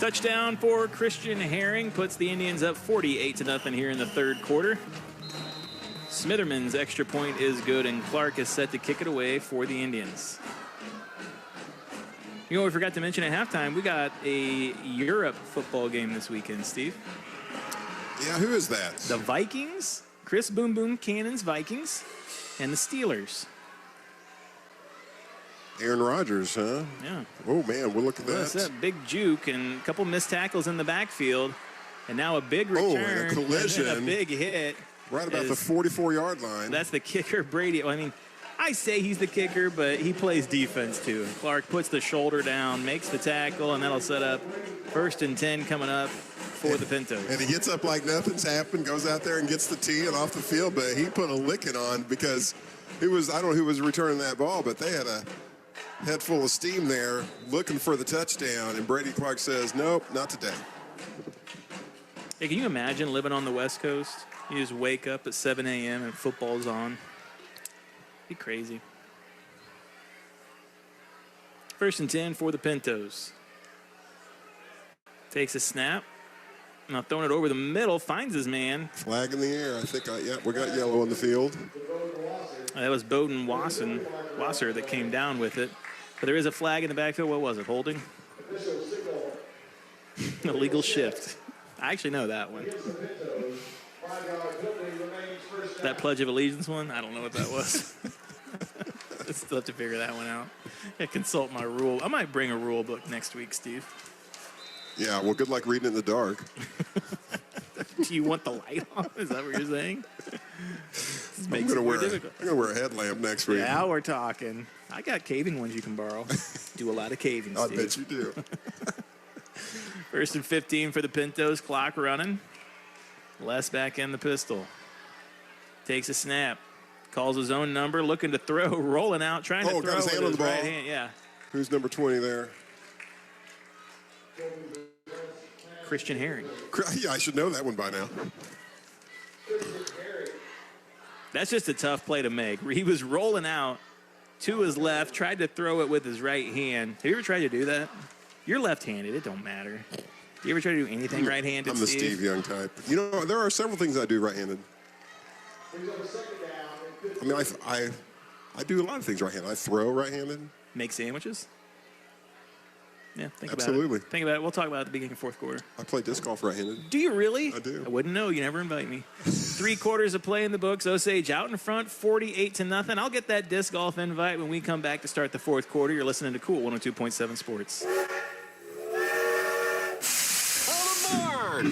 Speaker 2: Touchdown for Christian Herring puts the Indians up 48-0 here in the third quarter. Smitherman's extra point is good, and Clark is set to kick it away for the Indians. You know, we forgot to mention at halftime, we got a Europe football game this weekend, Steve.
Speaker 1: Yeah, who is that?
Speaker 2: The Vikings, Chris Boom Boom Cannon's Vikings, and the Steelers.
Speaker 1: Aaron Rodgers, huh?
Speaker 2: Yeah.
Speaker 1: Oh, man, we'll look at that.
Speaker 2: That's that big juke and a couple missed tackles in the backfield. And now a big return.
Speaker 1: Oh, and a collision.
Speaker 2: And a big hit.
Speaker 1: Right about the 44-yard line.
Speaker 2: That's the kicker, Brady. I mean, I say he's the kicker, but he plays defense, too. And Clark puts the shoulder down, makes the tackle, and that'll set up 1st and 10 coming up for the Pintos.
Speaker 1: And he gets up like nothing's happened, goes out there and gets the tee and off the field, but he put a licking on because I don't know who was returning that ball, but they had a head full of steam there looking for the touchdown, and Brady Clark says, nope, not today.
Speaker 2: Hey, can you imagine living on the West Coast? You just wake up at 7 a.m. and football's on. Be crazy. 1st and 10 for the Pintos. Takes a snap. Now throwing it over the middle, finds his man.
Speaker 1: Flag in the air. I think, we got yellow on the field.
Speaker 2: That was Bowden Wasser that came down with it. But there is a flag in the backfield. What was it, holding? Illegal shift. I actually know that one. That Pledge of Allegiance one? I don't know what that was. I still have to figure that one out. I consult my rule. I might bring a rule book next week, Steve.
Speaker 1: Yeah, well, good luck reading it in the dark.
Speaker 2: Do you want the light on? Is that what you're saying?
Speaker 1: I'm going to wear a headlamp next week.
Speaker 2: Now we're talking. I got caving ones you can borrow. Do a lot of caving,
Speaker 1: I
Speaker 2: Steve.
Speaker 1: bet you do.
Speaker 2: 1st and 15 for the Pintos. Clock running. Les back in the pistol. Takes a snap. Calls his own number. Looking to throw. Rolling out. Trying to throw
Speaker 1: got his hand
Speaker 2: with
Speaker 1: on
Speaker 2: his
Speaker 1: the ball.
Speaker 2: right hand. Yeah.
Speaker 1: Who's number 20 there?
Speaker 2: Christian Herring.
Speaker 1: Yeah, I should know that one by now.
Speaker 2: That's just a tough play to make. He was rolling out to his left, tried to throw it with his right hand. Have you ever tried to do that? You're left-handed. It don't matter. You ever try to do anything right-handed,
Speaker 1: I'm the Steve Young type. You know, there are several things I do right-handed. I mean, I do a lot of things right-handed. I throw right-handed.
Speaker 2: Make sandwiches? Yeah, think
Speaker 1: Absolutely.
Speaker 2: about it. Think about it. We'll talk about it at the beginning of fourth quarter.
Speaker 1: I play disc golf right-handed.
Speaker 2: Do you really?
Speaker 1: I do.
Speaker 2: I wouldn't know. You never invite me. 3 quarters of play in the books. Osage out in front, 48-0. I'll get that disc golf invite when we come back to start the fourth quarter. You're listening to Cool 102.7 Sports.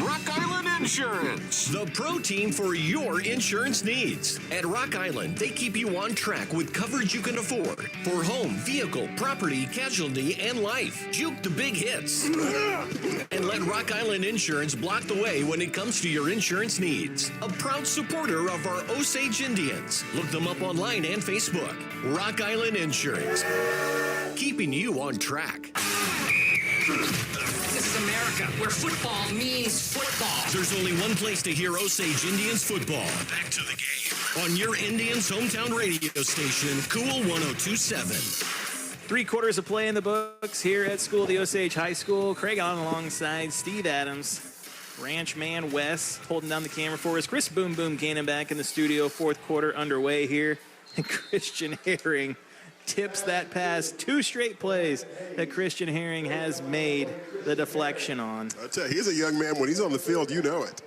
Speaker 4: Rock Island Insurance, the pro team for your insurance needs. At Rock Island, they keep you on track with coverage you can afford for home, vehicle, property, casualty, and life. Juke the big hits. And let Rock Island Insurance block the way when it comes to your insurance needs. A proud supporter of our Osage Indians. Look them up online and Facebook. Rock Island Insurance, keeping you on track.
Speaker 8: This is America, where football means football.
Speaker 4: There's only one place to hear Osage Indians football. Back to the game on your Indians' hometown radio station, Cool 102.7.
Speaker 2: 3 quarters of play in the books here at School of the Osage High School. Craig on alongside Steve Adams. Ranch man Wes holding down the camera for us. Chris Boom Boom Cannon back in the studio. Fourth quarter underway here. And Christian Herring tips that pass. 2 straight plays that Christian Herring has made the deflection on.
Speaker 1: I tell you, he's a young man. When he's on the field, you know it.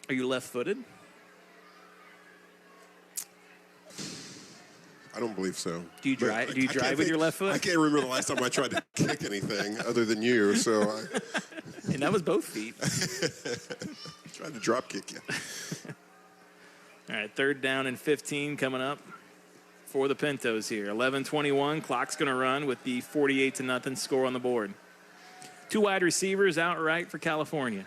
Speaker 2: Are you left-footed?
Speaker 1: I don't believe so.
Speaker 2: Do you drive? Do you drive with your left foot?
Speaker 1: I can't remember the last time I tried to kick anything other than you. So
Speaker 2: and that was both feet.
Speaker 1: Tried to drop kick you.
Speaker 2: All right, 3rd down and 15 coming up for the Pintos here. 11:21, clock's going to run with the 48-0 score on the board. 2 wide receivers outright for California.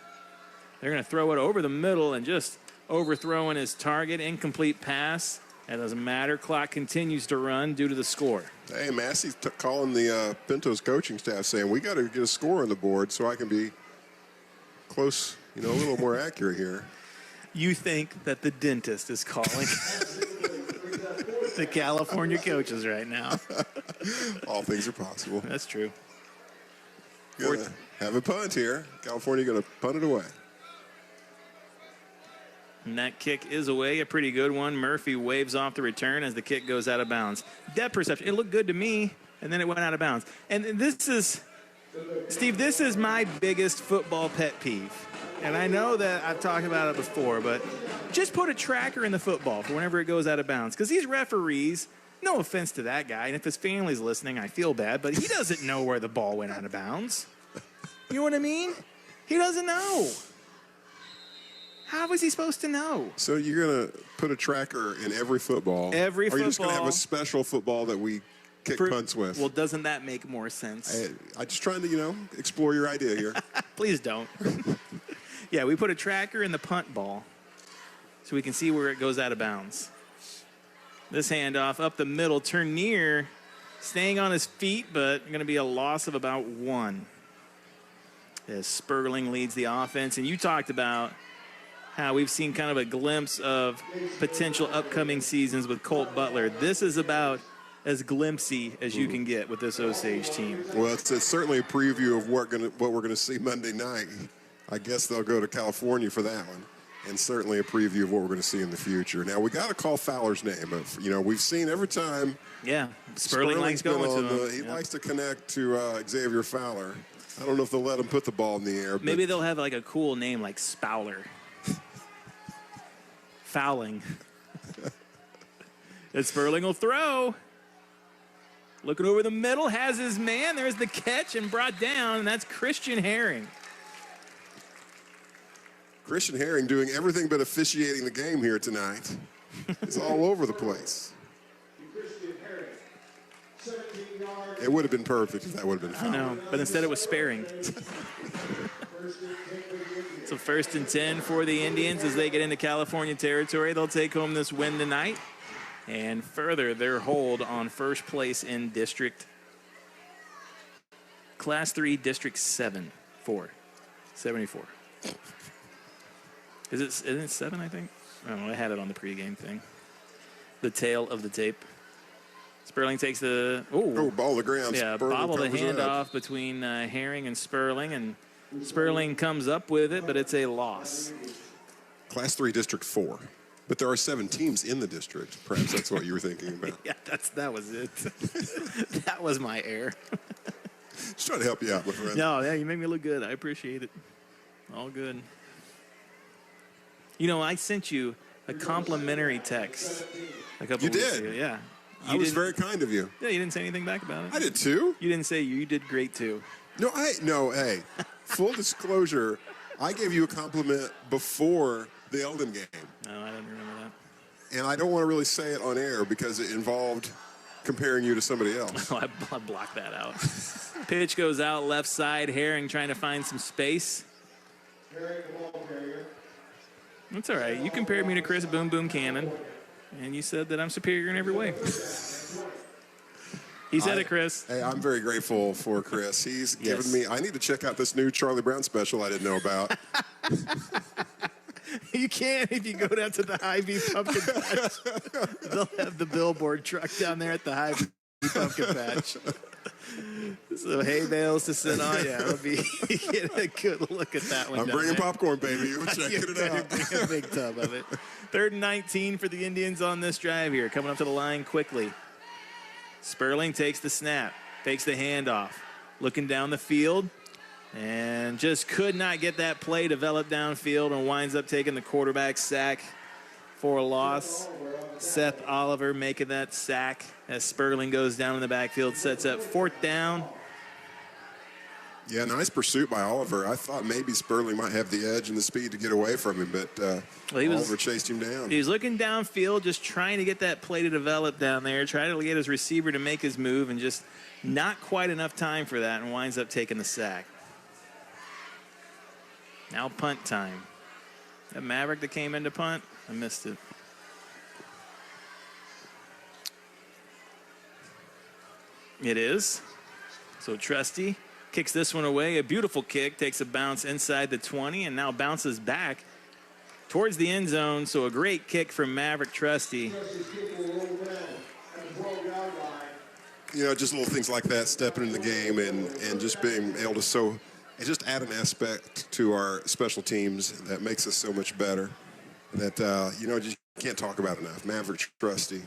Speaker 2: They're going to throw it over the middle and just overthrowing his target. Incomplete pass. That doesn't matter. Clock continues to run due to the score.
Speaker 1: Hey, Massey's calling the Pintos coaching staff saying, we got to get a score on the board so I can be close, a little more accurate here.
Speaker 2: You think that the dentist is calling the California coaches right now.
Speaker 1: All things are possible.
Speaker 2: That's true.
Speaker 1: Gonna have a punt here. California going to punt it away.
Speaker 2: And that kick is away, a pretty good one. Murphy waves off the return as the kick goes out of bounds. Depth perception, it looked good to me, and then it went out of bounds. And this is, Steve, this is my biggest football pet peeve. And I know that I've talked about it before, but just put a tracker in the football for whenever it goes out of bounds. Because these referees, no offense to that guy, and if his family's listening, I feel bad, but he doesn't know where the ball went out of bounds. You know what I mean? He doesn't know. How was he supposed to know?
Speaker 1: So you're going to put a tracker in every football?
Speaker 2: Every football.
Speaker 1: Or are you just going to have a special football that we kick punts with?
Speaker 2: Well, doesn't that make more sense?
Speaker 1: I'm just trying to, explore your idea here.
Speaker 2: Please don't. Yeah, we put a tracker in the punt ball so we can see where it goes out of bounds. This handoff up the middle, Turnier staying on his feet, but going to be a loss of about 1. As Sperling leads the offense. And you talked about how we've seen kind of a glimpse of potential upcoming seasons with Colt Butler. This is about as glimpsy as you can get with this Osage team.
Speaker 1: Well, it's certainly a preview of what we're going to see Monday night. I guess they'll go to California for that one. And certainly a preview of what we're going to see in the future. Now, we got to call Fowler's name. We've seen every time.
Speaker 2: Yeah, Sperling likes going to him.
Speaker 1: He likes to connect to Xavier Fowler. I don't know if they'll let him put the ball in the air.
Speaker 2: Maybe they'll have like a cool name like Spowler. Fouling. And Sperling will throw. Looking over the middle, has his man. There's the catch and brought down, and that's Christian Herring.
Speaker 1: Christian Herring doing everything but officiating the game here tonight. He's all over the place. It would have been perfect if that would have been foul.
Speaker 2: I know, but instead it was sparing. So 1st and 10 for the Indians as they get into California territory. They'll take home this win tonight and further their hold on first place in District Class 3, District 74. Isn't it 7, I think? I don't know, I had it on the pregame thing. The tail of the tape. Sperling takes the...
Speaker 1: ball to the ground.
Speaker 2: Yeah,
Speaker 1: Sperling
Speaker 2: bobble the
Speaker 1: covers it up.
Speaker 2: handoff between Herring and Sperling, and Sperling comes up with it, but it's a loss.
Speaker 1: Class 3, District 4. But there are 7 teams in the district. Perhaps that's what you were thinking about.
Speaker 2: Yeah, that was it. That was my error.
Speaker 1: Just trying to help you out, my friend.
Speaker 2: No, yeah, you make me look good. I appreciate it. All good. You know, I sent you a complimentary text a couple weeks ago. Yeah.
Speaker 1: I was very kind of you.
Speaker 2: Yeah, you didn't say anything back about it.
Speaker 1: I did too.
Speaker 2: You didn't say you did great too.
Speaker 1: Hey, full disclosure, I gave you a compliment before the Eldon game.
Speaker 2: No, I didn't remember that.
Speaker 1: And I don't want to really say it on air because it involved comparing you to somebody else.
Speaker 2: I blocked that out. Pitch goes out left side. Herring trying to find some space. That's all right. You compared me to Chris Boom Boom Cannon, and you said that I'm superior in every way. He said it, Chris.
Speaker 1: Hey, I'm very grateful for Chris. He's given me, I need to check out this new Charlie Brown special I didn't know about.
Speaker 2: You can if you go down to the Hy-Vee Pumpkin Patch. They'll have the billboard truck down there at the Hy-Vee Pumpkin Patch. So hay bales to sit on. Yeah, it'll be get a good look at that one.
Speaker 1: I'm bringing popcorn, baby. We're checking it out.
Speaker 2: Bring a big tub of it. 3rd and 19 for the Indians on this drive here. Coming up to the line quickly. Sperling takes the snap, takes the handoff, looking down the field, and just could not get that play developed downfield and winds up taking the quarterback sack for a loss. Seth Oliver making that sack as Sperling goes down in the backfield, sets up 4th down.
Speaker 1: Yeah, nice pursuit by Oliver. I thought maybe Sperling might have the edge and the speed to get away from him, but Oliver chased him down.
Speaker 2: He was looking downfield, just trying to get that play to develop down there, trying to get his receiver to make his move, and just not quite enough time for that, and winds up taking the sack. Now punt time. That Maverick that came into punt, I missed it. It is. So Trusty kicks this one away. A beautiful kick, takes a bounce inside the 20 and now bounces back towards the end zone. So a great kick from Maverick Trusty.
Speaker 1: You know, just little things like that, stepping in the game and just being able to just add an aspect to our special teams that makes us so much better that, just can't talk about enough. Maverick Trusty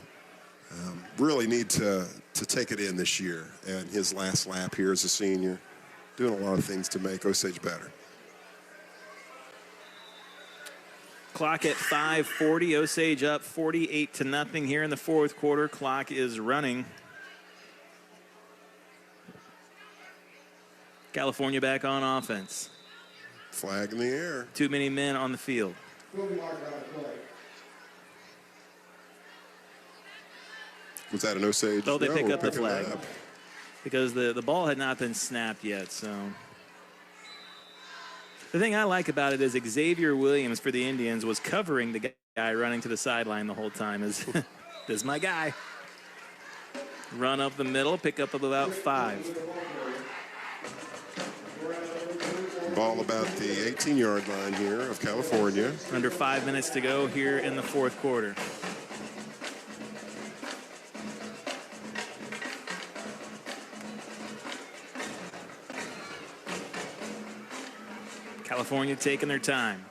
Speaker 1: really need to take it in this year. And his last lap here as a senior, doing a lot of things to make Osage better.
Speaker 2: Clock at 5:40. Osage up 48-0 here in the 4th quarter. Clock is running. California back on offense.
Speaker 1: Flag in the air.
Speaker 2: Too many men on the field.
Speaker 1: Was that an Osage?
Speaker 2: Oh, they pick up the
Speaker 1: picking
Speaker 2: flag.
Speaker 1: it up.
Speaker 2: Because the ball had not been snapped yet, so. The thing I like about it is Xavier Williams for the Indians was covering the guy running to the sideline the whole time. This is my guy. Run up the middle, pick up about 5.
Speaker 1: Ball about the 18-yard line here of California.
Speaker 2: Under 5 minutes to go here in the 4th quarter. California taking their time.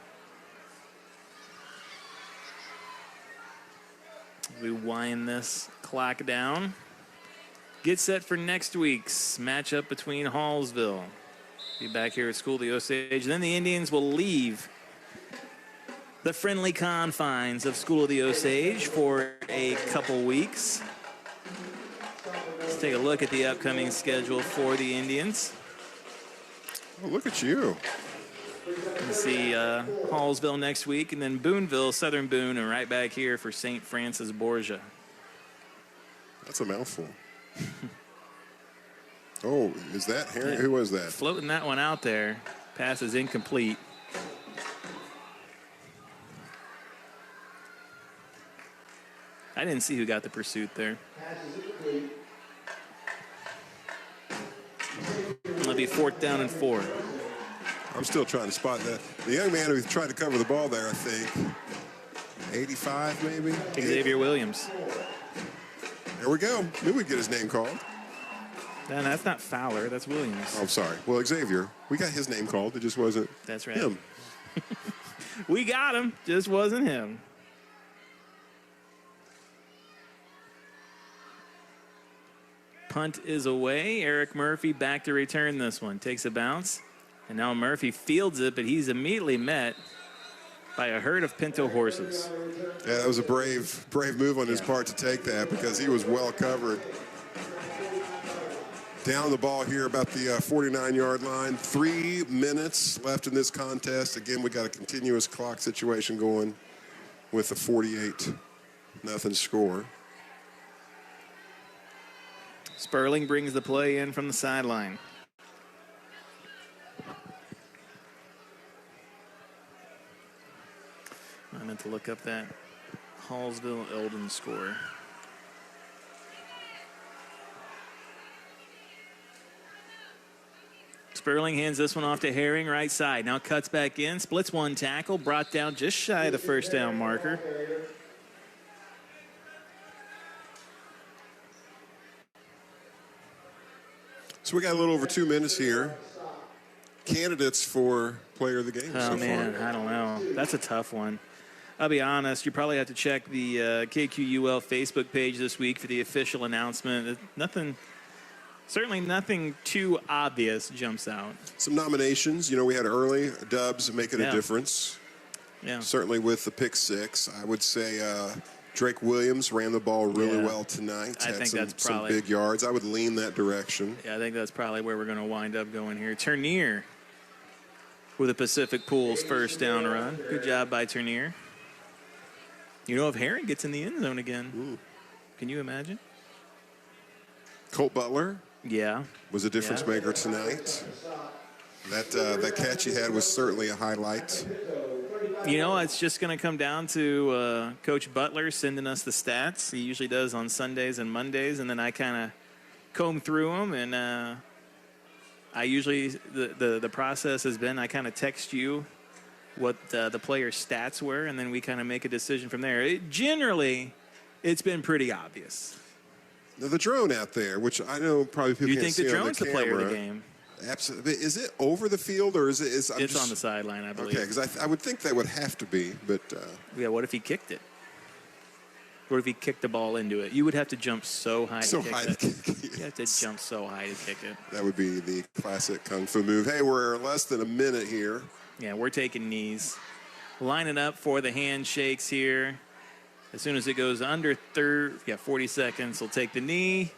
Speaker 2: We wind this clock down. Get set for next week's matchup between Hallsville. Be back here at School of the Osage. Then the Indians will leave the friendly confines of School of the Osage for a couple weeks. Let's take a look at the upcoming schedule for the Indians.
Speaker 1: Oh, look at you.
Speaker 2: You see Hallsville next week, and then Booneville, Southern Boone, and right back here for St. Francis Borgia.
Speaker 1: That's a mouthful. Oh, is that Harry? Yeah. Who was that?
Speaker 2: Floating that one out there. Pass is incomplete. I didn't see who got the pursuit there. It'll be 4th down and 4.
Speaker 1: I'm still trying to spot that. The young man who tried to cover the ball there, I think, 85 maybe?
Speaker 2: Xavier Williams.
Speaker 1: There we go. Knew we'd get his name called.
Speaker 2: No, that's not Fowler. That's Williams.
Speaker 1: Oh, I'm sorry. Well, Xavier, we got his name called. It just wasn't
Speaker 2: That's right.
Speaker 1: him.
Speaker 2: We got him. Just wasn't him. Punt is away. Eric Murphy back to return this one. Takes a bounce. And now Murphy fields it, but he's immediately met by a herd of pinto horses.
Speaker 1: Yeah, that was a brave move on his part to take that because he was well covered. Down the ball here about the 49-yard line. 3 minutes left in this contest. Again, we got a continuous clock situation going with the 48-0 score.
Speaker 2: Sperling brings the play in from the sideline. I meant to look up that Hallsville-Eldon score. Sperling hands this one off to Herring, right side. Now cuts back in, splits one tackle, brought down just shy of the first down marker.
Speaker 1: So we got a little over 2 minutes here. Candidates for player of the game
Speaker 2: Oh,
Speaker 1: so
Speaker 2: man,
Speaker 1: far.
Speaker 2: I don't know. That's a tough one. I'll be honest, you probably have to check the KQUL Facebook page this week for the official announcement. Certainly nothing too obvious jumps out.
Speaker 1: Some nominations. You know, we had early dubs making a difference.
Speaker 2: Yeah.
Speaker 1: Certainly with the pick 6. I would say Drake Williams ran the ball really well tonight.
Speaker 2: I think that's
Speaker 1: some
Speaker 2: probably
Speaker 1: big yards. I would lean that direction.
Speaker 2: Yeah, I think that's probably where we're going to wind up going here. Turnier with a Pacific Pools first down run. Good job by Turnier. You know, if Herring gets in the end zone again, can you imagine?
Speaker 1: Colt Butler.
Speaker 2: Yeah.
Speaker 1: Was a difference maker tonight. That catch he had was certainly a highlight.
Speaker 2: You know, it's just going to come down to Coach Butler sending us the stats. He usually does on Sundays and Mondays, and then I kind of comb through them. And I usually, the process has been I kind of text you what the player's stats were, and then we kind of make a decision from there. Generally, it's been pretty obvious.
Speaker 1: Now, the drone out there, which I know probably people
Speaker 2: You
Speaker 1: can't
Speaker 2: think the
Speaker 1: see on
Speaker 2: drone's
Speaker 1: the
Speaker 2: the player of the
Speaker 1: camera.
Speaker 2: game?
Speaker 1: Absolutely. Is it over the field or is it?
Speaker 2: It's on the sideline, I believe.
Speaker 1: Okay, because I would think that would have to be, but.
Speaker 2: Yeah, what if he kicked it? What if he kicked the ball into it? You would have to jump so high to kick it. You have to jump so high to kick it.
Speaker 1: That would be the classic kung fu move. Hey, we're less than a minute here.
Speaker 2: Yeah, we're taking knees. Lining up for the handshakes here. As soon as it goes under 40 seconds, we'll take the knee.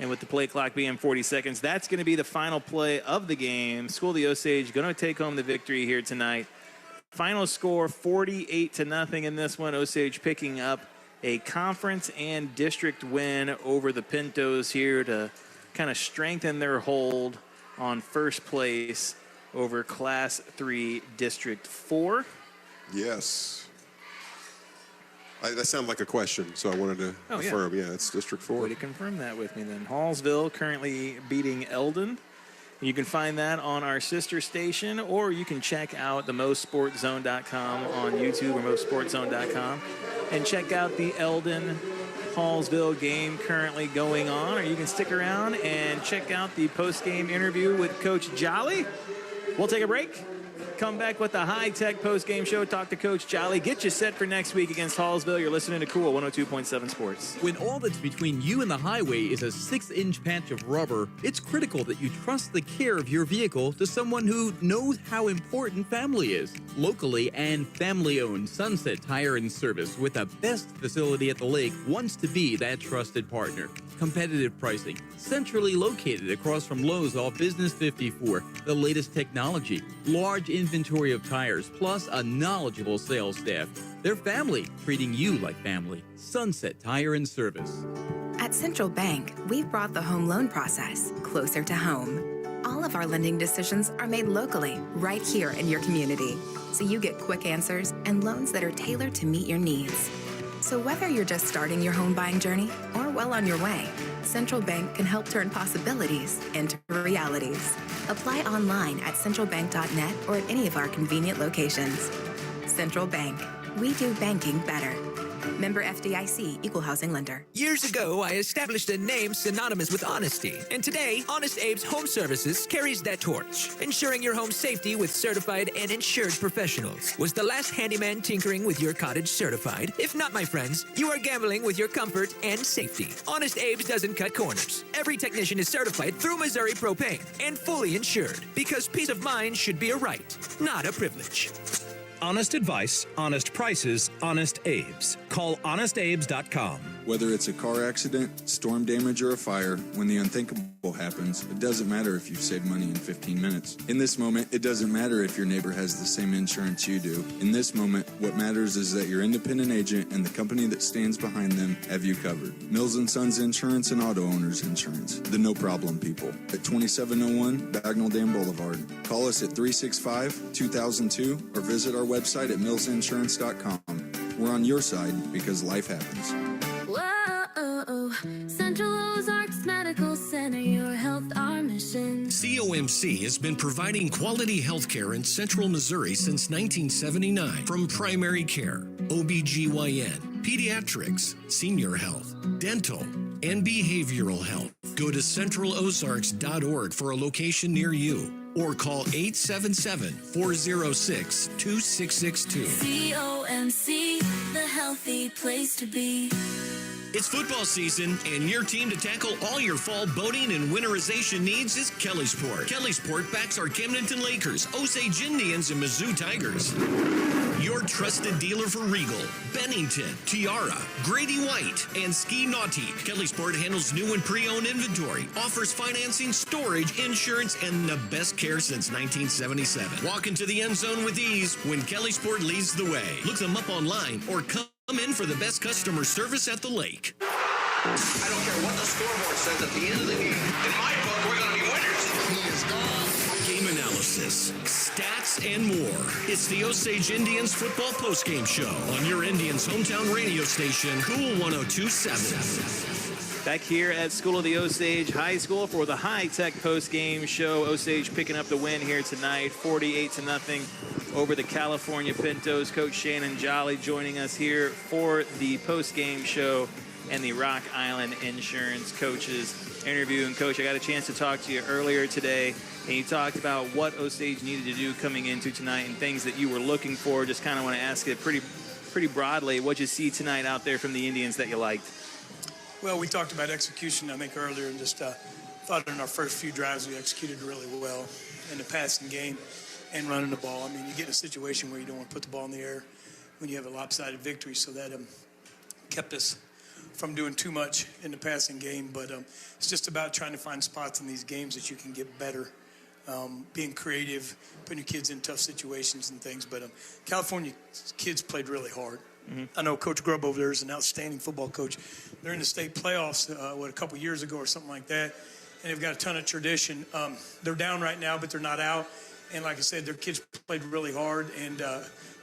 Speaker 2: And with the play clock being 40 seconds, that's going to be the final play of the game. School of the Osage going to take home the victory here tonight. Final score 48-0 in this one. Osage picking up a conference and district win over the Pintos here to kind of strengthen their hold on first place over Class 3 District 4.
Speaker 1: Yes. That sounded like a question, so I wanted to affirm. Yeah, it's District 4.
Speaker 2: Way to confirm that with me then. Hallsville currently beating Eldon. You can find that on our sister station, or you can check out the MoSportsZone.com on YouTube or MoSportsZone.com and check out the Eldon Hallsville game currently going on, or you can stick around and check out the post-game interview with Coach Jolly. We'll take a break. Come back with the high-tech post-game show. Talk to Coach Jolly. Get you set for next week against Hallsville. You're listening to Cool 102.7 Sports.
Speaker 18: When all that's between you and the highway is a 6-inch patch of rubber, it's critical that you trust the care of your vehicle to someone who knows how important family is. Locally and family-owned, Sunset Tire and Service, with the best facility at the lake, wants to be that trusted partner. competitive pricing, centrally located across from Lowe's off Business 54, the latest technology, large inventory of tires, plus a knowledgeable sales staff. They're family, treating you like family. Sunset Tire and Service.
Speaker 20: At Central Bank, we've brought the home loan process closer to home. All of our lending decisions are made locally, right here in your community, so you get quick answers and loans that are tailored to meet your needs. So whether you're just starting your home buying journey or well on your way, Central Bank can help turn possibilities into realities. Apply online at centralbank.net or at any of our convenient locations. Central Bank. We do banking better. Member FDIC, Equal Housing Lender.
Speaker 21: Years ago, I established a name synonymous with honesty. And today, Honest Abe's Home Services carries that torch. Ensuring your home safety with certified and insured professionals. Was the last handyman tinkering with your cottage certified? If not, my friends, you are gambling with your comfort and safety. Honest Abe's doesn't cut corners. Every technician is certified through Missouri Propane and fully insured. Because peace of mind should be a right, not a privilege.
Speaker 22: Honest advice, honest prices, Honest Abe's. Call honestabes.com.
Speaker 23: Whether it's a car accident, storm damage, or a fire, when the unthinkable happens, it doesn't matter if you've saved money in 15 minutes. In this moment, it doesn't matter if your neighbor has the same insurance you do. In this moment, what matters is that your independent agent and the company that stands behind them have you covered. Mills & Sons Insurance and Auto Owners Insurance. The no-problem people. At 2701 Bagnell Dam Boulevard. Call us at 365-2002 or visit our website at millsinsurance.com. We're on your side because life happens.
Speaker 12: Whoa, Central Ozarks Medical Center, your health, our mission.
Speaker 4: COMC has been providing quality health care in Central Missouri since 1979. From primary care, OBGYN, pediatrics, senior health, dental, and behavioral health. Go to centralozarks.org for a location near you. Or call 877-406-2662.
Speaker 12: COMC, the healthy place to be.
Speaker 4: It's football season, and your team to tackle all your fall boating and winterization needs is Kellysport. Kellysport backs our Camdenton Lakers, Osage Indians, and Mizzou Tigers. Your trusted dealer for Regal, Bennington, Tiara, Grady White, and Ski Nautique. Kellysport handles new and pre-owned inventory, offers financing, storage, insurance, and the best care since 1977. Walk into the end zone with ease when Kellysport leads the way. Look them up online or come in for the best customer service at the lake.
Speaker 8: I don't care what the scoreboard says at the end of the game. In my book, we're going to be winners. He is gone.
Speaker 4: Game analysis, stats, and more. It's the Osage Indians Football Postgame Show on your Indians' hometown radio station, Cool 102.7.
Speaker 2: Back here at School of the Osage High School for the high-tech post-game show. Osage picking up the win here tonight, 48-0 over the California Pintos. Coach Shannon Jolly joining us here for the post-game show and the Rock Island Insurance Coaches interview. And Coach, I got a chance to talk to you earlier today, and you talked about what Osage needed to do coming into tonight and things that you were looking for. Just kind of want to ask it pretty broadly. What'd you see tonight out there from the Indians that you liked?
Speaker 3: Well, we talked about execution, I think, earlier, and just thought in our first few drives we executed really well in the passing game and running the ball. I mean, you get in a situation where you don't want to put the ball in the air when you have a lopsided victory, so that kept us from doing too much in the passing game. But it's just about trying to find spots in these games that you can get better, being creative, putting your kids in tough situations and things. But California kids played really hard. Mm-hmm. I know Coach Grubb over there is an outstanding football coach. They're in the state playoffs, a couple years ago or something like that, and they've got a ton of tradition. They're down right now, but they're not out. And like I said, their kids played really hard and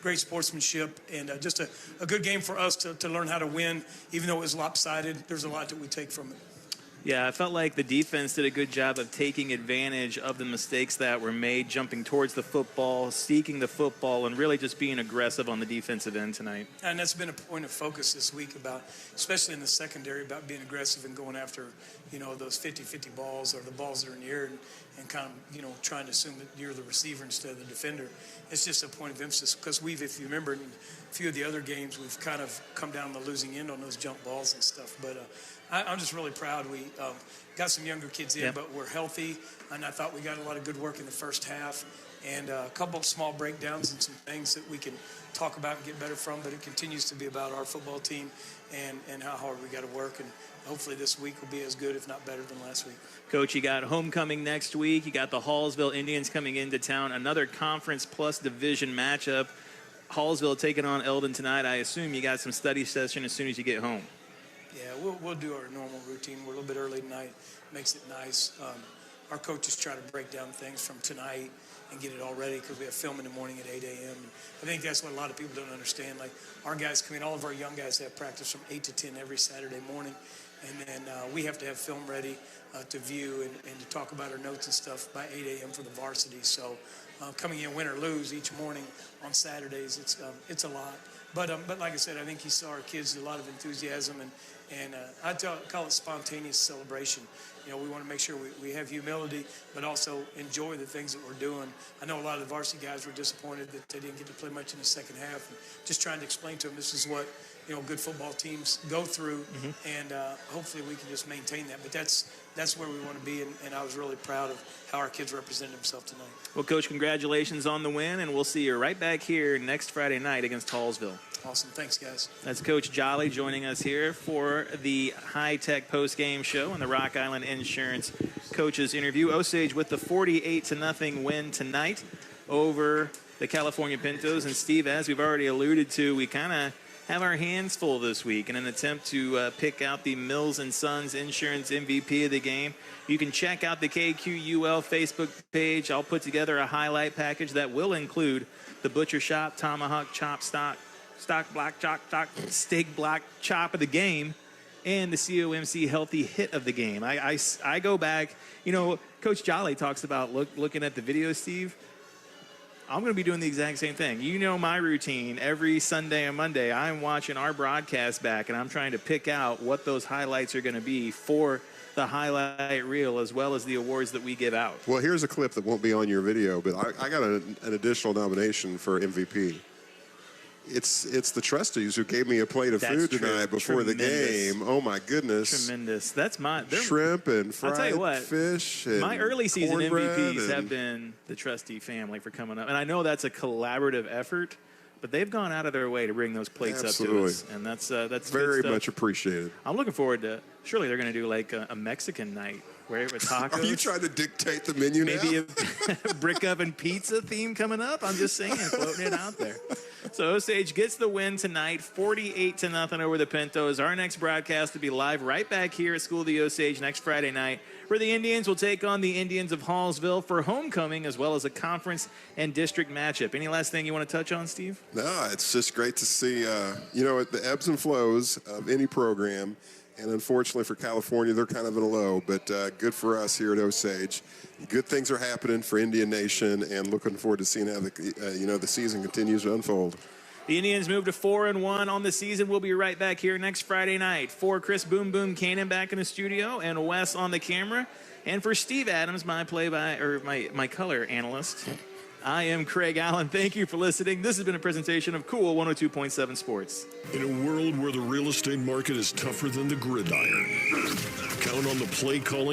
Speaker 3: great sportsmanship and just a good game for us to learn how to win. Even though it was lopsided, there's a lot that we take from it.
Speaker 2: Yeah, I felt like the defense did a good job of taking advantage of the mistakes that were made, jumping towards the football, seeking the football, and really just being aggressive on the defensive end tonight.
Speaker 3: And that's been a point of focus this week about, especially in the secondary, about being aggressive and going after, those 50-50 balls or the balls that are in the air and kind of, trying to assume that you're the receiver instead of the defender. It's just a point of emphasis because if you remember, in a few of the other games, we've kind of come down the losing end on those jump balls and stuff. But I'm just really proud. We got some younger kids in, but we're healthy. And I thought we got a lot of good work in the first half and a couple of small breakdowns and some things that we can talk about and get better from. But it continues to be about our football team and how hard we got to work. And hopefully this week will be as good, if not better, than last week.
Speaker 2: Coach, you got homecoming next week. You got the Hallsville Indians coming into town. Another conference plus division matchup. Hallsville taking on Eldon tonight. I assume you got some study session as soon as you get home.
Speaker 3: Yeah, we'll do our normal routine. We're a little bit early tonight. Makes it nice. Our coaches try to break down things from tonight and get it all ready because we have film in the morning at 8 a.m. I think that's what a lot of people don't understand. Like, our guys come in, all of our young guys have practice from 8 to 10 every Saturday morning. And then we have to have film ready to view and to talk about our notes and stuff by 8 a.m. for the varsity. So coming in, win or lose each morning on Saturdays, it's a lot. But like I said, I think you saw our kids, a lot of enthusiasm, and I call it spontaneous celebration. You know, we want to make sure we have humility, but also enjoy the things that we're doing. I know a lot of the varsity guys were disappointed that they didn't get to play much in the second half. And just trying to explain to them this is what, you know, good football teams go through, and hopefully we can just maintain that. But that's where we want to be, and I was really proud of how our kids represented themselves tonight.
Speaker 2: Well, Coach, congratulations on the win, and we'll see you right back here next Friday night against Hallsville.
Speaker 3: Awesome. Thanks, guys. That's
Speaker 2: Coach Jolly joining us here for the high-tech post-game show and the Rock Island Insurance Coaches interview. Osage with the 48-0 win tonight over the California Pintos. And, Steve, as we've already alluded to, we kind of have our hands full this week in an attempt to pick out the Mills & Sons Insurance MVP of the game. You can check out the KQUL Facebook page. I'll put together a highlight package that will include the Butcher Shop Tomahawk Chop Steak Block Chop of the game and the COMC Healthy Hit of the game. I go back, you know, Coach Jolly talks about looking at the video, Steve. I'm going to be doing the exact same thing. You know my routine. Every Sunday and Monday, I'm watching our broadcast back, and I'm trying to pick out what those highlights are going to be for the highlight reel as well as the awards that we give out.
Speaker 1: Well, here's a clip that won't be on your video, but I got an additional nomination for MVP. It's the trustees who gave me a plate of food tonight before the game. Oh, my goodness.
Speaker 2: Tremendous. That's my
Speaker 1: shrimp and fried
Speaker 2: I'll tell you what,
Speaker 1: fish and
Speaker 2: my early season MVPs
Speaker 1: and
Speaker 2: have been the trustee family for coming up. And I know that's a collaborative effort, but they've gone out of their way to bring those plates up to us. And that's
Speaker 1: very much appreciated.
Speaker 2: I'm looking forward to, surely they're going to do like a Mexican night where with tacos.
Speaker 1: Are you trying to dictate the menu now?
Speaker 2: Maybe a brick oven pizza theme coming up. I'm just saying, floating it out there. So Osage gets the win tonight, 48-0 over the Pintos. Our next broadcast will be live right back here at School of the Osage next Friday night, where the Indians will take on the Indians of Hallsville for homecoming as well as a conference and district matchup. Any last thing you want to touch on, Steve?
Speaker 1: No, it's just great to see, you know, the ebbs and flows of any program. And unfortunately for California, they're kind of in a low, but good for us here at Osage. Good things are happening for Indian Nation, and looking forward to seeing how the season continues to unfold.
Speaker 2: The Indians move to 4-1 on the season. We'll be right back here next Friday night. For Chris Boom Boom Cannon back in the studio and Wes on the camera, and for Steve Adams, my color analyst, I am Craig Allen. Thank you for listening. This has been a presentation of Cool 102.7 Sports.
Speaker 7: In a world where the real estate market is tougher than the gridiron, count on the play calling